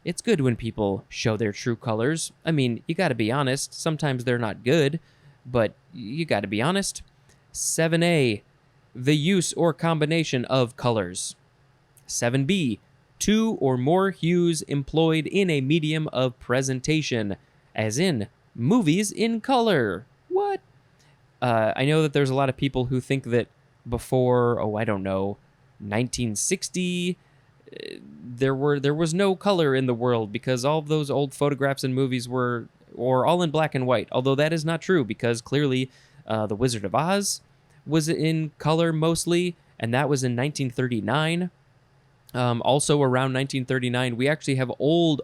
It's good when people show their true colors. I mean, you gotta be honest. Sometimes they're not good, but you gotta be honest. 7a, the use or combination of colors. 7b, two or more hues employed in a medium of presentation, as in movies in color. What? I know that there's a lot of people who think that before, 1960, there was no color in the world because all of those old photographs and movies were all in black and white. Although that is not true, because clearly The Wizard of Oz was in color mostly, and that was in 1939. Also around 1939, we actually have old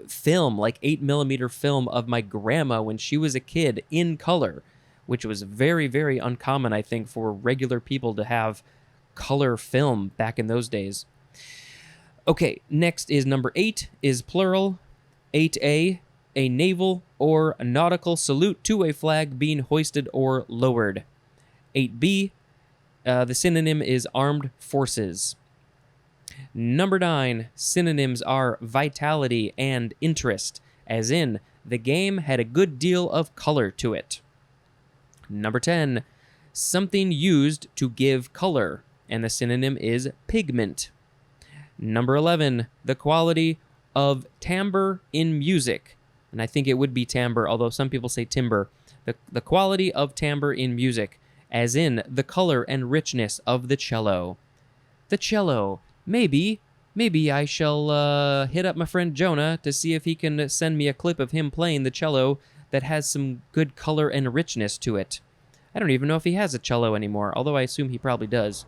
film, like 8mm film of my grandma when she was a kid in color, which was very, very uncommon, I think, for regular people to have color film back in those days. Okay, next is number 8 is plural. 8a, a naval or nautical salute to a flag being hoisted or lowered. 8b, the synonym is armed forces. Number 9, synonyms are vitality and interest, as in the game had a good deal of color to it. Number 10, something used to give color, and the synonym is pigment. Number 11, the quality of timbre in music, and I think it would be timbre, although some people say timbre. The quality of timbre in music, as in the color and richness of the cello. The cello. Maybe I shall hit up my friend Jonah to see if he can send me a clip of him playing the cello that has some good color and richness to it. I don't even know if he has a cello anymore, although I assume he probably does.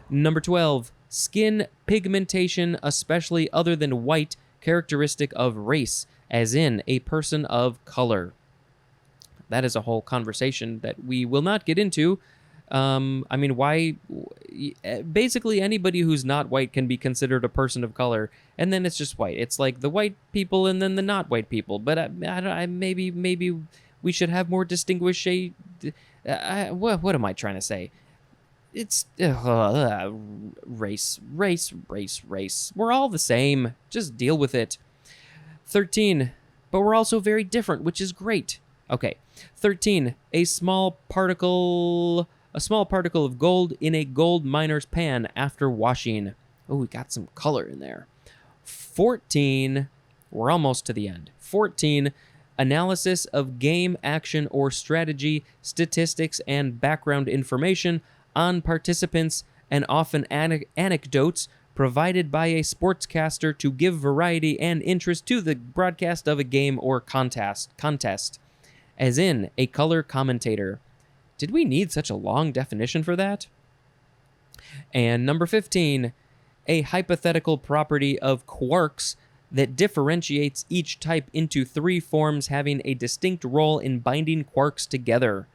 Number 12, skin pigmentation, especially other than white, characteristic of race, as in a person of color. That is a whole conversation that we will not get into. Why? Basically, anybody who's not white can be considered a person of color, and then it's just white. It's like the white people and then the not white people. But maybe we should have more distinguished shade. What am I trying to say? It's race. We're all the same. Just deal with it. 13, but we're also very different, which is great. Okay. 13, a small particle of gold in a gold miner's pan after washing. Oh, we got some color in there. 14, we're almost to the end. 14, analysis of game action or strategy, statistics, and background information on participants, and often anecdotes provided by a sportscaster to give variety and interest to the broadcast of a game or contest, as in a color commentator. Did we need such a long definition for that? And number 15, a hypothetical property of quarks that differentiates each type into 3 forms having a distinct role in binding quarks together.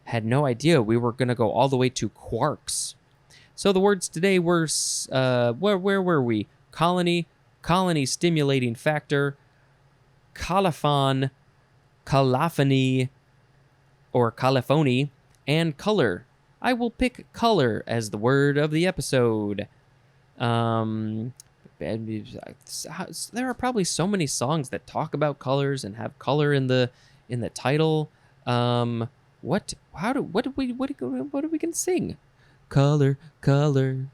Had no idea we were going to go all the way to quarks. So the words today were, where were we? Colony stimulating factor, colophon, colophony or colophony, and color. I will pick color as the word of the episode. There are probably so many songs that talk about colors and have color in the title. What are we gonna sing? Color, color,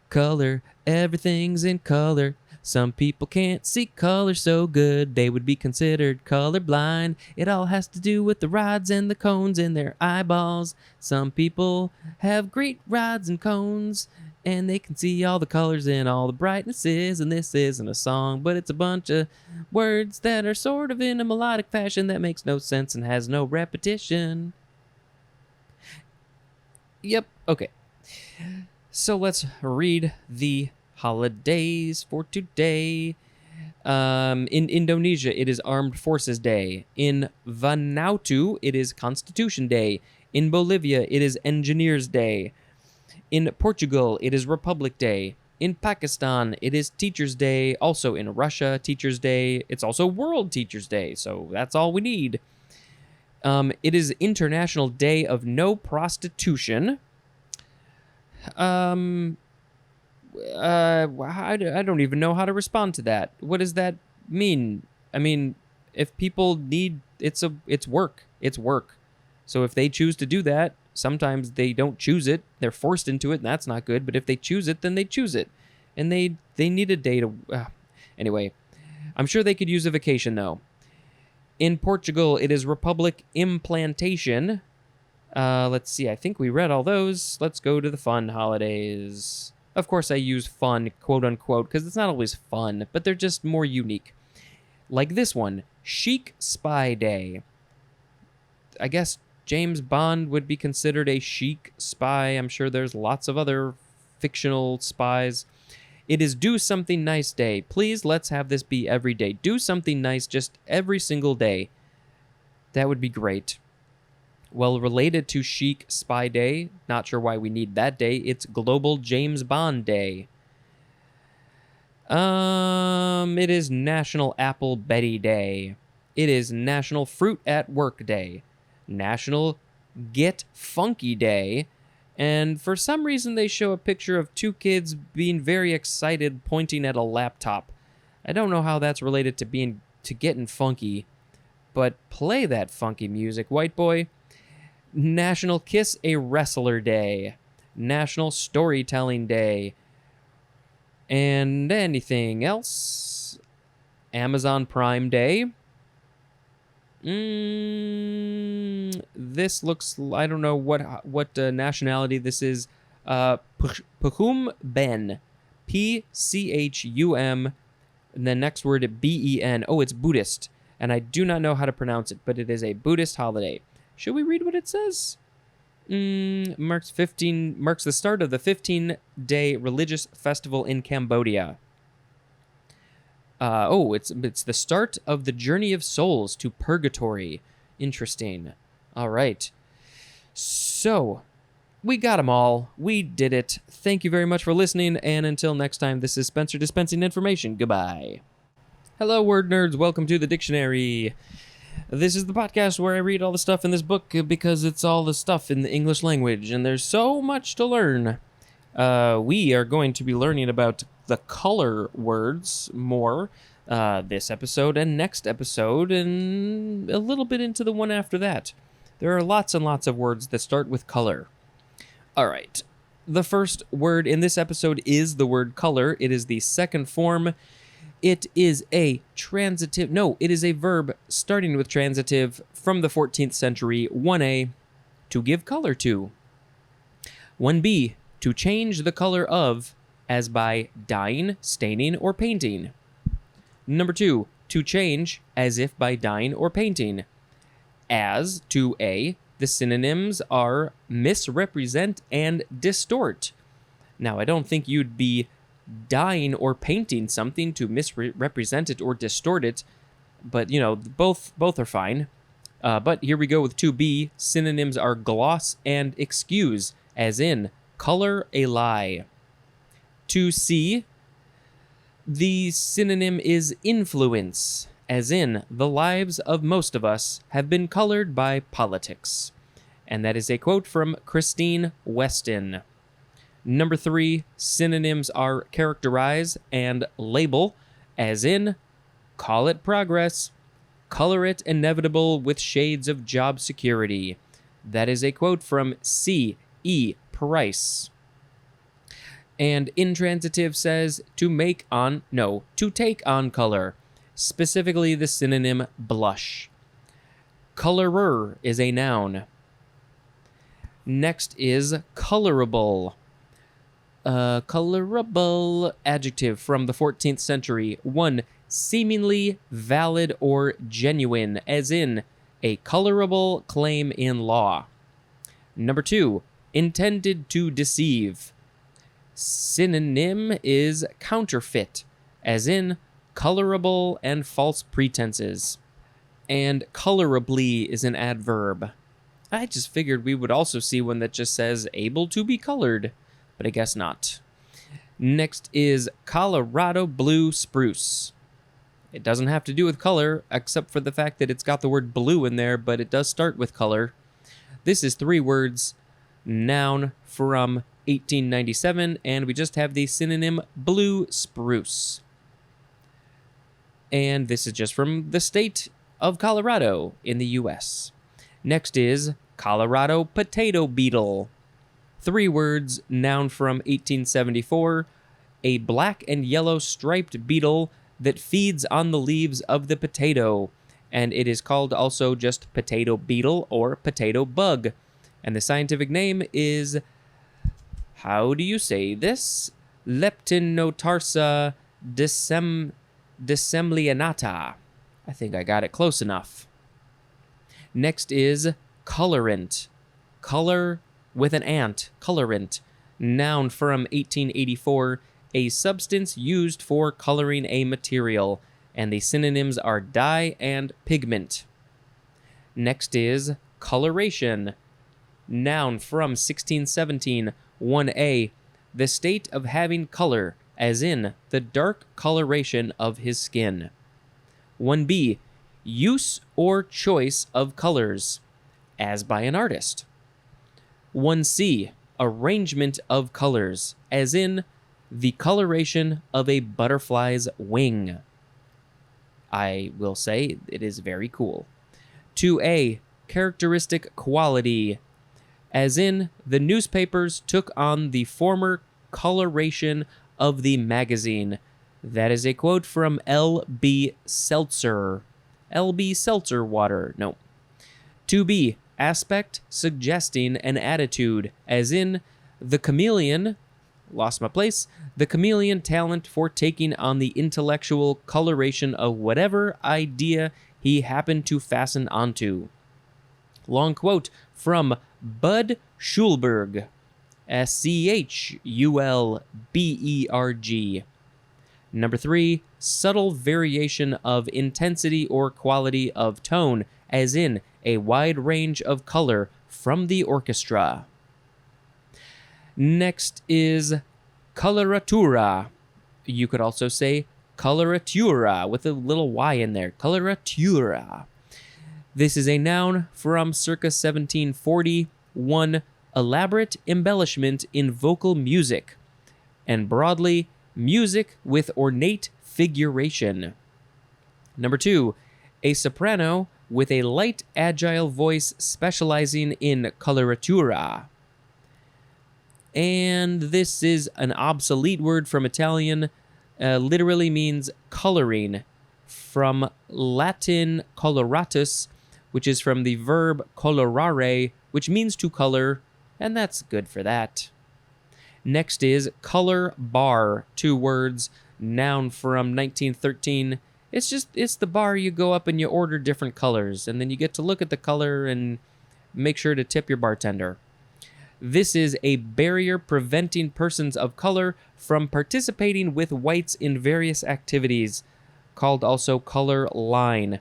color, everything's in color. Some people can't see color so good, they would be considered colorblind. It all has to do with the rods and the cones in their eyeballs. Some people have great rods and cones, and they can see all the colors and all the brightnesses, and this isn't a song, but it's a bunch of words that are sort of in a melodic fashion that makes no sense and has no repetition. Yep, okay. So let's read the holidays for today. In Indonesia, it is Armed Forces Day. In Vanuatu, it is Constitution Day. In Bolivia, it is Engineers Day. In Portugal, it is Republic Day. In Pakistan, it is Teachers Day. Also in Russia, Teachers Day. It's also World Teachers Day, so that's all we need. It is International Day of No Prostitution. I don't even know how to respond to that. What does that mean? I mean, if people need, it's work. It's work. So if they choose to do that, sometimes they don't choose it. They're forced into it, and that's not good. But if they choose it, then they choose it. And they need a day to... Anyway, I'm sure they could use a vacation, though. In Portugal, it is Republic Implantation. Let's see. I think we read all those. Let's go to the fun holidays. Of course, I use fun, quote-unquote, because it's not always fun, but they're just more unique. Like this one, Chic Spy Day. I guess James Bond would be considered a chic spy. I'm sure there's lots of other fictional spies. It is Do Something Nice Day. Please, let's have this be every day. Do something nice just every single day. That would be great. Well, related to Chic Spy Day, not sure why we need that day, it's Global James Bond Day. It is National Apple Betty Day. It is National Fruit at Work Day. National Get Funky Day. And for some reason, they show a picture of two kids being very excited pointing at a laptop. I don't know how that's related to getting funky, but play that funky music, white boy. National Kiss a Wrestler Day. National Storytelling Day. And anything else? Amazon Prime Day. This looks... I don't know what nationality this is. Phum Ben. Phum. And the next word, Ben. Oh, it's Buddhist. And I do not know how to pronounce it, but it is a Buddhist holiday. Should we read what it says? Marks the start of the 15-day religious festival in Cambodia. It's the start of the journey of souls to purgatory. Interesting. All right. So, we got them all. We did it. Thank you very much for listening, and until next time, this is Spencer dispensing information. Goodbye. Hello, word nerds. Welcome to the dictionary. This is the podcast where I read all the stuff in this book because it's all the stuff in the English language, and there's so much to learn. We are going to be learning about the color words more this episode and next episode, and a little bit into the one after that. There are lots and lots of words that start with color. All right. The first word in this episode is the word color. It is the second form. It is a transitive... No, it is a verb starting with transitive from the 14th century. 1a, to give color to. 1b, to change the color of, as by dyeing, staining, or painting. Number 2, to change, as if by dyeing or painting. As, to a, the synonyms are misrepresent and distort. Now, I don't think you'd be dyeing or painting something to misrepresent it or distort it, but, both are fine. But here we go with 2b. Synonyms are gloss and excuse, as in color a lie. 2c. The synonym is influence, as in, the lives of most of us have been colored by politics. And that is a quote from Christine Weston. Number 3, synonyms are characterize and label, as in, call it progress, color it inevitable with shades of job security. That is a quote from C. E. Price. And intransitive says to take on color, specifically the synonym blush. Colorer is a noun. Next is colorable. Colorable adjective from the 14th century. 1. Seemingly valid or genuine, as in a colorable claim in law. Number 2. Intended to deceive. Synonym is counterfeit, as in colorable and false pretenses. And colorably is an adverb. I just figured we would also see one that just says able to be colored, but I guess not. Next is Colorado blue spruce. It doesn't have to do with color, except for the fact that it's got the word blue in there, but it does start with color. This is 3 words, noun from 1897, and we just have the synonym blue spruce. And this is just from the state of Colorado in the U.S. Next is Colorado potato beetle. 3 words, noun from 1874, a black and yellow striped beetle that feeds on the leaves of the potato, and it is called also just potato beetle or potato bug. And the scientific name is, how do you say this? Leptinotarsa dissemlianata. I think I got it close enough. Next is colorant. Color with an ant. Colorant. Noun from 1884. A substance used for coloring a material. And the synonyms are dye and pigment. Next is coloration. Noun from 1617. 1a. The state of having color, as in the dark coloration of his skin. 1b. Use or choice of colors, as by an artist. 1c. Arrangement of colors, as in the coloration of a butterfly's wing. I will say it is very cool. 2a. Characteristic quality, as in the newspapers took on the former coloration of the magazine. That is a quote from L.B. Seltzer. L.B. Seltzer water. No. 2b. Aspect suggesting an attitude, as in the chameleon, lost my place, the chameleon talent for taking on the intellectual coloration of whatever idea he happened to fasten onto. Long quote from Bud Schulberg. Schulberg. Number 3, subtle variation of intensity or quality of tone, as in a wide range of color from the orchestra. Next is coloratura. You could also say coloratura with a little y in there. Coloratura. This is a noun from circa 1740. 1, elaborate embellishment in vocal music, and broadly, music with ornate figuration. Number 2, a soprano with a light, agile voice specializing in coloratura. And this is an obsolete word from Italian, literally means coloring, from Latin coloratus, which is from the verb colorare, which means to color, and that's good for that. Next is color bar, 2 words, noun from 1913. It's the bar you go up and you order different colors, and then you get to look at the color and make sure to tip your bartender. This is a barrier preventing persons of color from participating with whites in various activities, called also color line.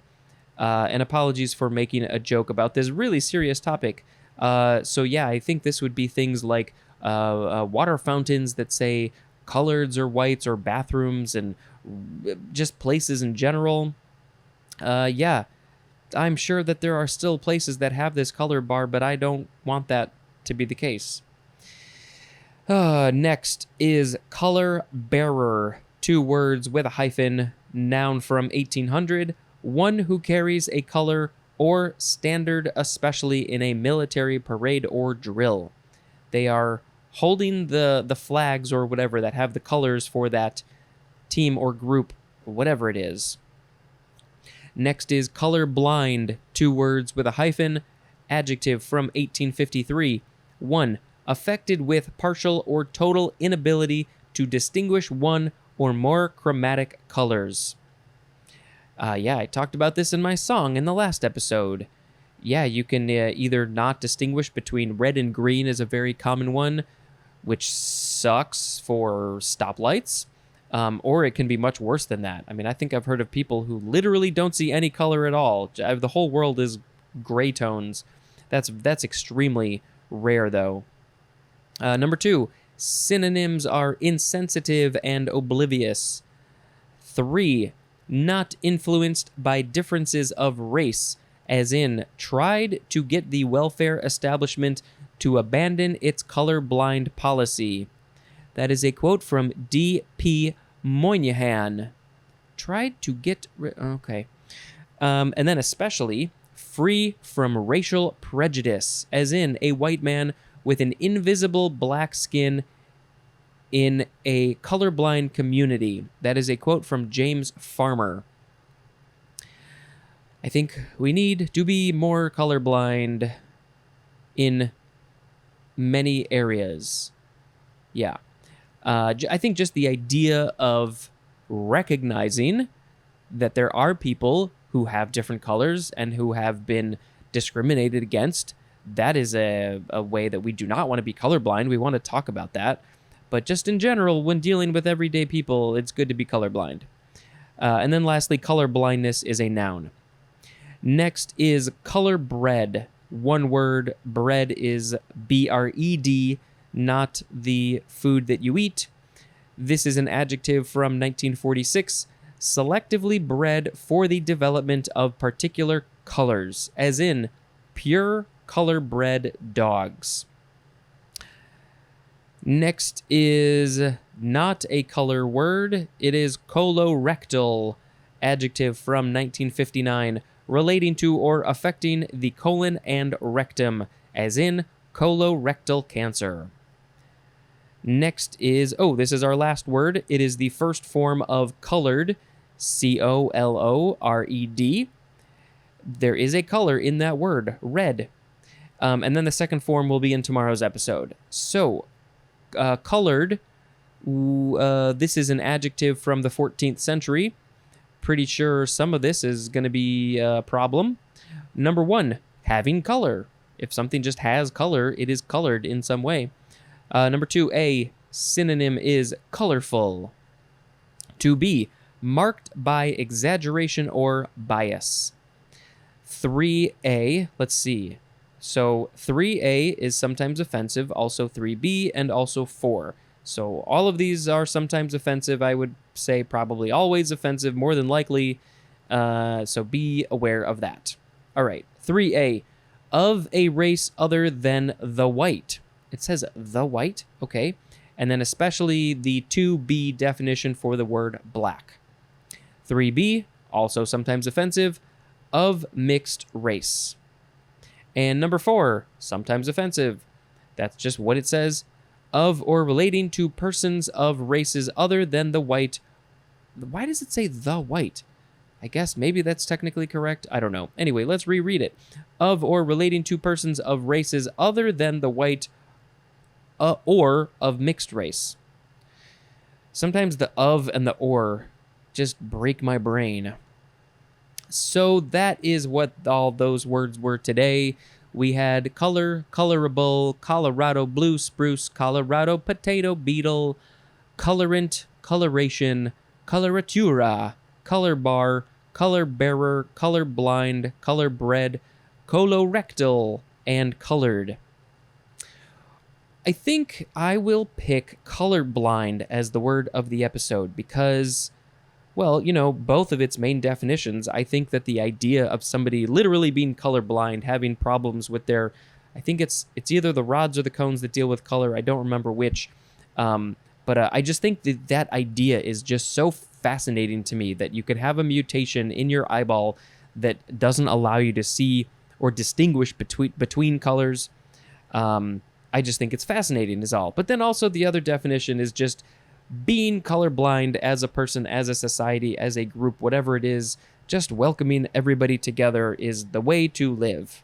And apologies for making a joke about this really serious topic. So yeah, I think this would be things like water fountains that say coloreds or whites, or bathrooms, and just places in general. Yeah, I'm sure that there are still places that have this color bar, but I don't want that to be the case. Next is color bearer. 2 words with a hyphen, noun from 1800, one who carries a color or standard, especially in a military parade or drill. They are holding the flags or whatever that have the colors for that team or group, whatever it is. Next is color blind. 2 words with a hyphen, adjective from 1853. 1. Affected with partial or total inability to distinguish one or more chromatic colors. Yeah, I talked about this in my song in the last episode. Yeah, you can either not distinguish between red and green is a very common one, which sucks for stoplights, or it can be much worse than that. I mean, I think I've heard of people who literally don't see any color at all. The whole world is gray tones. That's extremely rare, though. Number 2, synonyms are insensitive and oblivious. 3, not influenced by differences of race, as in tried to get the welfare establishment to abandon its colorblind policy. That is a quote from D.P. Moynihan. Tried to get... Okay. And then especially free from racial prejudice, as in a white man with an invisible black skin in a colorblind community. That is a quote from James Farmer. I think we need to be more colorblind in many areas. Yeah. I think just the idea of recognizing that there are people who have different colors and who have been discriminated against, that is a way that we do not want to be colorblind. We want to talk about that. But just in general, when dealing with everyday people, it's good to be colorblind. And then lastly, colorblindness is a noun. Next is color bread. 1 word, bread is B-R-E-D, not the food that you eat. This is an adjective from 1946, selectively bred for the development of particular colors, as in pure color-bred dogs. Next is not a color word. It is colorectal, adjective from 1959, relating to or affecting the colon and rectum, as in colorectal cancer. Next is, this is our last word. It is the first form of colored, C-O-L-O-R-E-D. There is a color in that word, red. And then the second form will be in tomorrow's episode. So, colored, this is an adjective from the 14th century. Pretty sure some of this is going to be a problem. Number 1, having color. If something just has color, it is colored in some way. Number 2, a synonym is colorful. 2b, marked by exaggeration or bias. 3a, let's see. So 3a is sometimes offensive, also 3b, and also 4. So all of these are sometimes offensive. I would say probably always offensive, more than likely. So be aware of that. All right, 3a, of a race other than the white. It says the white, okay. And then especially the 2b definition for the word black. 3b, also sometimes offensive, of mixed race. And number 4, sometimes offensive. That's just what it says. Of or relating to persons of races other than the white. Why does it say the white? I guess maybe that's technically correct. I don't know. Anyway, let's reread it. Of or relating to persons of races other than the white or of mixed race. Sometimes the of and the or just break my brain. So that is what all those words were today. We had color, colorable, Colorado blue spruce, Colorado potato beetle, colorant, coloration, coloratura, color bar, color bearer, color blind, color bred, colorectal, and colored. I think I will pick colorblind as the word of the episode because Well, both of its main definitions. I think that the idea of somebody literally being colorblind, having problems with their, I think it's either the rods or the cones that deal with color. I don't remember which. But I just think that idea is just so fascinating to me, that you could have a mutation in your eyeball that doesn't allow you to see or distinguish between colors. I just think it's fascinating is all. But then also the other definition is just being colorblind as a person, as a society, as a group, whatever it is, just welcoming everybody together is the way to live.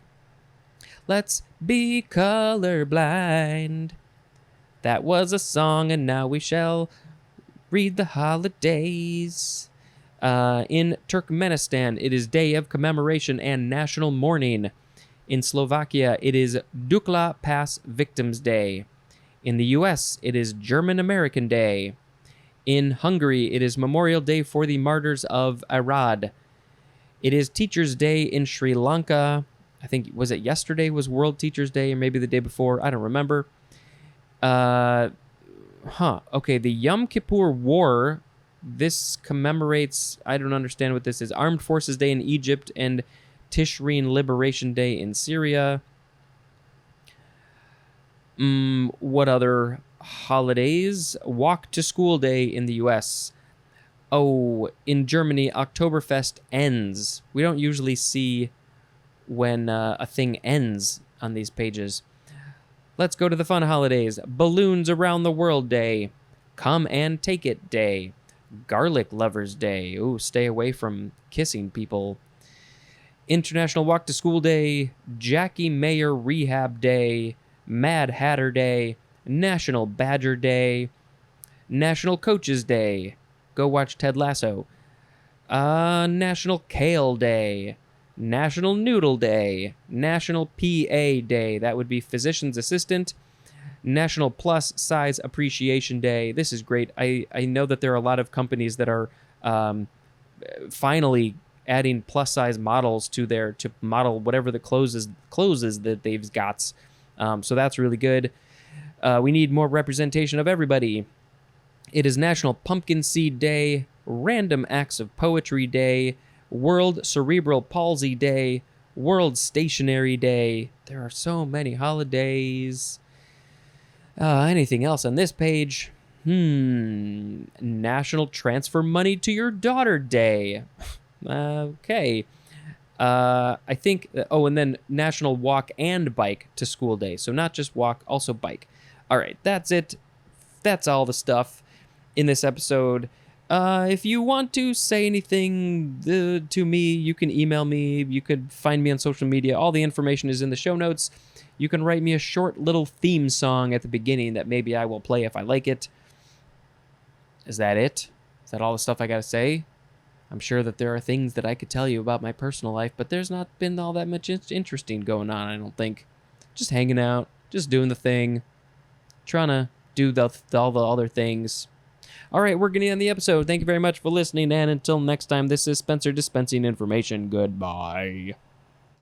Let's be colorblind. That was a song, and now we shall read the holidays. In Turkmenistan, it is Day of Commemoration and National Mourning. In Slovakia, it is Dukla Pass Victims Day. In the US, it is German American Day. In Hungary, it is Memorial Day for the Martyrs of Arad. It is Teachers' Day in Sri Lanka. I think, was it yesterday was World Teachers' Day, or maybe the day before? I don't remember. Okay, the Yom Kippur War, this commemorates, I don't understand what this is, Armed Forces Day in Egypt and Tishreen Liberation Day in Syria. What other holidays? Walk to School Day in the US. Oh, in Germany, Oktoberfest ends. We don't usually see when a thing ends on these pages. Let's go to the fun holidays. Balloons Around the World Day. Come and Take It Day. Garlic Lovers Day. Ooh, stay away from kissing people. International Walk to School Day. Jackie Mayer Rehab Day. Mad Hatter Day. National Badger Day. National Coaches Day. Go watch Ted Lasso. National Kale Day. National Noodle Day. National PA Day. That would be Physician's Assistant. National Plus Size Appreciation Day. This is great. I know that there are a lot of companies that are finally adding plus size models to model whatever the clothes that they've got. So that's really good. We need more representation of everybody. It is National Pumpkin Seed Day, Random Acts of Poetry Day, World Cerebral Palsy Day, World Stationery Day. There are so many holidays. Anything else on this page? National Transfer Money to Your Daughter Day. Okay. I think, and then National Walk and Bike to School Day. So not just walk, also bike. All right, that's it. That's all the stuff in this episode. If you want to say anything to me, you can email me. You could find me on social media. All the information is in the show notes. You can write me a short little theme song at the beginning that maybe I will play if I like it. Is that it? Is that all the stuff I gotta say? I'm sure that there are things that I could tell you about my personal life, but there's not been all that much interesting going on, I don't think. Just hanging out, just doing the thing, trying to do all the other things. All right, we're going to end the episode. Thank you very much for listening, and until next time, this is Spencer dispensing information. Goodbye.